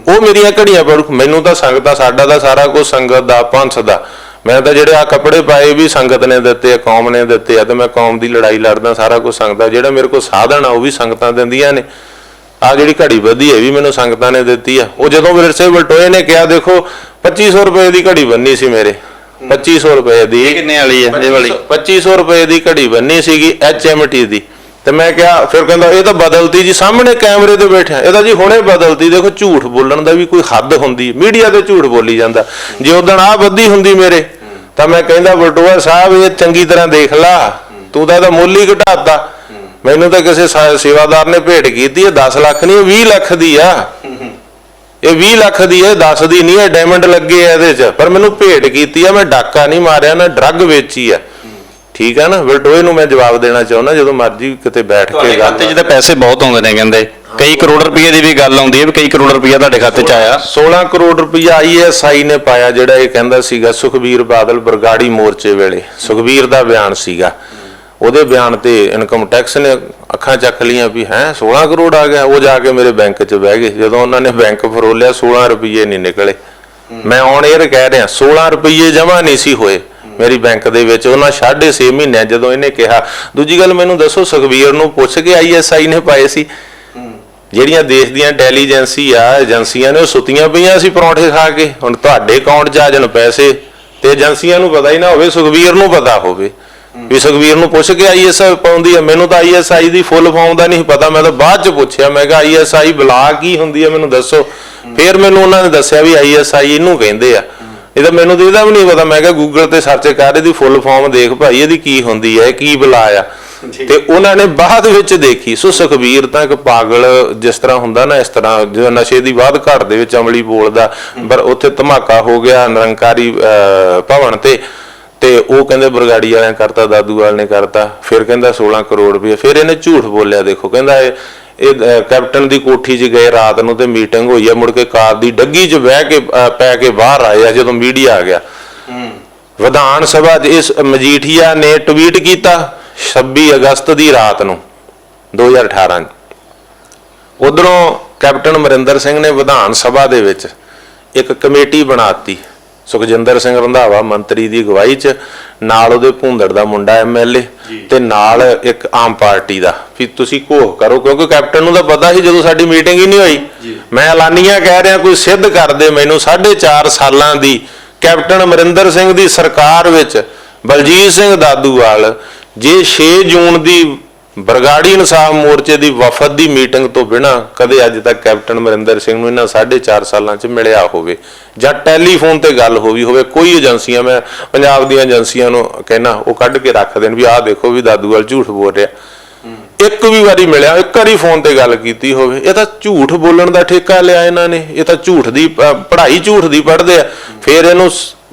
ਉਹ ਮੇਰੀਆਂ ਘੜੀਆਂ ਪੜੂ, ਮੈਨੂੰ ਤਾਂ ਸੰਗਤਾਂ, ਸਾਡਾ ਤਾਂ ਸਾਰਾ ਕੁਝ ਸੰਗਤ ਦਾ, ਪੰਥ ਦਾ। ਮੈਂ ਤਾਂ ਜਿਹੜੇ ਆ ਕੱਪੜੇ ਪਾਏ ਵੀ ਸੰਗਤ ਨੇ ਦਿੱਤੇ ਆ, ਕੌਮ ਨੇ ਦਿੱਤੇ ਆ, ਤੇ ਮੈਂ ਕੌਮ ਦੀ ਲੜਾਈ ਲੜਦਾ, ਸਾਰਾ ਕੁਝ ਸੰਗਤਾਂ। ਜਿਹੜਾ ਮੇਰੇ ਕੋਲ ਸਾਧਨ ਆ ਉਹ ਵੀ ਸੰਗਤਾਂ ਦਿੰਦੀਆਂ ਨੇ। ਆ ਜਿਹੜੀ ਘੜੀ ਬੱਧੀ ਹੈ ਵੀ ਮੈਨੂੰ ਸੰਗਤਾਂ ਨੇ ਦਿੱਤੀ ਆ। ਉਹ ਜਦੋਂ ਵਿਰਸੇ ਬਲਟੋਏ ਨੇ ਕਿਹਾ, ਦੇਖੋ 2500 ਰੁਪਏ ਦੀ ਘੜੀ ਬੰਨੀ ਸੀ ਮੇਰੇ, 2500 ਰੁਪਏ ਦੀ। ਕਿੰਨੇ ਵਾਲੀ ਹੈ ਇਹ ਵਾਲੀ? 2500 ਰੁਪਏ ਦੀ ਘੜੀ ਬੰਨੀ ਸੀਗੀ HMT ਦੀ। ਤੇ ਮੈਂ ਕਿਹਾ, ਫਿਰ ਕਹਿੰਦਾ ਇਹ ਤਾਂ ਬਦਲਤੀ ਜੀ, ਸਾਹਮਣੇ ਕੈਮਰੇ ਤੇ ਬੈਠਿਆ, ਇਹ ਤਾਂ ਜੀ ਹੁਣੇ ਬਦਲਤੀ। ਦੇਖੋ ਝੂਠ ਬੋਲਣ ਦਾ ਵੀ ਕੋਈ ਹੱਦ ਹੁੰਦੀ, ਮੀਡੀਆ ਤੇ ਝੂਠ ਬੋਲੀ ਜਾਂਦਾ। ਜੇ ਉਦਣ ਆ ਬੱਧੀ ਹੁੰਦੀ ਮੇਰੇ, ਤਾਂ ਮੈਂ ਕਹਿੰਦਾ ਬਲਟੋਆ ਸਾਹਿਬ ਇਹ ਚੰਗੀ ਤਰ੍ਹਾਂ ਦੇਖ ਲਾ, ਤੂੰ ਤਾਂ ਇਹਦਾ ਮੁੱਲ ਹੀ ਘਟਾਤਾ। ਮੈਨੂੰ ਤਾਂ ਕਿਸੇ ਸੇਵਾਦਾਰ ਨੇ ਭੇਟ ਕੀਤੀ ਹੈ, 10 ਲੱਖ ਨਹੀਂ 20 ਲੱਖ ਦੀ ਆ। ਇਹ 20 ਲੱਖ ਦੀ ਹੈ, 10 ਦੀ ਨਹੀਂ ਹੈ। ਡਾਇਮੰਡ ਲੱਗੇ ਆ ਇਹਦੇ 'ਚ, ਪਰ ਮੈਨੂੰ ਭੇਟ ਕੀਤੀ ਆ। ਮੈਂ ਡਾਕਾ ਨਹੀਂ ਮਾਰਿਆ, ਨਾ ਡਰੱਗ ਵੇਚੀ ਆ। ਠੀਕ ਆ ਨਾ। ਬਲਟੋਏ ਨੂੰ ਮੈਂ ਜਵਾਬ ਦੇਣਾ ਚਾਹੁੰਦਾ, ਜਦੋਂ ਮਰਜ਼ੀ ਕਿਤੇ ਬੈਠ ਕੇ ਗੱਲ। ਖਾਤੇ 'ਚ ਤਾਂ ਪੈਸੇ ਬਹੁਤ ਆਉਂਦੇ ਨੇ, ਕਹਿੰਦੇ ਕਈ ਕਰੋੜ ਰੁਪਏ ਦੀ ਵੀ ਗੱਲ ਆਉਂਦੀ ਹੈ ਵੀ ਕਈ ਕਰੋੜ ਰੁਪਇਆ ਤੁਹਾਡੇ ਖਾਤੇ 'ਚ ਆਇਆ। 16 ਕਰੋੜ ਰੁਪਇਆ ISI ਨੇ ਪਾਇਆ, ਜਿਹੜਾ ਇਹ ਕਹਿੰਦਾ ਸੀਗਾ ਸੁਖਬੀਰ ਬਾਦਲ ਬਰਗਾੜੀ ਮੋਰਚੇ ਵੇਲੇ। ਸੁਖਬੀਰ ਦਾ ਬਿਆਨ ਸੀਗਾ, ਉਹਦੇ ਬਿਆਨ ਤੇ ਇਨਕਮ ਟੈਕਸ ਨੇ ਅੱਖਾਂ ਚੱਕ ਲੀਆਂ ਵੀ ਹੈ 16 ਕਰੋੜ ਆ ਗਿਆ। ਉਹ ਜਾ ਕੇ ਮੇਰੇ ਬੈਂਕ 'ਚ ਬਹਿ ਗਏ। ਜਦੋਂ ਉਹਨਾਂ ਨੇ ਬੈਂਕ ਫਰੋਲਿਆ, 16 ਰੁਪਏ ਨਹੀਂ ਨਿਕਲੇ। ਮੈਂ ਔਨ 에ਅਰ ਕਹਿ ਰਿਹਾ 16 ਰੁਪਏ ਜਮਾ ਨਹੀਂ ਸੀ ਹੋਏ। ਮੇਰੀ ਬੈਂਕ ਦੇ ਵਿੱਚ ਉਹਨਾਂ 6.5 ਮਹੀਨਿਆਂ ਜਦੋਂ ਇਹਨੇ ਕਿਹਾ। ਦੂਜੀ ਗੱਲ ਮੈਨੂੰ ਦੱਸੋ, ਸੁਖਬੀਰ ਨੂੰ ਪੁੱਛ ਕੇ ISI ਨੇ ਪਾਏ ਸੀ? ਜਿਹੜੀਆਂ ਦੇਸ਼ ਦੀਆਂ ਇੰਟੈਲੀਜੈਂਸੀ ਆ ਏਜੰਸੀਆਂ ਨੇ ਉਹ ਸੁੱਤੀਆਂ ਪਈਆਂ ਸੀ ਪਰੌਂਠੇ ਖਾ ਕੇ। ਹੁਣ ਤੁਹਾਡੇ ਅਕਾਊਂਟ 'ਚ ਆ ਜਾਣ ਪੈਸੇ ਤੇ ਏਜੰਸੀਆਂ ਨੂੰ ਪਤਾ ਹੀ ਨਾ ਹੋਵੇ, ਸੁਖਬੀਰ ਨੂੰ ਪਤਾ ਹੋਵੇ ਵੀ ਸੁਖਬੀਰ ਨੂੰ ਪੁੱਛ ਕੇ ISI ਪਾਉਂਦੀ ਆ। ਮੈਨੂੰ ਤਾਂ ISI ਦੀ ਫੁੱਲ ਫਾਰਮ ਦਾ ਨਹੀਂ ਪਤਾ, ਮੈਂ ਤਾਂ ਬਾਅਦ 'ਚ ਪੁੱਛਿਆ, ਮੈਂ ਕਿਹਾ ISI ਬਲਾ ਕੀ ਹੁੰਦੀ ਆ ਮੈਨੂੰ ਦੱਸੋ। ਫਿਰ ਮੈਨੂੰ ਉਹਨਾਂ ਨੇ ਦੱਸਿਆ ਵੀ ISI ਇਹਨੂੰ ਕਹਿੰਦੇ ਆ। ਇਹ ਤਾਂ ਮੈਨੂੰ ਤਾਂ ਇਹਦਾ ਵੀ ਨਹੀਂ ਪਤਾ। ਮੈਂ ਕਿਹਾ ਗੂਗਲ ਤੇ ਸਰਚ ਕਰ ਇਹਦੀ ਫੁੱਲ ਫਾਰਮ ਦੇਖ ਭਾਈ, ਇਹਦੀ ਕੀ ਹੁੰਦੀ ਹੈ, ਕੀ ਬਲਾ ਆ। ਤੇ ਉਹਨਾਂ ਨੇ ਬਾਅਦ ਵਿੱਚ ਦੇਖੀ। ਸੋ ਸੁਖਬੀਰ ਤਾਂ ਇੱਕ ਪਾਗਲ ਜਿਸ ਤਰ੍ਹਾਂ ਹੁੰਦਾ ਨਾ, ਇਸ ਤਰ੍ਹਾਂ ਜਦੋਂ ਨਸ਼ੇ ਦੀ ਬਾਅਦ ਘਰ ਦੇ ਵਿੱਚ ਅਮਲੀ ਬੋਲਦਾ। ਪਰ ਉੱਥੇ ਧਮਾਕਾ ਹੋ ਗਿਆ ਨਿਰੰਕਾਰੀ ਭਵਨ ਤੇ ਉਹ ਕਹਿੰਦੇ ਬਰਗਾੜੀ ਵਾਲਿਆਂ ਕਰਤਾ, ਦਾਦੂਵਾਲ ਨੇ ਕਰਤਾ। ਫਿਰ ਕਹਿੰਦਾ 16 ਕਰੋੜ ਰੁਪਏ। ਫਿਰ ਇਹਨੇ ਝੂਠ ਬੋਲਿਆ। ਦੇਖੋ ਕਹਿੰਦਾ ਇਹ ਕੈਪਟਨ ਦੀ ਕੋਠੀ 'ਚ ਗਏ ਰਾਤ ਨੂੰ ਤੇ ਮੀਟਿੰਗ ਹੋਈ ਆ, ਮੁੜ ਕੇ ਕਾਰ ਦੀ ਡੱਗੀ 'ਚ ਬਹਿ ਕੇ ਪੈ ਕੇ ਬਾਹਰ ਆਏ ਆ ਜਦੋਂ ਮੀਡੀਆ ਆ ਗਿਆ। ਵਿਧਾਨ ਸਭਾ 'ਚ ਇਸ ਮਜੀਠੀਆ ਨੇ ਟਵੀਟ ਕੀਤਾ 26 ਅਗਸਤ ਦੀ ਰਾਤ ਨੂੰ 2018। ਉਧਰੋਂ ਕੈਪਟਨ ਅਮਰਿੰਦਰ ਸਿੰਘ ਨੇ ਵਿਧਾਨ ਸਭਾ ਦੇ ਵਿੱਚ ਇੱਕ ਕਮੇਟੀ ਬਣਾਤੀ, ਸੁਖਜਿੰਦਰ ਸਿੰਘ ਰੰਧਾਵਾ ਮੰਤਰੀ ਦੀ ਅਗਵਾਈ 'ਚ, ਨਾਲ ਉਹਦੇ ਭੁੰਦੜ ਦਾ ਮੁੰਡਾ MLA ਤੇ ਨਾਲ ਇੱਕ ਆਮ ਪਾਰਟੀ ਦਾ, ਵੀ ਤੁਸੀਂ ਘੋਖ ਕਰੋ। ਕਿਉਂਕਿ ਕੈਪਟਨ ਨੂੰ ਤਾਂ ਪਤਾ ਸੀ ਜਦੋਂ ਸਾਡੀ ਮੀਟਿੰਗ ਹੀ ਨਹੀਂ ਹੋਈ। ਮੈਂ ਐਲਾਨੀਆਂ ਕਹਿ ਰਿਹਾ, ਕੋਈ ਸਿੱਧ ਕਰ ਦੇ ਮੈਨੂੰ 4.5 ਸਾਲਾਂ ਦੀ ਕੈਪਟਨ ਅਮਰਿੰਦਰ ਸਿੰਘ ਦੀ ਸਰਕਾਰ ਵਿੱਚ ਬਲਜੀਤ ਸਿੰਘ ਦਾਦੂਵਾਲ ਜੇ 6 ਜੂਨ ਦੀ ਬਰਗਾੜੀ ਇਨਸਾਫ ਮੋਰਚੇ ਦੀ ਵਫਦ ਦੀ ਮੀਟਿੰਗ ਤੋਂ ਬਿਨਾਂ ਕਦੇ ਅੱਜ ਤੱਕ ਕੈਪਟਨ ਅਮਰਿੰਦਰ ਸਿੰਘ ਨੂੰ ਇਹਨਾਂ 4.5 ਸਾਲਾਂ 'ਚ ਮਿਲਿਆ ਹੋਵੇ ਜਾਂ ਟੈਲੀਫੋਨ ਤੇ ਗੱਲ ਹੋਈ ਹੋਵੇ, ਕੋਈ ਏਜੰਸੀਆਂ, ਮੈਂ ਪੰਜਾਬ ਦੀਆਂ ਏਜੰਸੀਆਂ ਨੂੰ ਕਹਿਣਾ ਉਹ ਕੱਢ ਕੇ ਰੱਖ ਦੇਣ ਵੀ ਆਹ ਦੇਖੋ ਵੀ ਦਾਦੂਵਾਲ ਝੂਠ ਬੋਲ ਰਿਹਾ। ਇੱਕ ਵੀ ਵਾਰੀ ਮਿਲਿਆ, ਇੱਕ ਵਾਰੀ ਫੋਨ ਤੇ ਗੱਲ ਕੀਤੀ ਹੋਵੇ? ਇਹ ਤਾਂ ਝੂਠ ਬੋਲਣ ਦਾ ਠੇਕਾ ਲਿਆ ਇਹਨਾਂ ਨੇ। ਇਹ ਤਾਂ ਝੂਠ ਦੀ ਪੜ੍ਹਾਈ ਝੂਠ ਦੀ ਪੜ੍ਹਦੇ ਆ। ਫਿਰ ਇਹਨੂੰ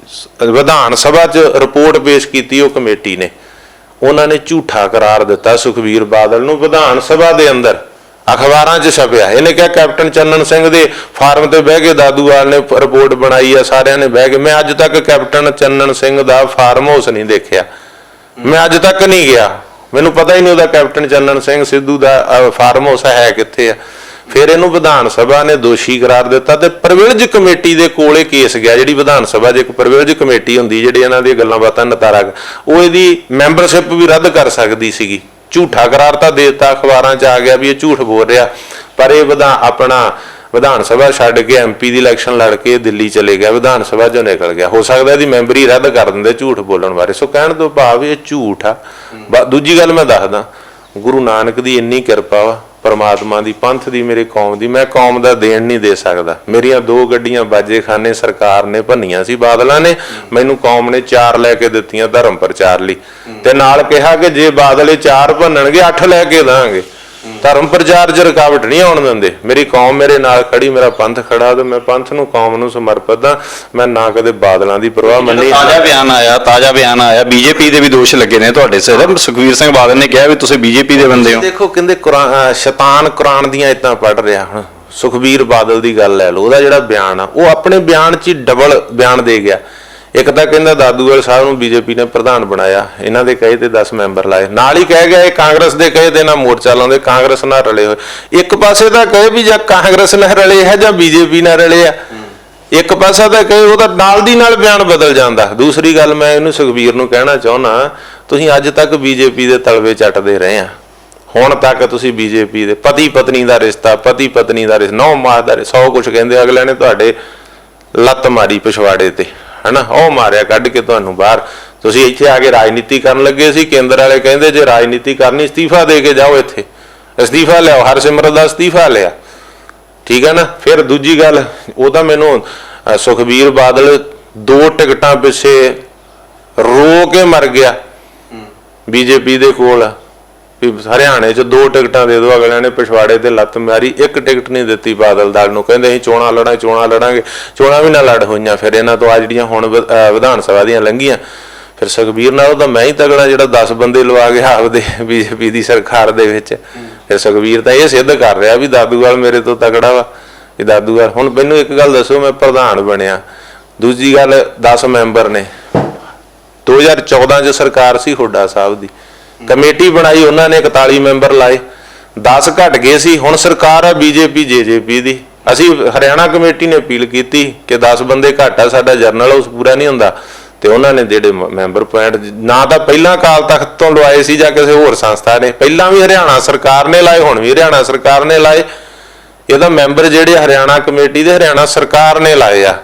ਵਿਧਾਨ ਸਭਾ 'ਚ ਰਿਪੋਰਟ ਪੇਸ਼ ਕੀਤੀ ਉਹ ਕਮੇਟੀ ਨੇ, ਉਹਨਾਂ ਨੇ ਝੂਠਾ ਕਰਾਰ ਦਿੱਤਾ ਸੁਖਬੀਰ ਬਾਦਲ ਨੂੰ ਵਿਧਾਨ ਸਭਾ ਦੇ ਅੰਦਰ, ਅਖਬਾਰਾਂ 'ਚ ਛਪਿਆ। ਇਹਨੇ ਕਿਹਾ ਕੈਪਟਨ ਚੰਨਨ ਸਿੰਘ ਦੇ ਫਾਰਮ ਤੇ ਬਹਿ ਕੇ ਦਾਦੂਵਾਲ ਨੇ ਰਿਪੋਰਟ ਬਣਾਈ ਆ, ਸਾਰਿਆਂ ਨੇ ਬਹਿ ਕੇ। ਮੈਂ ਅੱਜ ਤੱਕ ਕੈਪਟਨ ਚੰਨਨ ਸਿੰਘ ਦਾ ਫਾਰਮ ਹਾਊਸ ਨਹੀਂ ਦੇਖਿਆ, ਮੈਂ ਅੱਜ ਤੱਕ ਨਹੀਂ ਗਿਆ, ਮੈਨੂੰ ਪਤਾ ਹੀ ਨਹੀਂ ਉਹਦਾ ਕੈਪਟਨ ਚੰਨਨ ਸਿੰਘ ਸਿੱਧੂ ਦਾ ਫਾਰਮ ਹਾਊਸ ਹੈ ਕਿੱਥੇ ਆ। ਫਿਰ ਇਹਨੂੰ ਵਿਧਾਨ ਸਭਾ ਨੇ ਦੋਸ਼ੀ ਕਰਾਰ ਦਿੱਤਾ ਤੇ ਪ੍ਰਿਵਿਲੇਜ ਕਮੇਟੀ ਦੇ ਕੋਲੇ ਕੇਸ ਗਿਆ। ਜਿਹੜੀ ਵਿਧਾਨ ਸਭਾ 'ਚ ਇੱਕ ਪ੍ਰਿਵਿਲੇਜ ਕਮੇਟੀ ਹੁੰਦੀ ਜਿਹੜੀ ਇਹਨਾਂ ਦੀਆਂ ਗੱਲਾਂ ਬਾਤਾਂ ਨਿਤਾਰਾ, ਉਹ ਇਹਦੀ ਮੈਂਬਰਸ਼ਿਪ ਵੀ ਰੱਦ ਕਰ ਸਕਦੀ ਸੀਗੀ। ਝੂਠਾ ਕਰਾਰ ਤਾਂ ਦੇ ਦਿੱਤਾ, ਅਖਬਾਰਾਂ 'ਚ ਆ ਗਿਆ ਵੀ ਇਹ ਝੂਠ ਬੋਲ ਰਿਹਾ। ਪਰ ਇਹ ਆਪਣਾ ਵਿਧਾਨ ਸਭਾ ਛੱਡ ਕੇ MP ਦੀ ਇਲੈਕਸ਼ਨ ਲੜ ਕੇ ਦਿੱਲੀ ਚਲੇ ਗਿਆ, ਵਿਧਾਨ ਸਭਾ 'ਚੋਂ ਨਿਕਲ ਗਿਆ। ਹੋ ਸਕਦਾ ਇਹਦੀ ਮੈਂਬਰੀ ਰੱਦ ਕਰ ਦਿੰਦੇ ਝੂਠ ਬੋਲਣ ਬਾਰੇ। ਸੋ ਕਹਿਣ ਤੋਂ ਭਾਵ ਇਹ ਝੂਠ ਆ। ਦੂਜੀ ਗੱਲ ਮੈਂ ਦੱਸਦਾ, ਗੁਰੂ ਨਾਨਕ ਦੀ ਇੰਨੀ ਕਿਰਪਾ ਵਾ, ਪਰਮਾਤਮਾ ਦੀ, ਪੰਥ ਦੀ, ਮੇਰੀ ਕੌਮ ਦੀ। ਮੈਂ ਕੌਮ ਦਾ ਦੇਣ ਨਹੀਂ ਦੇ ਸਕਦਾ। ਮੇਰੀਆਂ 2 ਗੱਡੀਆਂ ਬਾਜੇਖਾਨੇ ਸਰਕਾਰ ਨੇ ਭੰਨੀਆਂ ਸੀ, ਬਾਦਲਾਂ ਨੇ। ਮੈਨੂੰ ਕੌਮ ਨੇ 4 ਲੈ ਕੇ ਦਿੱਤੀਆਂ ਧਰਮ ਪ੍ਰਚਾਰ ਲਈ, ਤੇ ਨਾਲ ਕਿਹਾ ਕਿ ਜੇ ਬਾਦਲ ਇਹ 4 ਭੰਨਣਗੇ 8 ਲੈ ਕੇ ਦਾਂਗੇ। ਧਰਮ ਪ੍ਰਚਾਰ 'ਚ ਰੁਕਾਵਟ ਨਹੀਂ ਆਉਣ ਦਿੰਦੇ। ਮੇਰੀ ਕੌਮ ਮੇਰੇ ਨਾਲ ਖੜੀ, ਮੇਰਾ ਪੰਥ ਖੜਾ, ਤੇ ਮੈਂ ਪੰਥ ਨੂੰ, ਕੌਮ ਨੂੰ ਸਮਰਪਿਤ ਹਾਂ। ਮੈਂ ਨਾ ਕਦੇ ਬਾਦਲਾਂ ਦੀ ਪਰਵਾਹ ਮੰਨੀ। ਤਾਜ਼ਾ ਬਿਆਨ ਆਇਆ BJP ਦੇ ਵੀ ਦੋਸ਼ ਲੱਗੇ ਨੇ ਤੁਹਾਡੇ ਸਿਰ। ਸੁਖਬੀਰ ਸਿੰਘ ਬਾਦਲ ਨੇ ਕਿਹਾ ਵੀ ਤੁਸੀਂ BJP ਦੇ ਬੰਦੇ ਹੋ। ਦੇਖੋ ਕਹਿੰਦੇ ਸ਼ੈਤਾਨ ਕੁਰਾਨ ਦੀਆਂ ਇਦਾਂ ਪੜ੍ਹ ਰਿਹਾ। ਹੁਣ ਸੁਖਬੀਰ ਬਾਦਲ ਦੀ ਗੱਲ ਲੈ ਲਓ, ਉਹਦਾ ਜਿਹੜਾ ਬਿਆਨ ਆ ਉਹ ਆਪਣੇ ਬਿਆਨ 'ਚ ਹੀ ਡਬਲ ਬਿਆਨ ਦੇ ਗਿਆ। ਇੱਕ ਤਾਂ ਕਹਿੰਦਾ ਦਾਦੂਵਾਲ ਸਾਹਿਬ ਨੂੰ BJP ਨੇ ਪ੍ਰਧਾਨ ਬਣਾਇਆ, ਇਹਨਾਂ ਦੇ ਕਹੇ ਤੇ 10 ਮੈਂਬਰ ਲਾਏ। ਨਾਲ ਹੀ ਕਹਿ ਗਿਆ ਇਹ ਕਾਂਗਰਸ ਦੇ ਕਹੇ ਤੇ ਨਾ ਮੋਰਚਾ ਲਾਉਂਦੇ, ਕਾਂਗਰਸ ਨਾਲ ਰਲੇ ਹੋਏ। ਇੱਕ ਪਾਸੇ ਤਾਂ ਕਹੇ ਵੀ ਜਾਂ ਕਾਂਗਰਸ ਨਾਲ ਰਲੇ ਹੈ ਜਾਂ BJP ਨਾਲ ਰਲੇ ਆ, ਇੱਕ ਪਾਸਾ ਤਾਂ ਕਹੇ, ਉਹਦਾ ਨਾਲ ਦੀ ਨਾਲ ਬਿਆਨ ਬਦਲ ਜਾਂਦਾ। ਦੂਸਰੀ ਗੱਲ ਮੈਂ ਇਹਨੂੰ ਸੁਖਬੀਰ ਨੂੰ ਕਹਿਣਾ ਚਾਹੁੰਦਾ, ਤੁਸੀਂ ਅੱਜ ਤੱਕ BJP ਦੇ ਤਲਵੇ ਚੱਟਦੇ ਰਹੇ ਆ। ਹੁਣ ਤੱਕ ਤੁਸੀਂ BJP ਦੇ ਪਤੀ ਪਤਨੀ ਦਾ ਰਿਸ਼ਤਾ, ਪਤੀ ਪਤਨੀ ਦਾ ਰਿਸ਼ਤਾ, 9 ਮਾਸ ਦਾ 100 ਕੁਛ ਕਹਿੰਦੇ, ਅਗਲੇ ਨੇ ਤੁਹਾਡੇ ਲੱਤ ਮਾਰੀ ਪਿਛਵਾੜੇ ਤੇ, ਹਨਾ, ਉਹ ਮਾਰਿਆ ਕੱਢ ਕੇ ਤੁਹਾਨੂੰ ਬਾਹਰ। ਤੁਸੀਂ ਇੱਥੇ ਆ ਕੇ ਰਾਜਨੀਤੀ ਕਰਨ ਲੱਗੇ ਸੀ। ਕੇਂਦਰ ਵਾਲੇ ਕਹਿੰਦੇ ਜੇ ਰਾਜਨੀਤੀ ਕਰਨੀ ਅਸਤੀਫਾ ਦੇ ਕੇ ਜਾਓ, ਇੱਥੇ ਅਸਤੀਫਾ ਲਿਆਓ, ਹਰਸਿਮਰਤ ਦਾ ਅਸਤੀਫਾ ਲਿਆ, ਠੀਕ ਹੈ ਨਾ। ਫਿਰ ਦੂਜੀ ਗੱਲ, ਉਹ ਤਾਂ ਮੈਨੂੰ ਸੁਖਬੀਰ ਬਾਦਲ 2 ਟਿਕਟਾਂ ਪਿੱਛੇ ਰੋ ਕੇ ਮਰ ਗਿਆ BJP ਦੇ ਕੋਲ, ਵੀ ਹਰਿਆਣੇ 'ਚ 2 ਟਿਕਟਾਂ ਦੇ ਦਿਓ। ਅਗਲਿਆਂ ਨੇ ਪਿਛਵਾੜੇ ਤੇ ਲੱਤ ਮਾਰੀ, 1 ਟਿਕਟ ਨਹੀਂ ਦਿੱਤੀ ਬਾਦਲ ਦਲ ਨੂੰ। ਕਹਿੰਦੇ ਅਸੀਂ ਚੋਣਾਂ ਲੜਾਂਗੇ, ਚੋਣਾਂ ਵੀ ਨਾ ਲੜ ਹੋਈਆਂ। ਫਿਰ ਇਹਨਾਂ ਤੋਂ ਆ ਜਿਹੜੀਆਂ ਹੁਣ ਵਿਧਾਨ ਸਭਾ ਦੀਆਂ ਲੰਘੀਆਂ, ਫਿਰ ਸੁਖਬੀਰ ਨਾਲੋਂ ਤਾਂ ਮੈਂ ਹੀ ਤਗੜਾ ਜਿਹੜਾ 10 ਬੰਦੇ ਲਵਾ ਗਿਆ ਆਪਦੇ BJP ਦੀ ਸਰਕਾਰ ਦੇ ਵਿੱਚ। ਫਿਰ ਸੁਖਬੀਰ ਤਾਂ ਇਹ ਸਿੱਧ ਕਰ ਰਿਹਾ ਵੀ ਦਾਦੂਵਾਲ ਮੇਰੇ ਤੋਂ ਤਗੜਾ ਵਾ। ਇਹ ਦਾਦੂਵਾਲ, ਹੁਣ ਮੈਨੂੰ ਇੱਕ ਗੱਲ ਦੱਸੋ, ਮੈਂ ਪ੍ਰਧਾਨ ਬਣਿਆ, ਦੂਜੀ ਗੱਲ 10 ਮੈਂਬਰ ਨੇ। 2014 'ਚ ਸਰਕਾਰ ਸੀ ਹੁੱਡਾ ਸਾਹਿਬ ਦੀ, ਕਮੇਟੀ ਬਣਾਈ, ਉਹਨਾਂ ਨੇ 41 ਮੈਂਬਰ ਲਾਏ, 10 ਘਟ ਗਏ ਸੀ। ਹੁਣ ਸਰਕਾਰ ਆ BJP JJP ਦੀ। ਅਸੀਂ ਹਰਿਆਣਾ ਕਮੇਟੀ ਨੇ ਅਪੀਲ ਕੀਤੀ ਕਿ 10 ਬੰਦੇ ਘੱਟ ਆ, ਸਾਡਾ ਜਰਨਲ ਹਾਊਸ ਪੂਰਾ ਨਹੀਂ ਹੁੰਦਾ, ਤੇ ਉਹਨਾਂ ਨੇ ਜਿਹੜੇ ਮੈਂਬਰ ਪੁਆਇੰਟ ਨਾ ਤਾਂ ਪਹਿਲਾਂ ਅਕਾਲ ਤਖਤ ਤੋਂ ਲਵਾਏ ਸੀ ਜਾਂ ਕਿਸੇ ਹੋਰ ਸੰਸਥਾ ਨੇ, ਪਹਿਲਾਂ ਵੀ ਹਰਿਆਣਾ ਸਰਕਾਰ ਨੇ ਲਾਏ, ਹੁਣ ਵੀ ਹਰਿਆਣਾ ਸਰਕਾਰ ਨੇ ਲਾਏ। ਇਹਦਾ ਮੈਂਬਰ ਜਿਹੜੇ ਹਰਿਆਣਾ ਕਮੇਟੀ ਦੇ ਹਰਿਆਣਾ ਸਰਕਾਰ ਨੇ ਲਾਏ ਆ,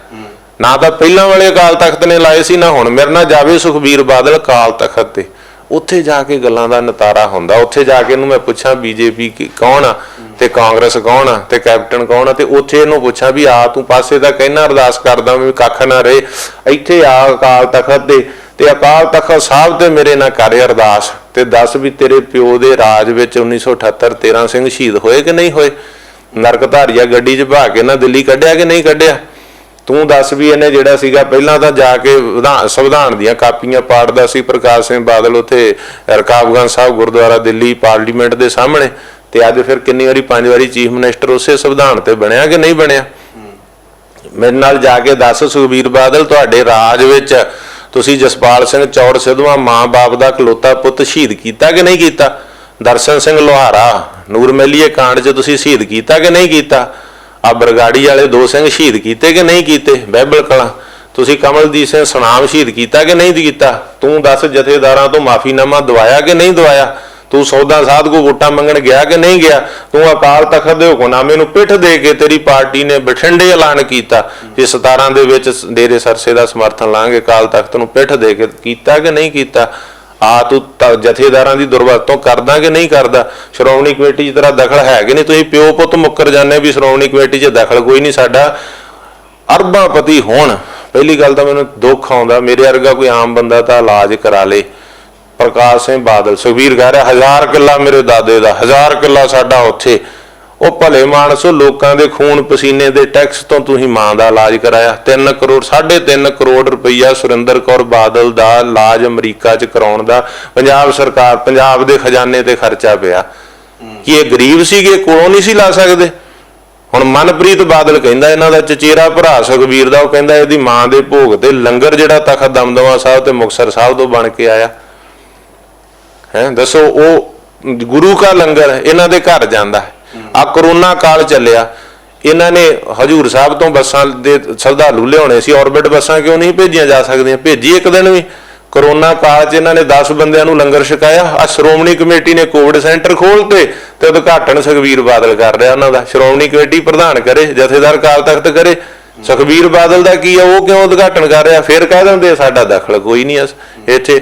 ਨਾ ਤਾਂ ਪਹਿਲਾਂ ਵਾਲੇ ਅਕਾਲ ਤਖਤ ਨੇ ਲਾਏ ਸੀ, ਨਾ ਹੁਣ। ਮੇਰੇ ਨਾਲ ਜਾਵੇ ਸੁਖਬੀਰ ਬਾਦਲ ਅਕਾਲ ਤਖਤ ਤੇ, ਉੱਥੇ ਜਾ ਕੇ ਗੱਲਾਂ ਦਾ ਨਿਤਾਰਾ ਹੁੰਦਾ। ਉੱਥੇ ਜਾ ਕੇ ਇਹਨੂੰ ਮੈਂ ਪੁੱਛਾਂ ਬੀਜੇਪੀ ਕੌਣ ਆ ਤੇ ਕਾਂਗਰਸ ਕੌਣ ਆ ਤੇ ਕੈਪਟਨ ਕੌਣ ਆ, ਤੇ ਉੱਥੇ ਇਹਨੂੰ ਪੁੱਛਾਂ ਵੀ ਆ ਤੂੰ ਪਾਸੇ ਦਾ ਕਹਿਣਾ ਅਰਦਾਸ ਕਰਦਾ ਵੀ ਕੱਖ ਨਾ ਰਹੇ, ਇੱਥੇ ਆ ਅਕਾਲ ਤਖਤ ਤੇ ਅਕਾਲ ਤਖਤ ਸਾਹਿਬ ਤੇ ਮੇਰੇ ਨਾਲ ਕਰ ਅਰਦਾਸ ਤੇ ਦੱਸ ਵੀ ਤੇਰੇ ਪਿਓ ਦੇ ਰਾਜ ਵਿੱਚ 1978 13 ਸਿੰਘ ਸ਼ਹੀਦ ਹੋਏ ਕਿ ਨਹੀਂ ਹੋਏ? ਨਰਕਧਾਰੀਆ ਗੱਡੀ 'ਚ ਭਾ ਕੇ ਨਾ ਦਿੱਲੀ ਕੱਢਿਆ ਕਿ ਨਹੀਂ ਕੱਢਿਆ? ਤੂੰ ਦੱਸ ਵੀ ਇਹਨੇ ਜਿਹੜਾ ਸੀਗਾ ਪਹਿਲਾਂ ਤਾਂ ਜਾ ਕੇ ਸੰਵਿਧਾਨ ਦੀਆਂ ਕਾਪੀਆਂ ਪਾੜਦਾ ਸੀ ਪ੍ਰਕਾਸ਼ ਸਿੰਘ ਬਾਦਲ ਉੱਥੇ ਰਕਾਬਗੰਜ ਸਾਹਿਬ ਗੁਰਦੁਆਰਾ ਦਿੱਲੀ ਪਾਰਲੀਮੈਂਟ ਦੇ ਸਾਹਮਣੇ, ਤੇ ਅੱਜ ਫਿਰ ਕਿੰਨੀ ਵਾਰੀ 5 ਵਾਰੀ ਚੀਫ ਮਿਨਿਸਟਰ ਉਸੇ ਸੰਵਿਧਾਨ ਤੇ ਬਣਿਆ ਕਿ ਨਹੀਂ ਬਣਿਆ? ਮੇਰੇ ਨਾਲ ਜਾ ਕੇ ਦੱਸ ਸੁਖਬੀਰ ਬਾਦਲ ਤੁਹਾਡੇ ਰਾਜ ਵਿੱਚ ਤੁਸੀਂ ਜਸਪਾਲ ਸਿੰਘ ਚੌੜ ਸਿੱਧਵਾਂ ਮਾਂ-ਬਾਪ ਦਾ ਇਕਲੌਤਾ ਪੁੱਤ ਸ਼ਹੀਦ ਕੀਤਾ ਕਿ ਨਹੀਂ ਕੀਤਾ? ਦਰਸ਼ਨ ਸਿੰਘ ਲੋਹਾਰਾ ਨੂਰਮਹਿਲੀਏ ਕਾਂਡ 'ਚ ਤੁਸੀਂ ਸ਼ਹੀਦ ਕੀਤਾ ਕਿ ਨਹੀਂ ਕੀਤਾ? ਆ ਬਰਗਾੜੀ ਵਾਲੇ 2 ਸਿੰਘ ਸ਼ਹੀਦ ਕੀਤੇ ਕਿ ਨਹੀਂ ਕੀਤੇ? ਬਹਿਬਲ ਕਲਾਂ ਤੁਸੀਂ ਕਮਲਦੀਪ ਸਿੰਘ ਸੁਨਾਮ ਸ਼ਹੀਦ ਕੀਤਾ ਕਿ ਨਹੀਂ ਕੀਤਾ? ਤੂੰ ਦੱਸ ਜਥੇਦਾਰਾਂ ਤੋਂ ਮਾਫੀਨਾਮਾ ਦਵਾਇਆ ਕਿ ਨਹੀਂ ਦਵਾਇਆ? ਤੂੰ ਸੌਦਾ ਸਾਧ ਕੋ ਵੋਟਾਂ ਮੰਗਣ ਗਿਆ ਕਿ ਨਹੀਂ ਗਿਆ? ਤੂੰ ਅਕਾਲ ਤਖਤ ਦੇ ਹੁਕਮਨਾਮੇ ਨੂੰ ਪਿੱਠ ਦੇ ਕੇ ਤੇਰੀ ਪਾਰਟੀ ਨੇ ਬਠਿੰਡੇ ਐਲਾਨ ਕੀਤਾ ਕਿ 17 ਦੇ ਵਿੱਚ ਡੇਰੇ ਸਰਸੇ ਦਾ ਸਮਰਥਨ ਲਾਂਗੇ, ਅਕਾਲ ਤਖਤ ਨੂੰ ਪਿੱਠ ਦੇ ਕੇ ਕੀਤਾ ਕਿ ਨਹੀਂ ਕੀਤਾ? ਆ ਤੂੰ ਜਥੇਦਾਰਾਂ ਦੀ ਦੁਰਵਰਤੋਂ ਕਰਦਾ ਕਿ ਨਹੀਂ ਕਰਦਾ? ਸ਼੍ਰੋਮਣੀ ਕਮੇਟੀ 'ਚ ਤੇਰਾ ਦਖਲ ਹੈ ਕਿ ਨਹੀਂ? ਤੁਸੀਂ ਪਿਓ ਪੁੱਤ ਮੁੱਕਰ ਜਾਂਦੇ ਵੀ ਸ਼੍ਰੋਮਣੀ ਕਮੇਟੀ 'ਚ ਦਖਲ ਕੋਈ ਨਹੀਂ ਸਾਡਾ। ਅਰਬਾਂਪਤੀ ਹੋਣ, ਪਹਿਲੀ ਗੱਲ ਤਾਂ ਮੈਨੂੰ ਦੁੱਖ ਆਉਂਦਾ ਮੇਰੇ ਵਰਗਾ ਕੋਈ ਆਮ ਬੰਦਾ ਤਾਂ ਇਲਾਜ ਕਰਾ ਲੇ। ਪ੍ਰਕਾਸ਼ ਸਿੰਘ ਬਾਦਲ ਸੁਖਬੀਰ ਕਹਿ ਰਿਹਾ 1000 ਕਿੱਲਾ ਮੇਰੇ ਦਾਦੇ ਦਾ, 1000 ਕਿੱਲਾ ਸਾਡਾ ਉੱਥੇ। ਉਹ ਭਲੇ ਮਾਨਸੋ ਲੋਕਾਂ ਦੇ ਖੂਨ ਪਸੀਨੇ ਦੇ ਟੈਕਸ ਤੋਂ ਤੁਸੀਂ ਮਾਂ ਦਾ ਇਲਾਜ ਕਰਾਇਆ। 3 ਕਰੋੜ 3.5 ਕਰੋੜ ਰੁਪਈਆ ਸੁਰਿੰਦਰ ਕੌਰ ਬਾਦਲ ਦਾ ਇਲਾਜ ਅਮਰੀਕਾ 'ਚ ਕਰਾਉਣ ਦਾ ਪੰਜਾਬ ਸਰਕਾਰ ਪੰਜਾਬ ਦੇ ਖਜ਼ਾਨੇ ਤੇ ਖਰਚਾ ਪਿਆ। ਕੀ ਇਹ ਗਰੀਬ ਸੀਗੇ, ਕੋਲੋਂ ਨਹੀਂ ਸੀ ਲਾ ਸਕਦੇ? ਹੁਣ ਮਨਪ੍ਰੀਤ ਬਾਦਲ ਕਹਿੰਦਾ ਇਹਨਾਂ ਦਾ ਚਚੇਰਾ ਭਰਾ ਸੁਖਬੀਰ ਦਾ, ਉਹ ਕਹਿੰਦਾ ਇਹਦੀ ਮਾਂ ਦੇ ਭੋਗ ਤੇ ਲੰਗਰ ਜਿਹੜਾ ਤਖਤ ਦਮਦਮਾ ਸਾਹਿਬ ਤੇ ਮੁਕਤਸਰ ਸਾਹਿਬ ਤੋਂ ਬਣ ਕੇ ਆਇਆ ਹੈ। ਦੱਸੋ, ਉਹ ਗੁਰੂ ਕਾ ਲੰਗਰ ਇਹਨਾਂ ਦੇ ਘਰ ਜਾਂਦਾ। ਆ ਕਰੋਨਾ ਕਾਲ ਚੱਲਿਆ, ਇਹਨਾਂ ਨੇ ਹਜੂਰ ਸਾਹਿਬ ਤੋਂ ਬੱਸਾਂ ਦੇ ਸ਼ਰਧਾਲੂ ਲਿਆਉਣੇ ਸੀ, ਔਰਬਿਟ ਬੱਸਾਂ ਕਿਉਂ ਨਹੀਂ ਭੇਜੀਆਂ ਜਾ ਸਕਦੀਆਂ? ਭੇਜੀ ਇੱਕ ਦਿਨ ਵੀ। ਕਰੋਨਾ ਕਾਲ 'ਚ ਇਹਨਾਂ ਨੇ 10 ਬੰਦਿਆਂ ਨੂੰ ਲੰਗਰ ਛਕਾਇਆ। ਆ ਸ਼੍ਰੋਮਣੀ ਕਮੇਟੀ ਨੇ ਕੋਵਿਡ ਸੈਂਟਰ ਖੋਲ੍ਹਤੇ ਤੇ ਉਦਘਾਟਨ ਸੁਖਬੀਰ ਬਾਦਲ ਕਰ ਰਿਹਾ ਉਹਨਾਂ ਦਾ। ਸ਼੍ਰੋਮਣੀ ਕਮੇਟੀ ਪ੍ਰਧਾਨ ਕਰੇ, ਜਥੇਦਾਰ ਅਕਾਲ ਤਖਤ ਕਰੇ, ਸੁਖਬੀਰ ਬਾਦਲ ਦਾ ਕੀ ਆ? ਉਹ ਕਿਉਂ ਉਦਘਾਟਨ ਕਰ ਰਿਹਾ? ਫਿਰ ਕਹਿ ਦਿੰਦੇ ਸਾਡਾ ਦਖਲ ਕੋਈ ਨਹੀਂ ਇੱਥੇ।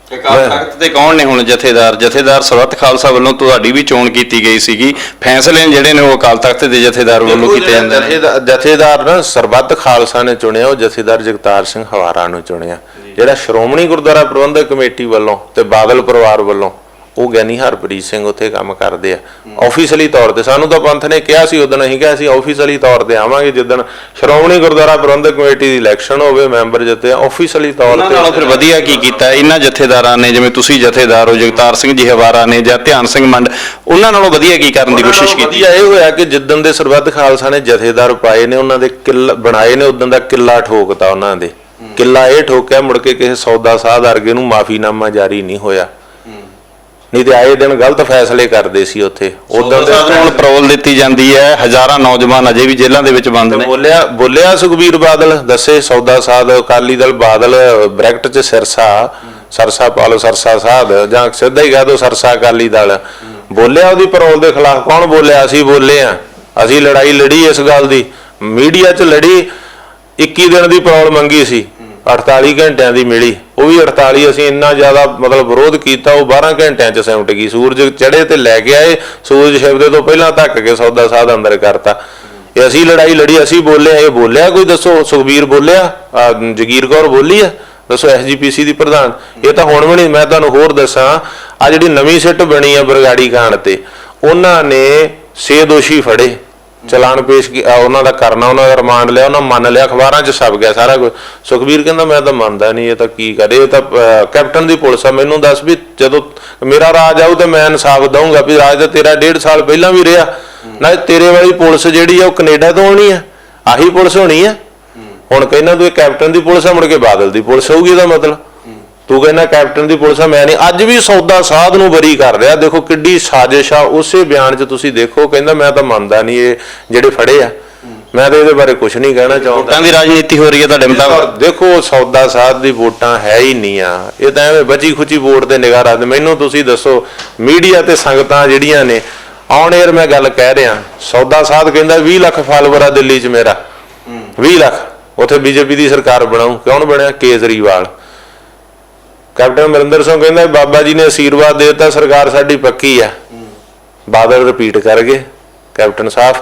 ਅਕਾਲ ਤਖਤ ਤੇ ਕੌਣ ਨੇ ਹੁਣ ਜਥੇਦਾਰ? ਜਥੇਦਾਰ ਸਰਬੱਤ ਖਾਲਸਾ ਵੱਲੋਂ ਤੁਹਾਡੀ ਵੀ ਚੋਣ ਕੀਤੀ ਗਈ ਸੀਗੀ, ਫੈਸਲੇ ਜਿਹੜੇ ਨੇ ਉਹ ਅਕਾਲ ਤਖਤ ਦੇ ਜਥੇਦਾਰ ਵੱਲੋਂ ਕੀਤੇ ਜਾਂਦੇ ਨੇ। ਜਥੇਦਾਰ ਨਾ ਸਰਬੱਤ ਖਾਲਸਾ ਨੇ ਚੁਣਿਆ, ਉਹ ਜਥੇਦਾਰ ਜਗਤਾਰ ਸਿੰਘ ਹਵਾਰਾ ਨੂੰ ਚੁਣਿਆ। ਜਿਹੜਾ ਸ਼੍ਰੋਮਣੀ ਗੁਰਦੁਆਰਾ ਪ੍ਰਬੰਧਕ ਕਮੇਟੀ ਵੱਲੋਂ ਤੇ ਬਾਦਲ ਪਰਿਵਾਰ ਵੱਲੋਂ ਉਹ ਗਿਆਨੀ ਹਰਪ੍ਰੀਤ ਸਿੰਘ ਉੱਥੇ ਕੰਮ ਕਰਦੇ ਆ ਆਫੀਸ਼ਲੀ ਤੌਰ ਤੇ। ਸਾਨੂੰ ਤਾਂ ਪੰਥ ਨੇ ਕਿਹਾ ਸੀ ਉਦੋਂ, ਅਸੀਂ ਕਿਹਾ ਸੀ ਆਫੀਸ਼ਲੀ ਤੌਰ ਤੇ ਆਵਾਂਗੇ ਜਿੱਦਣ ਸ਼੍ਰੋਮਣੀ ਗੁਰਦੁਆਰਾ ਪ੍ਰਬੰਧਕ ਕਮੇਟੀ ਦੀ ਇਲੈਕਸ਼ਨ ਹੋਵੇ, ਮੈਂਬਰ ਜਿੱਤੇ ਆਫੀਸ਼ਲੀ ਤੌਰ ਤੇ। ਨਾਲੋਂ ਫਿਰ ਵਧੀਆ ਕੀ ਕੀਤਾ ਇਹਨਾਂ ਜਥੇਦਾਰਾਂ ਨੇ? ਜਿਵੇਂ ਤੁਸੀਂ ਜਥੇਦਾਰ ਹੋ, ਜਗਤਾਰ ਸਿੰਘ ਜੀ ਹਵਾਰਾ ਨੇ ਜਾਂ ਧਿਆਨ ਸਿੰਘ ਮੰਡ, ਉਹਨਾਂ ਨਾਲੋਂ ਵਧੀਆ ਕੀ ਕਰਨ ਦੀ ਕੋਸ਼ਿਸ਼ ਕੀਤੀ? ਵਧੀਆ ਇਹ ਹੋਇਆ ਕਿ ਜਿੱਦਣ ਦੇ ਸਰਬੱਤ ਖਾਲਸਾ ਨੇ ਜਥੇਦਾਰ ਪਾਏ ਨੇ, ਉਹਨਾਂ ਦੇ ਕਿੱਲਾ ਬਣਾਏ ਨੇ, ਉਦੋਂ ਦਾ ਕਿੱਲਾ ਠੋਕਤਾ ਉਹਨਾਂ ਦੇ। ਕਿੱਲਾ ਇਹ ਠੋਕਿਆ, ਮੁੜ ਕੇ ਕਿਸੇ ਸੌਦਾ ਸਾਧ ਵਰਗੇ ਨੂੰ ਮਾਫੀਨਾਮਾ ਜਾਰੀ ਨਹੀਂ ਹੋਇਆ, ਨਹੀਂ ਤੇ ਆਏ ਦਿਨ ਗਲਤ ਫੈਸਲੇ ਕਰਦੇ ਸੀ ਉੱਥੇ। ਉਦੋਂ ਦੇ ਹੁਣ ਪਰੋਲ ਦਿੱਤੀ ਜਾਂਦੀ ਹੈ, ਹਜ਼ਾਰਾਂ ਨੌਜਵਾਨ ਅਜੇ ਵੀ ਜੇਲ੍ਹਾਂ ਦੇ ਵਿੱਚ ਬੰਦ ਨੇ। ਬੋਲਿਆ ਸੁਖਬੀਰ ਬਾਦਲ, ਦੱਸੇ ਸੌਦਾ ਸਾਧ ਅਕਾਲੀ ਦਲ ਬਾਦਲ ਬ੍ਰੈਕਟ 'ਚ ਸਰਸਾ ਪਾ ਲਓ, ਸਰਸਾ ਸਾਧ ਜਾਂ ਸਿੱਧਾ ਹੀ ਕਹਿ ਦੋ ਸਰਸਾ ਅਕਾਲੀ ਦਲ। ਬੋਲਿਆ ਉਹਦੀ ਪਰੋਲ ਦੇ ਖਿਲਾਫ? ਕੌਣ ਬੋਲਿਆ? ਅਸੀਂ ਬੋਲੇ ਆ। ਅਸੀਂ ਲੜਾਈ ਲੜੀ ਇਸ ਗੱਲ ਦੀ, ਮੀਡੀਆ 'ਚ ਲੜੀ। 21 ਦਿਨ ਦੀ ਪਰੋਲ ਮੰਗੀ ਸੀ, 48 ਘੰਟਿਆਂ ਦੀ ਮਿਲੀ। ਉਹ ਵੀ 48 ਅਸੀਂ ਇੰਨਾ ਜ਼ਿਆਦਾ ਮਤਲਬ ਵਿਰੋਧ ਕੀਤਾ, ਉਹ 12 ਘੰਟਿਆਂ 'ਚ ਸਿਮਟ ਗਈ। ਸੂਰਜ ਚੜ੍ਹੇ ਤੇ ਲੈ ਕੇ ਆਏ, ਸੂਰਜ ਛਿਪਦੇ ਤੋਂ ਪਹਿਲਾਂ ਧੱਕ ਕੇ ਸੌਦਾ ਸਾਧ ਅੰਦਰ ਕਰਤਾ। ਇਹ ਅਸੀਂ ਲੜਾਈ ਲੜੀ, ਅਸੀਂ ਬੋਲੇ। ਇਹ ਬੋਲਿਆ ਕੋਈ? ਦੱਸੋ। ਸੁਖਬੀਰ ਬੋਲਿਆ? ਜਗੀਰ ਕੌਰ ਬੋਲੀ ਆ? ਦੱਸੋ। SGPC ਦੀ ਪ੍ਰਧਾਨ ਇਹ ਤਾਂ ਹੁਣ ਵੀ ਨਹੀਂ। ਮੈਂ ਤੁਹਾਨੂੰ ਹੋਰ ਦੱਸਾਂ, ਆ ਜਿਹੜੀ ਨਵੀਂ ਸਿੱਟ ਬਣੀ ਆ ਬਰਗਾੜੀ ਕਾਂਡ ਤੇ, ਉਹਨਾਂ ਨੇ 6 ਦੋਸ਼ੀ ਫੜੇ, ਚਲਾਨ ਪੇਸ਼ ਉਹਨਾਂ ਦਾ ਕਰਨਾ, ਉਹਨਾਂ ਦਾ ਰਿਮਾਂਡ ਲਿਆ, ਉਹਨਾਂ ਮੰਨ ਲਿਆ, ਅਖਬਾਰਾਂ 'ਚ ਛਪ ਗਿਆ ਸਾਰਾ ਕੁਝ। ਸੁਖਬੀਰ ਕਹਿੰਦਾ ਮੈਂ ਤਾਂ ਮੰਨਦਾ ਨਹੀਂ, ਇਹ ਤਾਂ ਕੀ ਕਰੇ, ਇਹ ਤਾਂ ਕੈਪਟਨ ਦੀ ਪੁਲਿਸ ਆ। ਮੈਨੂੰ ਦੱਸ ਵੀ ਜਦੋਂ ਮੇਰਾ ਰਾਜ ਆਊ ਤਾਂ ਮੈਂ ਇਨਸਾਫ ਦਊਂਗਾ। ਵੀ ਰਾਜ ਤਾਂ ਤੇਰਾ 1.5 ਸਾਲ ਪਹਿਲਾਂ ਵੀ ਰਿਹਾ ਨਾ, ਤੇਰੇ ਵਾਲੀ ਪੁਲਿਸ ਜਿਹੜੀ ਆ ਉਹ ਕੈਨੇਡਾ ਤੋਂ ਆਉਣੀ ਆ, ਆਹੀ ਪੁਲਿਸ ਹੋਣੀ ਆ। ਹੁਣ ਕਹਿੰਦਾ ਤੂੰ ਇਹ ਕੈਪਟਨ ਦੀ ਪੁਲਿਸ ਆ, ਮੁੜ ਕੇ ਬਾਦਲ ਦੀ ਪੁਲਿਸ ਹੋਊਗੀ। ਇਹਦਾ ਮਤਲਬ ਤੂੰ ਕਹਿੰਦਾ ਕੈਪਟਨ ਦੀ ਪੁਲਿਸ ਆ, ਮੈਂ ਨਹੀਂ। ਅੱਜ ਵੀ ਸੌਦਾ ਸਾਧ ਨੂੰ ਬਰੀ ਕਰ ਰਿਹਾ। ਦੇਖੋ ਕਿੱਡੀ ਸਾਜ਼ਿਸ਼ ਆ। ਉਸੇ ਬਿਆਨ 'ਚ ਤੁਸੀਂ ਦੇਖੋ, ਕਹਿੰਦਾ ਮੈਂ ਤਾਂ ਮੰਨਦਾ ਨਹੀਂ ਇਹ ਜਿਹੜੇ ਫੜੇ ਆ। ਮੈਂ ਤਾਂ ਇਹਦੇ ਬਾਰੇ ਕੁਝ ਨਹੀਂ ਕਹਿਣਾ ਚਾਹੁੰਦਾ। ਵੋਟਾਂ ਦੀ ਰਾਜਨੀਤੀ ਹੋ ਰਹੀ ਹੈ ਤੁਹਾਡੇ ਮੁਤਾਬਕ? ਦੇਖੋ ਸੌਦਾ ਸਾਧ ਦੀ ਵੋਟਾਂ ਹੈ ਹੀ ਨਹੀਂ ਆ, ਇਹ ਤਾਂ ਐਵੇਂ ਬਚੀ ਖੁਚੀ ਵੋਟ ਤੇ ਨਿਗਾਹ ਰੱਖਦੇ। ਮੈਨੂੰ ਤੁਸੀਂ ਦੱਸੋ, ਮੀਡੀਆ ਤੇ ਸੰਗਤਾਂ ਜਿਹੜੀਆਂ ਨੇ ਔਨ 에ਅਰ ਮੈਂ ਗੱਲ ਕਹਿ ਰਿਹਾ, ਸੌਦਾ ਸਾਧ ਕਹਿੰਦਾ 20 ਲੱਖ ਫਾਲੋਵਰ ਆ ਦਿੱਲੀ 'ਚ ਮੇਰਾ, 20 ਲੱਖ, ਉੱਥੇ ਬੀਜੇਪੀ ਦੀ ਸਰਕਾਰ ਬਣਾਉ। ਕੌਣ ਬਣਿਆ? ਕੇਜਰੀਵਾਲ। ਕੈਪਟਨ ਅਮਰਿੰਦਰ ਸਿੰਘ ਕਹਿੰਦਾ ਬਾਬਾ ਜੀ ਨੇ ਆਸ਼ੀਰਵਾਦ ਦੇ ਦਿੱਤਾ, ਸਰਕਾਰ ਸਾਡੀ ਪੱਕੀ ਆ। ਬਾਦਲ ਰਿਪੀਟ ਕਰ ਗਏ ਕੈਪਟਨ ਸਾਹਿਬ।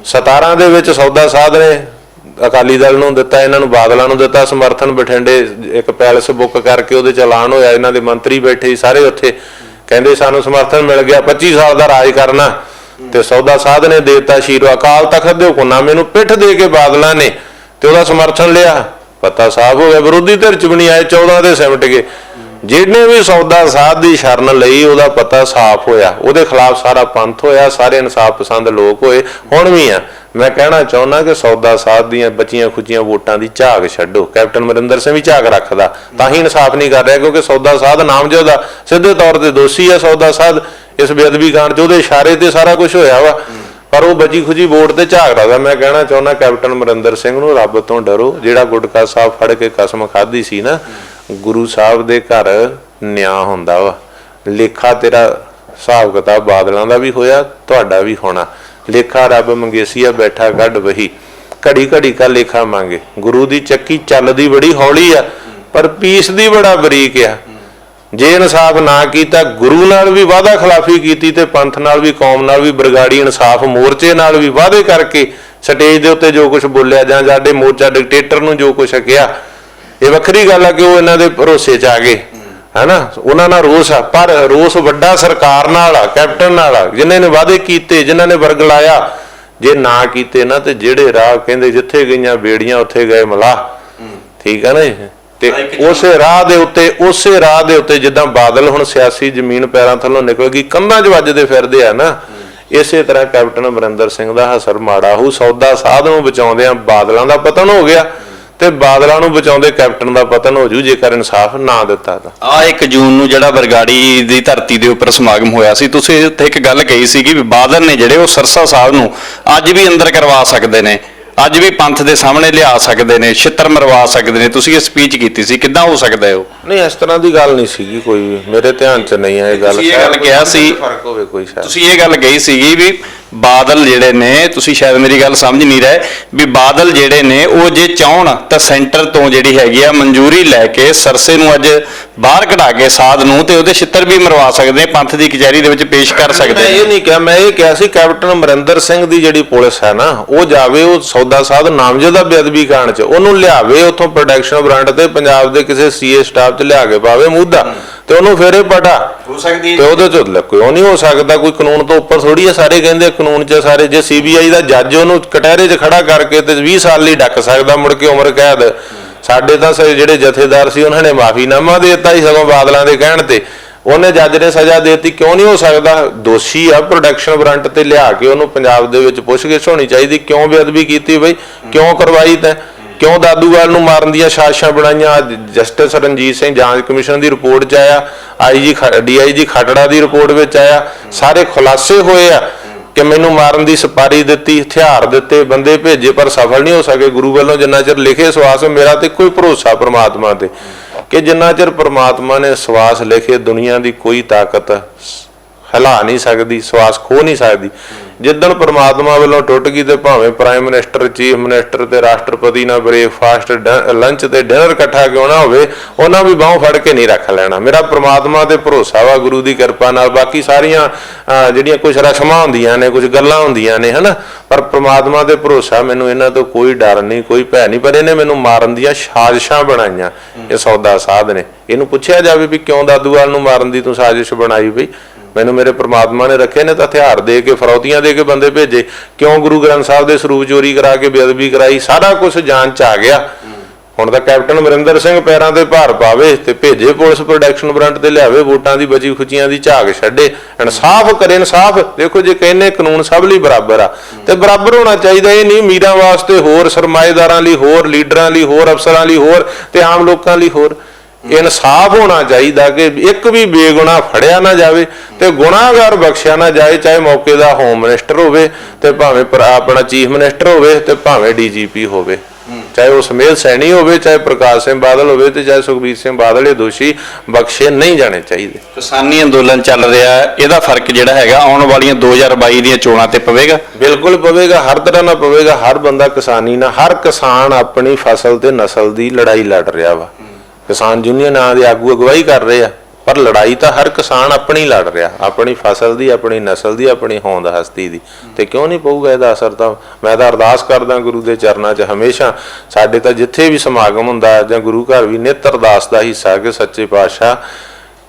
17 ਦੇ ਵਿੱਚ ਸੌਦਾ ਸਾਧ ਨੇ ਅਕਾਲੀ ਦਲ ਨੂੰ ਦਿੱਤਾ, ਇਹਨਾਂ ਨੂੰ ਬਾਦਲਾਂ ਨੂੰ ਦਿੱਤਾ ਸਮਰਥਨ। ਬਠਿੰਡੇ ਇੱਕ ਪੈਲਸ ਬੁੱਕ ਕਰਕੇ ਉਹਦੇ ਚ ਐਲਾਨ ਹੋਇਆ, ਇਹਨਾਂ ਦੇ ਮੰਤਰੀ ਬੈਠੇ ਸਾਰੇ ਉੱਥੇ, ਕਹਿੰਦੇ ਸਾਨੂੰ ਸਮਰਥਨ ਮਿਲ ਗਿਆ 25 ਸਾਲ ਦਾ ਰਾਜ ਕਰਨਾ, ਤੇ ਸੌਦਾ ਸਾਧ ਨੇ ਦੇ ਦਿੱਤਾ ਆਸ਼ੀਰਵਾਦ। ਅਕਾਲ ਤਖਤ ਦੇ ਹੁਕਮਨਾਮੇ ਨੂੰ ਪਿੱਠ ਦੇ ਕੇ ਬਾਦਲਾਂ ਨੇ ਤੇ ਉਹਦਾ ਸਮਰਥਨ ਲਿਆ, ਪਤਾ ਸਾਫ਼ ਹੋ ਗਿਆ। ਵਿਰੋਧੀ ਧਿਰ ਚ ਵੀ ਨਹੀਂ ਆਏ, 14 ਦੇ ਸਿਮਟ ਗਏ। ਜਿਹਨੇ ਵੀ ਸੌਦਾ ਸਾਧ ਦੀ ਸ਼ਰਨ ਲਈ ਉਹਦਾ ਪਤਾ ਸਾਫ਼ ਹੋਇਆ, ਉਹਦੇ ਖਿਲਾਫ ਸਾਰਾ ਪੰਥ ਹੋਇਆ, ਸਾਰੇ ਇਨਸਾਫ ਪਸੰਦ ਲੋਕ ਹੋਏ। ਹੁਣ ਵੀ ਆ, ਮੈਂ ਕਹਿਣਾ ਚਾਹੁੰਦਾ ਕਿ ਸੌਦਾ ਸਾਧ ਦੀਆਂ ਬਚੀਆਂ ਖੁਚੀਆਂ ਵੋਟਾਂ ਦੀ ਝਾਕ ਛੱਡੋ। ਕੈਪਟਨ ਅਮਰਿੰਦਰ ਸਿੰਘ ਵੀ ਝਾਕ ਰੱਖਦਾ, ਤਾਂ ਹੀ ਇਨਸਾਫ ਨਹੀਂ ਕਰ ਰਿਹਾ, ਕਿਉਂਕਿ ਸੌਦਾ ਸਾਧ ਨਾਮਜ਼ਦ ਆ, ਸਿੱਧੇ ਤੌਰ ਤੇ ਦੋਸ਼ੀ ਆ ਸੌਦਾ ਸਾਧ ਇਸ ਬੇਅਦਬੀ ਕਾਂਡ 'ਚ। ਉਹਦੇ ਇਸ਼ਾਰੇ ਤੇ ਸਾਰਾ ਕੁਝ ਹੋਇਆ ਵਾ, ਪਰ ਉਹ ਬਚੀ ਖੁਚੀ ਵੋਟ ਤੇ ਝਾਕ ਰੱਖਦਾ। ਮੈਂ ਕਹਿਣਾ ਚਾਹੁੰਦਾ ਕੈਪਟਨ ਅਮਰਿੰਦਰ ਸਿੰਘ ਨੂੰ ਰੱਬ ਤੋਂ ਡਰੋ। ਜਿਹੜਾ ਗੁਟਕਾ ਸਾਹਿਬ ਫੜ ਕੇ ਕਸਮ ਖਾਧੀ ਸੀ ਨਾ, ਗੁਰੂ ਸਾਹਿਬ ਦੇ ਘਰ ਨਿਆਂ ਹੁੰਦਾ ਵਾ। ਲੇਖਾ ਤੇਰਾ ਹਿਸਾਬ ਕਿਤਾਬ ਬਾਦਲਾਂ ਦਾ ਵੀ ਹੋਇਆ, ਤੁਹਾਡਾ ਵੀ ਹੋਣਾ। ਲੇਖਾ ਰੱਬ ਮੰਗੇਸੀਆ ਬੈਠਾ ਕੱਢ ਵਹੀ, ਘੜੀ ਘੜੀ ਕਾ ਲੇਖਾ ਮੰਗੇ। ਗੁਰੂ ਦੀ ਚੱਕੀ ਚੱਲਦੀ ਬੜੀ ਹੌਲੀ ਆ, ਪਰ ਪੀਸਦੀ ਬੜਾ ਬਰੀਕ ਆ। ਜੇ ਇਨਸਾਫ ਨਾ ਕੀਤਾ, ਗੁਰੂ ਨਾਲ ਵੀ ਵਾਅਦਾ ਖਿਲਾਫੀ ਕੀਤੀ ਤੇ ਪੰਥ ਨਾਲ ਵੀ, ਕੌਮ ਨਾਲ ਵੀ, ਬਰਗਾੜੀ ਇਨਸਾਫ ਮੋਰਚੇ ਨਾਲ ਵੀ ਵਾਅਦੇ ਕਰਕੇ ਸਟੇਜ ਦੇ ਉੱਤੇ ਜੋ ਕੁਝ ਬੋਲਿਆ, ਜਾਂ ਸਾਡੇ ਮੋਰਚਾ ਡਿਕਟੇਟਰ ਨੂੰ ਜੋ ਕੁਝ ਕਿਹਾ, ਇਹ ਵੱਖਰੀ ਗੱਲ ਆ ਕਿ ਉਹ ਇਹਨਾਂ ਦੇ ਭਰੋਸੇ 'ਚ ਆ ਗਏ, ਹੈਨਾ। ਉਹਨਾਂ ਨਾਲ ਰੋਸ ਆ, ਪਰ ਰੋਸ ਵੱਡਾ ਸਰਕਾਰ ਨਾਲ ਆ, ਕੈਪਟਨ ਨਾਲ ਆ, ਜਿਨ੍ਹਾਂ ਨੇ ਵਾਅਦੇ ਕੀਤੇ, ਜਿਨ੍ਹਾਂ ਨੇ ਵਰਗਲਾਇਆ। ਜੇ ਨਾ ਕੀਤੇ ਨਾ, ਤੇ ਜਿਹੜੇ ਰਾਹ ਕਹਿੰਦੇ ਜਿੱਥੇ ਗਈਆਂ ਬੇੜੀਆਂ ਉੱਥੇ ਗਏ ਮਲਾਹ, ਠੀਕ ਆ ਨਾ। ਤੇ ਉਸੇ ਰਾਹ ਦੇ ਉੱਤੇ ਜਿੱਦਾਂ ਬਾਦਲ ਹੁਣ ਸਿਆਸੀ ਜ਼ਮੀਨ ਪੈਰਾਂ ਥੱਲੋਂ ਨਿਕਲ ਗਈ, ਕੰਧਾਂ 'ਚ ਵੱਜਦੇ ਫਿਰਦੇ ਆ ਨਾ, ਇਸੇ ਤਰ੍ਹਾਂ ਕੈਪਟਨ ਅਮਰਿੰਦਰ ਸਿੰਘ ਦਾ ਹਸਰ ਮਾੜਾ ਹੋਊ। ਸੌਦਾ ਸਾਧ ਨੂੰ ਬਚਾਉਂਦਿਆਂ ਬਾਦਲਾਂ ਦਾ ਪਤਨ ਹੋ ਗਿਆ, ਤੇ ਬਾਦਲਾਂ ਨੂੰ ਬਚਾਉਂਦੇ ਕੈਪਟਨ ਦਾ ਪਤਨ ਹੋ ਜੂ, ਜੇਕਰ ਇਨਸਾਫ ਨਾ ਦਿੱਤਾ ਤਾਂ। 1 ਜੂਨ ਨੂੰ ਜਿਹੜਾ ਬਰਗਾੜੀ ਦੀ ਧਰਤੀ ਦੇ ਉੱਪਰ ਸਮਾਗਮ ਹੋਇਆ ਸੀ, ਤੁਸੀਂ ਉੱਥੇ ਇੱਕ ਗੱਲ ਕਹੀ ਸੀ ਕਿ ਬਾਦਲ ਨੇ ਜਿਹੜੇ ਉਹ ਸਰਸਾ ਸਾਹਿਬ ਨੂੰ ਅੱਜ ਵੀ ਅੰਦਰ ਕਰਵਾ ਸਕਦੇ ਨੇ, ਅੱਜ ਵੀ ਪੰਥ ਦੇ ਸਾਹਮਣੇ ਲਿਆ ਸਕਦੇ ਨੇ, ਛਿੱਤਰ ਮਰਵਾ ਸਕਦੇ ਨੇ। ਤੁਸੀਂ ਇਹ ਸਪੀਚ ਕੀਤੀ ਸੀ, ਕਿੱਦਾਂ ਹੋ ਸਕਦਾ ਹੈ ਉਹ? ਨਹੀਂ, ਇਸ ਤਰ੍ਹਾਂ ਦੀ ਗੱਲ ਨਹੀਂ ਸੀਗੀ, ਕੋਈ ਮੇਰੇ ਧਿਆਨ 'ਚ ਨਹੀਂ ਹੈ ਇਹ ਗੱਲ। ਤੁਸੀਂ ਇਹ ਗੱਲ ਕਿਹਾ ਸੀ, ਫਰਕ ਹੋਵੇ ਕੋਈ ਸ਼ਾਇਦ। ਤੁਸੀਂ ਇਹ ਗੱਲ ਕਹੀ ਸੀਗੀ ਵੀ ਬਾਦਲ ਜਿਹੜੇ ਨੇ, ਤੁਸੀਂ ਸ਼ਾਇਦ ਮੇਰੀ ਗੱਲ ਸਮਝ ਨਹੀਂ ਰਹੇ, ਵੀ ਬਾਦਲ ਜਿਹੜੇ ਨੇ ਉਹ ਜੇ ਚਾਹਣ ਤਾਂ ਸੈਂਟਰ ਤੋਂ ਜਿਹੜੀ ਹੈਗੀ ਆ ਮਨਜ਼ੂਰੀ ਲੈ ਕੇ ਸਰਸੇ ਨੂੰ ਅੱਜ ਬਾਹਰ ਕਢਾ ਕੇ ਸਾਧ ਨੂੰ ਤੇ ਉਹਦੇ ਛਿੱਤਰ ਵੀ ਮਰਵਾ ਸਕਦੇ, ਪੰਥ ਦੀ ਕਚਹਿਰੀ ਦੇ ਵਿੱਚ ਪੇਸ਼ ਕਰ ਸਕਦੇ। ਇਹ ਨਹੀਂ ਕਿਹਾ, ਮੈਂ ਇਹ ਕਿਹਾ ਸੀ ਕੈਪਟਨ ਅਮਰਿੰਦਰ ਸਿੰਘ ਦੀ ਜਿਹੜੀ ਪੁਲਿਸ ਹੈ ਨਾ, ਉਹ ਜਾਵੇ, ਉਹ ਸੌਦਾ ਸਾਧ ਨਾਮਜ਼ਦਾ ਬੇਅਦਬੀ ਕਾਂਡ 'ਚ ਉਹਨੂੰ ਲਿਆਵੇ, ਉੱਥੋਂ ਪ੍ਰੋਟੈਕਸ਼ਨ ਵਾਰੰਟ ਤੇ ਪੰਜਾਬ ਦੇ ਕਿਸੇ ਸੀਏ ਸਟਾਫ 'ਚ ਲਿਆ ਕੇ ਪਾਵੇ ਮੁੱਦਾ, ਤੇ ਉਹਨੂੰ ਫੇਰੇ ਪਟਾ ਹੋ ਸਕਦੀ ਤੇ ਉਹਦੇ 'ਚ ਕਿਉਂ ਨਹੀਂ ਹੋ ਸਕਦਾ? ਕੋਈ ਕਾਨੂੰਨ ਤੋਂ ਉੱਪਰ ਥੋੜੀ ਆ, ਸਾਰੇ ਕਹਿੰਦੇ ਕਾਨੂੰਨ 'ਚ ਸਾਰੇ। ਜੇ CBI ਦਾ ਜੱਜ ਉਹਨੂੰ ਕਟਹਿਰੇ 'ਚ ਖੜਾ ਕਰਕੇ ਤੇ 20 ਸਾਲ ਲਈ ਡੱਕ ਸਕਦਾ, ਮੁੜ ਕੇ ਉਮਰ ਕੈਦ। ਸਾਡੇ ਤਾਂ ਜਿਹੜੇ ਜਥੇਦਾਰ ਸੀ ਉਹਨਾਂ ਨੇ ਮਾਫੀਨਾਮਾ ਦੇ ਦਿੱਤਾ ਸੀ, ਸਗੋਂ ਬਾਦਲਾਂ ਦੇ ਕਹਿਣ ਤੇ ਉਹਨੇ ਜੱਜ ਨੇ ਸਜ਼ਾ ਦੇ ਦਿੱਤੀ। ਕਿਉਂ ਨਹੀਂ ਹੋ ਸਕਦਾ? ਦੋਸ਼ੀ ਆ, ਪ੍ਰੋਟੈਕਸ਼ਨ ਵਾਰੰਟ ਤੇ ਲਿਆ ਕੇ ਉਹਨੂੰ ਪੰਜਾਬ ਦੇ ਵਿੱਚ ਪੁੱਛਗਿੱਛ ਹੋਣੀ ਚਾਹੀਦੀ। ਕਿਉਂ ਬੇਅਦਬੀ ਕੀਤੀ ਬਈ, ਕਿਉਂ ਕਰਵਾਈ ਤੈਂ, ਕਿਉਂ ਦਾਦੂਵਾਲ ਨੂੰ ਮਾਰਨ ਦੀਆਂ ਸਾਜ਼ਿਸ਼ਾਂ ਬਣਾਈਆਂ? ਜਸਟਿਸ ਰਣਜੀਤ ਸਿੰਘ ਜਾਂਚ ਕਮਿਸ਼ਨ ਦੀ ਰਿਪੋਰਟ 'ਚ ਆਇਆ, DIG ਖਟੜਾ ਦੀ ਰਿਪੋਰਟ ਵਿੱਚ ਆਇਆ, ਸਾਰੇ ਖੁਲਾਸੇ ਹੋਏ ਆ ਕਿ ਮੈਨੂੰ ਮਾਰਨ ਦੀ ਸੁਪਾਰੀ ਦਿੱਤੀ, ਹਥਿਆਰ ਦਿੱਤੇ, ਬੰਦੇ ਭੇਜੇ, ਪਰ ਸਫਲ ਨਹੀਂ ਹੋ ਸਕੇ। ਗੁਰੂ ਵੱਲੋਂ ਜਿੰਨਾ ਚਿਰ ਲਿਖੇ ਸਵਾਸ, ਮੇਰਾ ਤੇ ਕੋਈ ਭਰੋਸਾ ਪ੍ਰਮਾਤਮਾ ਤੇ ਕਿ ਜਿੰਨਾ ਚਿਰ ਪ੍ਰਮਾਤਮਾ ਨੇ ਸਵਾਸ ਲਿਖੇ, ਦੁਨੀਆ ਦੀ ਕੋਈ ਤਾਕਤ ਹਿਲਾ ਨਹੀਂ ਸਕਦੀ, ਸਵਾਸ ਖੋ ਨਹੀਂ ਸਕਦੀ। ਜਿੱਦਣ ਪ੍ਰਮਾਤਮਾ ਵੱਲੋਂ ਟੁੱਟ ਗਈ ਤੇ ਭਾਵੇਂ ਪ੍ਰਾਈਮ ਮਿਨਿਸਟਰ, ਚੀਫ ਮਿਨਿਸਟਰ ਤੇ ਰਾਸ਼ਟਰਪਤੀ ਨਾਲ ਬ੍ਰੇਕਫਾਸਟ, ਲੰਚ ਤੇ ਡਿਨਰ ਇਕੱਠਾ ਕਿਉਂ ਨਾ ਹੋਵੇ, ਉਹਨਾਂ ਵੀ ਬਾਹੋਂ ਫੜ ਕੇ ਨਹੀਂ ਰੱਖ ਲੈਣਾ। ਮੇਰਾ ਪ੍ਰਮਾਤਮਾ ਤੇ ਭਰੋਸਾ ਵਾ, ਗੁਰੂ ਦੀ ਕਿਰਪਾ ਨਾਲ। ਬਾਕੀ ਸਾਰੀਆਂ ਜਿਹੜੀਆਂ ਕੁਝ ਰਸਮਾਂ ਹੁੰਦੀਆਂ ਨੇ, ਕੁਝ ਗੱਲਾਂ ਹੁੰਦੀਆਂ ਨੇ, ਹਨਾ, ਪਰ ਪ੍ਰਮਾਤਮਾ ਤੇ ਭਰੋਸਾ। ਮੈਨੂੰ ਇਹਨਾਂ ਤੋਂ ਕੋਈ ਡਰ ਨਹੀਂ, ਕੋਈ ਭੈ ਨਹੀਂ, ਪਰ ਇਹਨੇ ਮੈਨੂੰ ਮਾਰਨ ਦੀਆਂ ਸਾਜ਼ਿਸ਼ਾਂ ਬਣਾਈਆਂ, ਇਹ ਸੌਦਾ ਸਾਧ ਨੇ। ਇਹਨੂੰ ਪੁੱਛਿਆ ਜਾਵੇ ਵੀ ਕਿਉਂ ਦਾਦੂਵਾਲ ਨੂੰ ਮਾਰਨ ਦੀ ਤੂੰ ਸਾਜ਼ਿਸ਼ ਬਣਾਈ? ਬਈ ਮੈਨੂੰ ਮੇਰੇ ਪ੍ਰਮਾਤਮਾ ਨੇ ਰੱਖੇ ਨੇ ਤਾਂ ਹਥਿਆਰ ਦੇ ਕੇ, ਫਰੌਤੀਆਂ ਦੇ ਕੇ ਬੰਦੇ ਭੇਜੇ। ਕਿਉਂ ਗੁਰੂ ਗ੍ਰੰਥ ਸਾਹਿਬ ਦੇ ਸਰੂਪ ਚੋਰੀ ਕਰਾ ਕੇ ਬੇਅਦਬੀ ਕਰਾਈ? ਸਾਰਾ ਕੁਝ ਜਾਂਚ 'ਚ ਆ ਗਿਆ। ਹੁਣ ਤਾਂ ਕੈਪਟਨ ਅਮਰਿੰਦਰ ਸਿੰਘ ਪੈਰਾਂ ਤੇ ਭਾਰ ਪਾਵੇ ਤੇ ਭੇਜੇ ਪੁਲਿਸ, ਪ੍ਰੋਟੈਕਸ਼ਨ ਵਾਰੰਟ ਤੇ ਲਿਆਵੇ, ਵੋਟਾਂ ਦੀ ਬਚੀ ਖੁਚੀਆਂ ਦੀ ਝਾਕ ਛੱਡੇ, ਇਨਸਾਫ ਕਰੇ। ਇਨਸਾਫ ਦੇਖੋ, ਜੇ ਕਹਿੰਦੇ ਕਾਨੂੰਨ ਸਭ ਲਈ ਬਰਾਬਰ ਆ ਤੇ ਬਰਾਬਰ ਹੋਣਾ ਚਾਹੀਦਾ। ਇਹ ਨਹੀਂ ਮੀਰਾਂ ਵਾਸਤੇ ਹੋਰ, ਸਰਮਾਏਦਾਰਾਂ ਲਈ ਹੋਰ, ਲੀਡਰਾਂ ਲਈ ਹੋਰ, ਅਫਸਰਾਂ ਲਈ ਹੋਰ ਤੇ ਆਮ ਲੋਕਾਂ ਲਈ ਹੋਰ। ਇਨਸਾਫ ਹੋਣਾ ਚਾਹੀਦਾ ਕਿ ਇੱਕ ਵੀ ਬੇਗੁਨਾਹ ਫੜਿਆ ਨਾ ਜਾਵੇ ਤੇ ਗੁਨਾਹਗਾਰ ਬਖਸ਼ਿਆ ਨਾ ਜਾਏ, ਚਾਹੇ ਮੌਕੇ ਦਾ ਹੋਮ ਮਿਨਿਸਟਰ ਹੋਵੇ ਤੇ ਭਾਵੇਂ ਆਪਣਾ ਚੀਫ ਮਿਨਿਸਟਰ ਹੋਵੇ ਤੇ ਭਾਵੇਂ ਡੀਜੀਪੀ ਹੋਵੇ, ਚਾਹੇ ਉਹ ਸੁਮੇਧ ਸੈਣੀ ਹੋਵੇ, ਚਾਹੇ ਪ੍ਰਕਾਸ਼ ਸਿੰਘ ਬਾਦਲ ਹੋਵੇ ਤੇ ਚਾਹੇ ਸੁਖਬੀਰ ਸਿੰਘ ਬਾਦਲ, ਇਹ ਦੋਸ਼ੀ ਬਖਸ਼ੇ ਨਹੀਂ ਜਾਣੇ ਚਾਹੀਦੇ। ਕਿਸਾਨੀ ਅੰਦੋਲਨ ਚੱਲ ਰਿਹਾ ਹੈ, ਇਹਦਾ ਫਰਕ ਜਿਹੜਾ ਹੈਗਾ ਆਉਣ ਵਾਲੀਆਂ 2022 ਦੀਆਂ ਚੋਣਾਂ ਤੇ ਪਵੇਗਾ? ਬਿਲਕੁਲ ਪਵੇਗਾ, ਹਰ ਤਰ੍ਹਾਂ ਨਾਲ ਪਵੇਗਾ। ਹਰ ਬੰਦਾ ਕਿਸਾਨੀ ਨਾਲ, ਹਰ ਕਿਸਾਨ ਆਪਣੀ ਫਸਲ ਤੇ ਨਸਲ ਦੀ ਲੜਾਈ ਲੜ ਰਿਹਾ ਵਾ। ਕਿਸਾਨ ਯੂਨੀਅਨਾਂ ਦੇ ਆਗੂ ਅਗਵਾਈ ਕਰ ਰਹੇ ਆ, ਪਰ ਲੜਾਈ ਤਾਂ ਹਰ ਕਿਸਾਨ ਆਪਣੀ ਲੜ ਰਿਹਾ, ਆਪਣੀ ਫਸਲ ਦੀ, ਆਪਣੀ ਨਸਲ ਦੀ, ਆਪਣੀ ਹੋਂਦ ਹਸਤੀ ਦੀ। ਤੇ ਕਿਉਂ ਨਹੀਂ ਪਊਗਾ ਇਹਦਾ ਅਸਰ? ਤਾਂ ਮੈਂ ਤਾਂ ਅਰਦਾਸ ਕਰਦਾ ਗੁਰੂ ਦੇ ਚਰਨਾਂ 'ਚ ਹਮੇਸ਼ਾ, ਸਾਡੇ ਤਾਂ ਜਿੱਥੇ ਵੀ ਸਮਾਗਮ ਹੁੰਦਾ ਜਾਂ ਗੁਰੂ ਘਰ ਵੀ ਨਿੱਤ ਅਰਦਾਸ ਦਾ ਹਿੱਸਾ ਕਿ ਸੱਚੇ ਪਾਤਸ਼ਾਹ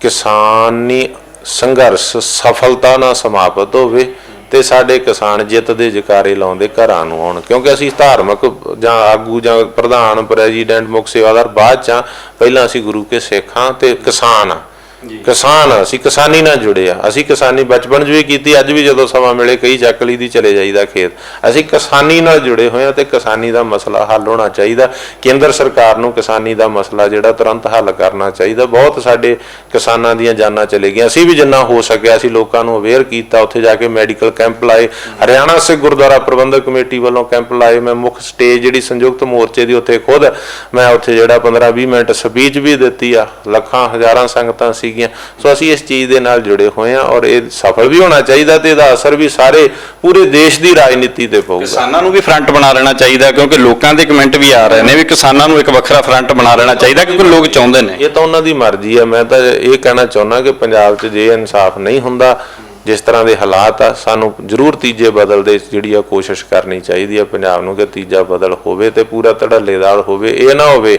ਕਿਸਾਨੀ ਸੰਘਰਸ਼ ਸਫਲਤਾ ਨਾਲ ਸਮਾਪਤ ਹੋਵੇ ਤੇ ਸਾਡੇ ਕਿਸਾਨ ਜਿੱਤ ਦੇ ਜਕਾਰੇ ਲਾਉਂਦੇ ਘਰਾਂ ਨੂੰ ਆਉਣ। ਕਿਉਂਕਿ ਅਸੀਂ ਧਾਰਮਿਕ ਜਾਂ ਆਗੂ ਜਾਂ ਪ੍ਰਧਾਨ, ਪ੍ਰੈਜ਼ੀਡੈਂਟ, ਮੁੱਖ ਸੇਵਾਦਾਰ ਬਾਅਦ 'ਚ, ਪਹਿਲਾਂ ਅਸੀਂ ਗੁਰੂ ਕੇ ਸਿੱਖ ਹਾਂ ਤੇ ਕਿਸਾਨ ਹਾਂ। ਕਿਸਾਨ ਅਸੀਂ ਕਿਸਾਨੀ ਨਾਲ ਜੁੜੇ ਆ। ਅਸੀਂ ਕਿਸਾਨੀ ਬਚਪਨ 'ਚ ਵੀ ਕੀਤੀ, ਅੱਜ ਵੀ ਜਦੋਂ ਸਮਾਂ ਮਿਲੇ ਕਈ ਚੱਕਲੀ ਦੀ ਚਲੇ ਜਾਈਦਾ ਖੇਤ। ਅਸੀਂ ਕਿਸਾਨੀ ਨਾਲ ਜੁੜੇ ਹੋਏ ਆ ਤੇ ਕਿਸਾਨੀ ਦਾ ਮਸਲਾ ਹੱਲ ਹੋਣਾ ਚਾਹੀਦਾ। ਕੇਂਦਰ ਸਰਕਾਰ ਨੂੰ ਕਿਸਾਨੀ ਦਾ ਮਸਲਾ ਜਿਹੜਾ ਤੁਰੰਤ ਹੱਲ ਕਰਨਾ ਚਾਹੀਦਾ। ਬਹੁਤ ਸਾਡੇ ਕਿਸਾਨਾਂ ਦੀਆਂ ਜਾਨਾਂ ਚਲੇ ਗਈਆਂ। ਅਸੀਂ ਵੀ ਜਿੰਨਾ ਹੋ ਸਕਿਆ ਅਸੀਂ ਲੋਕਾਂ ਨੂੰ ਅਵੇਅਰ ਕੀਤਾ, ਉੱਥੇ ਜਾ ਕੇ ਮੈਡੀਕਲ ਕੈਂਪ ਲਾਏ। ਹਰਿਆਣਾ ਸਿੱਖ ਗੁਰਦੁਆਰਾ ਪ੍ਰਬੰਧਕ ਕਮੇਟੀ ਵੱਲੋਂ ਕੈਂਪ ਲਾਏ। ਮੈਂ ਮੁੱਖ ਸਟੇਜ ਜਿਹੜੀ ਸੰਯੁਕਤ ਮੋਰਚੇ ਦੀ ਉੱਥੇ ਖੁਦ ਮੈਂ ਉੱਥੇ ਜਿਹੜਾ 15-20 ਮਿੰਟ ਸਪੀਚ ਵੀ ਦਿੱਤੀ ਆ। ਲੱਖਾਂ ਹਜ਼ਾਰਾਂ ਸੰਗਤਾਂ ਸੀਗੀਆਂ। ਸੋ ਅਸੀਂ ਇਸ ਚੀਜ਼ ਦੇ ਨਾਲ ਜੁੜੇ ਹੋਏ ਆ ਔਰ ਇਹ ਸਫਲ ਵੀ ਹੋਣਾ ਚਾਹੀਦਾ ਤੇ ਇਹਦਾ ਅਸਰ ਵੀ ਸਾਰੇ ਪੂਰੇ ਦੇਸ਼ ਦੀ ਰਾਜਨੀਤੀ ਤੇ ਪਊਗਾ। ਕਿਸਾਨਾਂ ਨੂੰ ਵੀ ਫਰੰਟ ਬਣਾ ਲੈਣਾ ਚਾਹੀਦਾ, ਕਿਉਂਕਿ ਲੋਕਾਂ ਦੇ ਕਮੈਂਟ ਵੀ ਆ ਰਹੇ ਨੇ ਵੀ ਕਿਸਾਨਾਂ ਨੂੰ ਇੱਕ ਵੱਖਰਾ ਫਰੰਟ ਬਣਾ ਲੈਣਾ ਚਾਹੀਦਾ, ਕਿਉਂਕਿ ਲੋਕ ਚਾਹੁੰਦੇ ਨੇ। ਇਹ ਤਾਂ ਉਹਨਾਂ ਦੀ ਮਰਜ਼ੀ ਆ। ਮੈਂ ਤਾਂ ਇਹ ਕਹਿਣਾ ਚਾਹੁੰਦਾ ਕਿ ਪੰਜਾਬ 'ਚ ਜੇ ਇਨਸਾਫ ਨਹੀਂ ਹੁੰਦਾ, ਜਿਸ ਤਰ੍ਹਾਂ ਦੇ ਹਾਲਾਤ ਆ, ਸਾਨੂੰ ਜ਼ਰੂਰ ਤੀਜੇ ਬਦਲ ਦੇ ਜਿਹੜੀ ਆ ਕੋਸ਼ਿਸ਼ ਕਰਨੀ ਚਾਹੀਦੀ ਆ ਪੰਜਾਬ ਨੂੰ ਕਿ ਤੀਜਾ ਬਦਲ ਹੋਵੇ ਤੇ ਪੂਰਾ ਧੜੱਲੇਦਾਰ ਹੋਵੇ। ਇਹ ਨਾ ਹੋਵੇ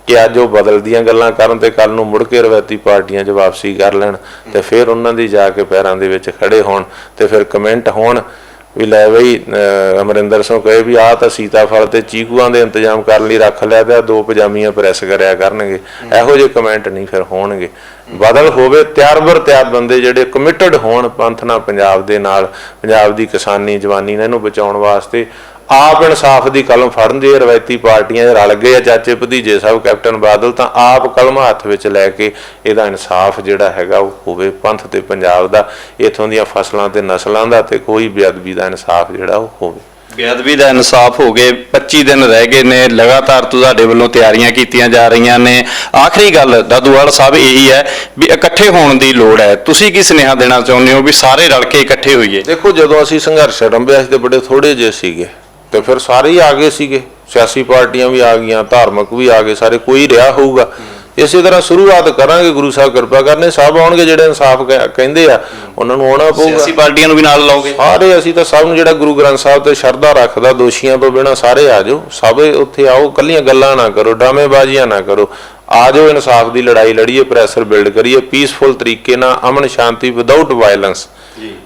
ਕਿ ਅੱਜ ਉਹ ਬਦਲ ਦੀਆਂ ਗੱਲਾਂ ਕਰਨ ਤੇ ਕੱਲ ਨੂੰ ਮੁੜ ਕੇ ਰਵਾਇਤੀ ਪਾਰਟੀਆਂ 'ਚ ਵਾਪਸੀ ਕਰ ਲੈਣ ਤੇ ਫਿਰ ਉਹਨਾਂ ਦੀ ਜਾ ਕੇ ਪੈਰਾਂ ਦੇ ਵਿੱਚ ਖੜੇ ਹੋਣ ਤੇ ਫਿਰ ਕਮੈਂਟ ਹੋਣ ਵੀ ਲੈ ਬਈ ਅਮਰਿੰਦਰ ਸਿੰਘ ਕਹੇ ਵੀ ਆਹ ਤਾਂ ਸੀਤਾਫਲ ਤੇ ਚੀਕੂਆਂ ਦੇ ਇੰਤਜ਼ਾਮ ਕਰਨ ਲਈ ਰੱਖ ਲਿਆ ਤੇ 2 ਪਜਾਮੀਆਂ ਪ੍ਰੈਸ ਕਰਿਆ ਕਰਨਗੇ। ਇਹੋ ਜਿਹੇ ਕਮੈਂਟ ਨਹੀਂ ਫਿਰ ਹੋਣਗੇ। ਬਦਲ ਹੋਵੇ, ਤਿਆਰ ਬਰ ਤਿਆਰ ਬੰਦੇ ਜਿਹੜੇ ਕਮਿਟਡ ਹੋਣ ਪੰਥ ਨਾਲ, ਪੰਜਾਬ ਦੇ ਨਾਲ, ਪੰਜਾਬ ਦੀ ਕਿਸਾਨੀ ਜਵਾਨੀ ਨਾਲ ਇਹਨੂੰ ਬਚਾਉਣ ਵਾਸਤੇ ਆਪ ਇਨਸਾਫ ਦੀ ਕਲਮ ਫੜਨ। ਜੇ ਰਵਾਇਤੀ ਪਾਰਟੀਆਂ ਰਲ ਗਏ ਆ, ਚਾਚੇ ਭਤੀਜੇ ਸਾਹਿਬ ਕੈਪਟਨ ਬਾਦਲ, ਤਾਂ ਆਪ ਕਲਮ ਹੱਥ ਵਿੱਚ ਲੈ ਕੇ ਇਹਦਾ ਇਨਸਾਫ ਜਿਹੜਾ ਹੈਗਾ ਉਹ ਹੋਵੇ ਪੰਥ ਤੇ ਪੰਜਾਬ ਦਾ, ਇੱਥੋਂ ਦੀਆਂ ਫਸਲਾਂ ਤੇ ਨਸਲਾਂ ਦਾ, ਤੇ ਕੋਈ ਬੇਅਦਬੀ ਦਾ ਇਨਸਾਫ ਜਿਹੜਾ ਉਹ ਹੋਵੇ। ਬੇਅਦਬੀ ਦਾ ਇਨਸਾਫ ਹੋ ਗਏ। 25 ਦਿਨ ਰਹਿ ਗਏ ਨੇ, ਲਗਾਤਾਰ ਤੁਹਾਡੇ ਵੱਲੋਂ ਤਿਆਰੀਆਂ ਕੀਤੀਆਂ ਜਾ ਰਹੀਆਂ ਨੇ। ਆਖਰੀ ਗੱਲ ਦਾਦੂਵਾਲ ਸਾਹਿਬ ਇਹੀ ਹੈ ਵੀ ਇਕੱਠੇ ਹੋਣ ਦੀ ਲੋੜ ਹੈ। ਤੁਸੀਂ ਕੀ ਸੁਨੇਹਾ ਦੇਣਾ ਚਾਹੁੰਦੇ ਹੋ ਵੀ ਸਾਰੇ ਰਲ ਕੇ ਇਕੱਠੇ ਹੋਈਏ? ਦੇਖੋ, ਜਦੋਂ ਅਸੀਂ ਸੰਘਰਸ਼ ਆਰੰਭਿਆ ਸੀ ਤੇ ਬੜੇ ਥੋੜੇ ਜਿਹੇ ਸੀਗੇ ਤੇ ਫਿਰ ਸਾਰੇ ਹੀ ਆ ਗਏ ਸੀਗੇ। ਸਿਆਸੀ ਪਾਰਟੀਆਂ ਵੀ ਆ ਗਈਆਂ, ਧਾਰਮਿਕ ਵੀ ਆ ਗਏ, ਸਾਰੇ ਕੋਈ ਰਿਹਾ ਹੋਊਗਾ। ਇਸੇ ਤਰ੍ਹਾਂ ਸ਼ੁਰੂਆਤ ਕਰਾਂਗੇ। ਗੁਰੂ ਸਾਹਿਬ ਕਿਰਪਾ ਕਰਨੇ, ਸਭ ਆਉਣਗੇ ਜਿਹੜੇ ਇਨਸਾਫ ਕਹਿੰਦੇ ਆ, ਉਹਨਾਂ ਨੂੰ ਆਉਣਾ ਪਊਗਾ। ਸਿਆਸੀ ਪਾਰਟੀਆਂ ਨੂੰ ਵੀ ਨਾਲ ਲਾਓਗੇ? ਸਾਰੇ ਅਸੀਂ ਤਾਂ ਸਭ ਨੂੰ, ਜਿਹੜਾ ਗੁਰੂ ਗ੍ਰੰਥ ਸਾਹਿਬ ਤੇ ਸ਼ਰਧਾ ਰੱਖਦਾ, ਦੋਸ਼ੀਆਂ ਤੋਂ ਬਿਨਾਂ ਸਾਰੇ ਆ ਜਾਓ। ਸਭ ਉੱਥੇ ਆਓ, ਕੱਲੀਆਂ ਗੱਲਾਂ ਨਾ ਕਰੋ, ਡਰਾਮੇਬਾਜ਼ੀਆਂ ਨਾ ਕਰੋ। ਆ ਜਾਓ, ਇਨਸਾਫ ਦੀ ਲੜਾਈ ਲੜੀਏ, ਪ੍ਰੈਸ਼ਰ ਬਿਲਡ ਕਰੀਏ ਪੀਸਫੁਲ ਤਰੀਕੇ ਨਾਲ, ਅਮਨ ਸ਼ਾਂਤੀ, ਵਿਦਆਊਟ ਵਾਇਲੈਂਸ।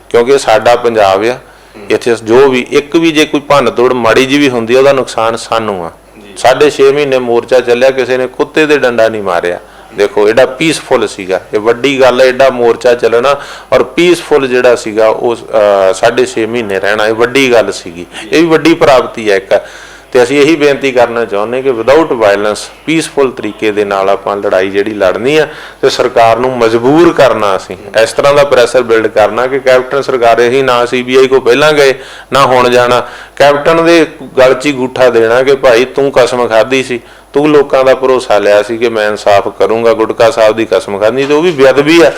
ਕਿਉਂਕਿ ਸਾਡਾ ਪੰਜਾਬ ਆ, ਇੱਥੇ ਜੋ ਵੀ ਇੱਕ ਵੀ ਜੇ ਕੋਈ ਭੰਨ ਤੋੜ ਮਾੜੀ ਜੀ ਵੀ ਹੁੰਦੀ, ਉਹਦਾ ਨੁਕਸਾਨ ਸਾਨੂੰ ਆ। 6.5 ਮਹੀਨੇ ਮੋਰਚਾ ਚੱਲਿਆ, ਕਿਸੇ ਨੇ ਕੁੱਤੇ ਦੇ ਡੰਡਾ ਨਹੀਂ ਮਾਰਿਆ। ਦੇਖੋ, ਐਡਾ ਪੀਸਫੁਲ ਸੀਗਾ। ਇਹ ਵੱਡੀ ਗੱਲ ਹੈ, ਐਡਾ ਮੋਰਚਾ ਚੱਲਣਾ ਔਰ ਪੀਸਫੁਲ ਜਿਹੜਾ ਸੀਗਾ ਉਹ 6.5 ਮਹੀਨੇ ਰਹਿਣਾ, ਇਹ ਵੱਡੀ ਗੱਲ ਸੀਗੀ। ਇਹ ਵੀ ਵੱਡੀ ਪ੍ਰਾਪਤੀ ਹੈ ਇੱਕ। ਤੇ ਅਸੀਂ ਇਹੀ ਬੇਨਤੀ ਕਰਨਾ ਚਾਹੁੰਦੇ ਕਿ ਵਿਦਆਊਟ ਵਾਇਲੈਂਸ, ਪੀਸਫੁਲ ਤਰੀਕੇ ਦੇ ਨਾਲ ਆਪਾਂ ਲੜਾਈ ਜਿਹੜੀ ਲੜਨੀ ਆ ਤੇ ਸਰਕਾਰ ਨੂੰ ਮਜਬੂਰ ਕਰਨਾ, ਅਸੀਂ ਇਸ ਤਰ੍ਹਾਂ ਦਾ ਪ੍ਰੈਸ਼ਰ ਬਿਲਡ ਕਰਨਾ ਕਿ ਕੈਪਟਨ ਸਰਕਾਰ ਇਹੀ ਨਾ CBI ਕੋ ਪਹਿਲਾਂ ਗਏ ਨਾ ਹੁਣ ਜਾਣਾ, ਕੈਪਟਨ ਦੇ ਗਲ 'ਚ ਹੀ ਗੂਠਾ ਦੇਣਾ ਕਿ ਭਾਈ ਤੂੰ ਕਸਮ ਖਾਧੀ ਸੀ, ਤੂੰ ਲੋਕਾਂ ਦਾ ਭਰੋਸਾ ਲਿਆ ਸੀ ਕਿ ਮੈਂ ਇਨਸਾਫ ਕਰੂੰਗਾ। ਗੁਟਕਾ ਸਾਹਿਬ ਦੀ ਕਸਮ ਖਾਧੀ ਤੇ ਉਹ ਵੀ ਬੇਅਦਬੀ ਆ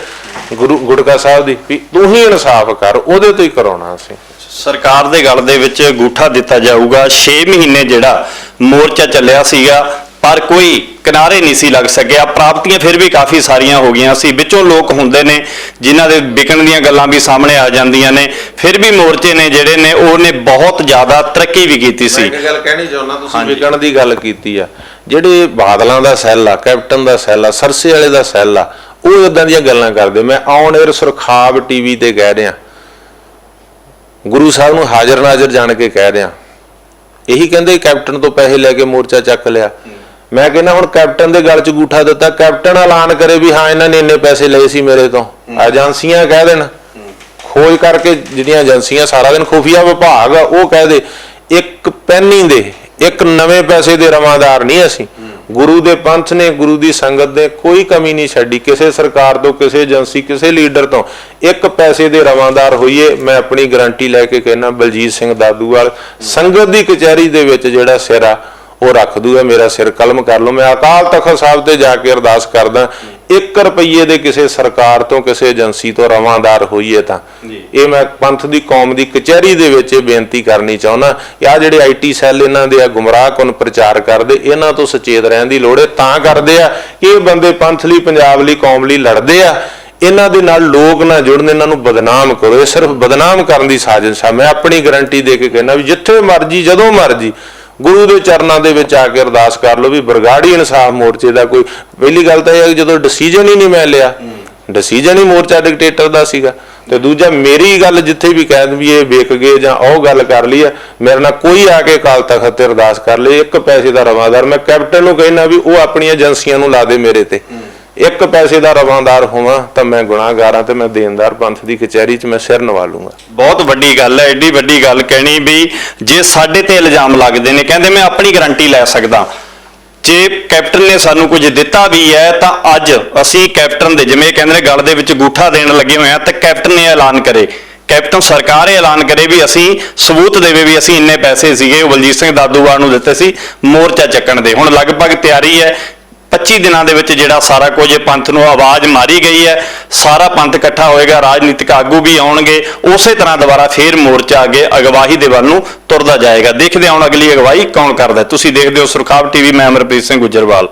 ਗੁਟਕਾ ਸਾਹਿਬ ਦੀ, ਵੀ ਤੂੰ ਹੀ ਇਨਸਾਫ ਕਰ, ਉਹਦੇ ਤੋਂ ਹੀ ਕਰਾਉਣਾ ਅਸੀਂ। ਸਰਕਾਰ ਦੇ ਗਲ ਦੇ ਵਿੱਚ ਗੂਠਾ ਦਿੱਤਾ ਜਾਊਗਾ। 6 ਮਹੀਨੇ ਜਿਹੜਾ ਮੋਰਚਾ ਚੱਲਿਆ ਸੀਗਾ ਪਰ ਕੋਈ ਕਿਨਾਰੇ ਨਹੀਂ ਸੀ ਲੱਗ ਸਕਿਆ। ਪ੍ਰਾਪਤੀਆਂ ਫਿਰ ਵੀ ਕਾਫੀ ਸਾਰੀਆਂ ਹੋ ਗਈਆਂ ਸੀ। ਵਿੱਚੋਂ ਲੋਕ ਹੁੰਦੇ ਨੇ ਜਿਨ੍ਹਾਂ ਦੇ ਵਿਕਣ ਦੀਆਂ ਗੱਲਾਂ ਵੀ ਸਾਹਮਣੇ ਆ ਜਾਂਦੀਆਂ ਨੇ। ਫਿਰ ਵੀ ਮੋਰਚੇ ਨੇ ਜਿਹੜੇ ਨੇ ਉਹਨੇ ਬਹੁਤ ਜ਼ਿਆਦਾ ਤਰੱਕੀ ਵੀ ਕੀਤੀ ਸੀ। ਮੈਂ ਇੱਕ ਗੱਲ ਕਹਿਣੀ ਚਾਹੁੰਦਾ, ਤੁਸੀਂ ਵਿਕਣ ਦੀ ਗੱਲ ਕੀਤੀ ਆ, ਜਿਹੜੇ ਬਾਦਲਾਂ ਦਾ ਸੈੱਲ ਆ, ਕੈਪਟਨ ਦਾ ਸੈੱਲ ਆ, ਸਰਸੇ ਵਾਲੇ ਦਾ ਸੈੱਲ ਆ, ਉਹ ਇਦਾਂ ਦੀਆਂ ਗੱਲਾਂ ਕਰਦੇ। ਮੈਂ ਔਨ 에ਅਰ ਸੁਰਖਾਬ TV ਤੇ ਕਹਿ ਰਿਹਾ, ਗੁਰੂ ਸਾਹਿਬ ਨੂੰ ਹਾਜ਼ਰ ਨਾਜ਼ਰ ਜਾਣ ਕੇ ਕਹਿ ਰਿਹਾ, ਇਹੀ ਕਹਿੰਦੇ ਕੈਪਟਨ ਤੋਂ ਪੈਸੇ ਲੈ ਕੇ ਮੋਰਚਾ ਚੱਕ ਲਿਆ। ਮੈਂ ਕਹਿੰਦਾ ਹੁਣ ਕੈਪਟਨ ਦੇ ਗਲ 'ਚ ਗੂਠਾ ਦਿੱਤਾ, ਕੈਪਟਨ ਐਲਾਨ ਕਰੇ ਵੀ ਹਾਂ ਇਹਨਾਂ ਨੇ ਇੰਨੇ ਪੈਸੇ ਲਏ ਸੀ ਮੇਰੇ ਤੋਂ। ਏਜੰਸੀਆਂ ਕਹਿ ਦੇਣ, ਖੋਜ ਕਰਕੇ ਜਿਹੜੀਆਂ ਏਜੰਸੀਆਂ ਸਾਰਾ ਦਿਨ ਖੁਫੀਆ ਵਿਭਾਗ ਆ, ਉਹ ਕਹਿ ਦੇ ਇੱਕ ਪੈਨੀ ਦੇ, ਇੱਕ ਨਵੇਂ ਪੈਸੇ ਦੇ ਰਵਾਦਾਰ ਨਹੀਂ ਅਸੀਂ। ਗੁਰੂ ਦੇ ਪੰਥ ਨੇ, ਗੁਰੂ ਦੀ ਸੰਗਤ ਨੇ ਕੋਈ ਕਮੀ ਨਹੀਂ ਛੱਡੀ, ਕਿਸੇ ਸਰਕਾਰ ਤੋਂ, ਕਿਸੇ ਏਜੰਸੀ, ਕਿਸੇ ਲੀਡਰ ਤੋਂ ਇੱਕ ਪੈਸੇ ਦੇ ਰਵਾਂਦਾਰ ਹੋਈਏ। ਮੈਂ ਆਪਣੀ ਗਾਰੰਟੀ ਲੈ ਕੇ ਕਹਿਣਾ, ਬਲਜੀਤ ਸਿੰਘ ਦਾਦੂਵਾਲ ਸੰਗਤ ਦੀ ਕਚਹਿਰੀ ਦੇ ਵਿੱਚ ਜਿਹੜਾ ਸਿਰ ਆ ਉਹ ਰੱਖ ਦੂਗਾ। ਮੇਰਾ ਸਿਰ ਕਲਮ ਕਰ ਲਓ। ਮੈਂ ਅਕਾਲ ਤਖਤ ਸਾਹਿਬ ਤੇ ਜਾ ਕੇ ਅਰਦਾਸ ਕਰਦਾ, 1 ਰੁਪਈਏ ਦੇ ਕਿਸੇ ਸਰਕਾਰ ਤੋਂ, ਕਿਸੇ ਏਜੰਸੀ ਤੋਂ ਰਵਾਂਦਾਰ ਹੋਈਏ ਤਾਂ ਇਹ ਮੈਂ ਪੰਥ ਦੀ, ਕੌਮ ਦੀ ਕਚਹਿਰੀ ਦੇ ਵਿੱਚ ਇਹ ਬੇਨਤੀ ਕਰਨੀ ਚਾਹੁੰਦਾ ਕਿ ਆਹ ਜਿਹੜੇ IT ਸੈੱਲ ਇਹਨਾਂ ਦੇ ਆ ਗੁੰਮਰਾਹਕੁਨ ਪ੍ਰਚਾਰ ਕਰਦੇ, ਇਹਨਾਂ ਤੋਂ ਸੁਚੇਤ ਰਹਿਣ ਦੀ ਲੋੜ ਹੈ। ਤਾਂ ਕਰਦੇ ਆ ਕਿ ਇਹ ਬੰਦੇ ਪੰਥ ਲਈ, ਪੰਜਾਬ ਲਈ, ਕੌਮ ਲਈ ਲੜਦੇ ਆ, ਇਹਨਾਂ ਦੇ ਨਾਲ ਲੋਕ ਨਾ ਜੁੜਨ, ਇਹਨਾਂ ਨੂੰ ਬਦਨਾਮ ਕਰੋ। ਇਹ ਸਿਰਫ ਬਦਨਾਮ ਕਰਨ ਦੀ ਸਾਜ਼ਿਸ਼ ਆ। ਮੈਂ ਆਪਣੀ ਗਾਰੰਟੀ ਦੇ ਕੇ ਕਹਿਣਾ ਵੀ ਜਿੱਥੇ ਮਰਜੀ, ਜਦੋਂ ਮਰਜੀ ਗੁਰੂ ਦੇ ਚਰਨਾਂ ਦੇ ਵਿੱਚ ਆ ਕੇ ਅਰਦਾਸ ਕਰ ਲਓ ਵੀ ਬਰਗਾੜੀ ਇਨਸਾਫ ਮੋਰਚੇ ਦਾ ਕੋਈ, ਪਹਿਲੀ ਗੱਲ ਤਾਂ ਇਹ ਹੈ ਕਿ ਜਦੋਂ ਡਿਸੀਜਨ ਹੀ ਨਹੀਂ ਮੈਂ ਲਿਆ, ਡਿਸੀਜਨ ਹੀ ਮੋਰਚਾ ਡਿਕਟੇਟਰ ਦਾ ਸੀਗਾ, ਤੇ ਦੂਜਾ ਮੇਰੀ ਗੱਲ ਜਿੱਥੇ ਵੀ ਕਹਿ ਵੀ ਇਹ ਵਿਕ ਗਏ ਜਾਂ ਉਹ ਗੱਲ ਕਰ ਲਈ ਹੈ, ਮੇਰੇ ਨਾਲ ਕੋਈ ਆ ਕੇ ਅਕਾਲ ਤਖਤ ਤੇ ਅਰਦਾਸ ਕਰ ਲੇ, 1 ਪੈਸੇ ਦਾ ਰਵਾਂਦਾਰ, ਮੈਂ ਕੈਪਟਨ ਨੂੰ ਕਹਿਣਾ ਵੀ ਉਹ ਆਪਣੀਆਂ ਏਜੰਸੀਆਂ ਨੂੰ ਲਾ ਦੇ ਮੇਰੇ ਤੇ, 1 ਪੈਸੇ ਦਾ ਰਵਾਂਦਾਰ ਹੋਵਾਂ ਤਾਂ ਮੈਂ ਗੁਨਾਹਗਾਰ ਹਾਂ ਤੇ ਮੈਂ ਦੇਣਦਾਰ ਪੰਥ ਦੀ ਕਚਹਿਰੀ 'ਚ ਮੈਂ ਸਿਰ ਨਵਾ ਲੂੰਗਾ। ਬਹੁਤ ਵੱਡੀ ਗੱਲ ਹੈ, ਐਡੀ ਵੱਡੀ ਗੱਲ ਕਹਿਣੀ ਵੀ ਜੇ ਸਾਡੇ ਤੇ ਇਲਜ਼ਾਮ ਲੱਗਦੇ ਨੇ, ਕਹਿੰਦੇ ਮੈਂ ਆਪਣੀ ਗਾਰੰਟੀ ਲੈ ਸਕਦਾ, ਜੇ ਕੈਪਟਨ ਨੇ ਸਾਨੂੰ ਕੁਝ ਦਿੱਤਾ ਵੀ ਹੈ ਤਾਂ ਅੱਜ ਅਸੀਂ ਕੈਪਟਨ ਦੇ, ਜਿਵੇਂ ਕਹਿੰਦੇ ਨੇ ਗਲ ਦੇ ਵਿੱਚ ਅੰਗੂਠਾ ਦੇਣ ਲੱਗੇ ਹੋਏ ਆ, ਤੇ ਕੈਪਟਨ ਨੇ ਐਲਾਨ ਕਰੇ, ਕੈਪਟਨ ਸਰਕਾਰ ਇਹ ਐਲਾਨ ਕਰੇ ਵੀ ਅਸੀਂ ਸਬੂਤ ਦੇਵੇ ਵੀ ਅਸੀਂ ਇੰਨੇ ਪੈਸੇ ਸੀਗੇ ਉਹ ਬਲਜੀਤ ਸਿੰਘ ਦਾਦੂਵਾਲ ਨੂੰ ਦਿੱਤੇ ਸੀ ਮੋਰਚਾ ਚੱਕਣ ਦੇ। ਹੁਣ ਲਗਭਗ ਤਿਆਰੀ ਹੈ, 25 ਦਿਨਾਂ ਦੇ ਵਿੱਚ ਜਿਹੜਾ ਸਾਰਾ ਕੁਝ ਪੰਥ ਨੂੰ ਆਵਾਜ਼ ਮਾਰੀ ਗਈ ਹੈ, ਸਾਰਾ ਪੰਥ ਇਕੱਠਾ ਹੋਏਗਾ, ਰਾਜਨੀਤਿਕ ਆਗੂ ਵੀ ਆਉਣਗੇ, ਉਸੇ ਤਰ੍ਹਾਂ ਦੁਬਾਰਾ ਫੇਰ ਮੋਰਚਾ ਅੱਗੇ ਅਗਵਾਈ ਦੇ ਵੱਲ ਨੂੰ ਤੁਰਦਾ ਜਾਏਗਾ। ਦੇਖਦੇ ਹਾਂ ਹੁਣ ਅਗਲੀ ਅਗਵਾਈ ਕੌਣ ਕਰਦਾ। ਤੁਸੀਂ ਦੇਖਦੇ ਹੋ ਸੁਰਖਾਬ TV, ਮੈਂ ਅਮਰਪ੍ਰੀਤ ਸਿੰਘ ਗੁੱਜਰਵਾਲ।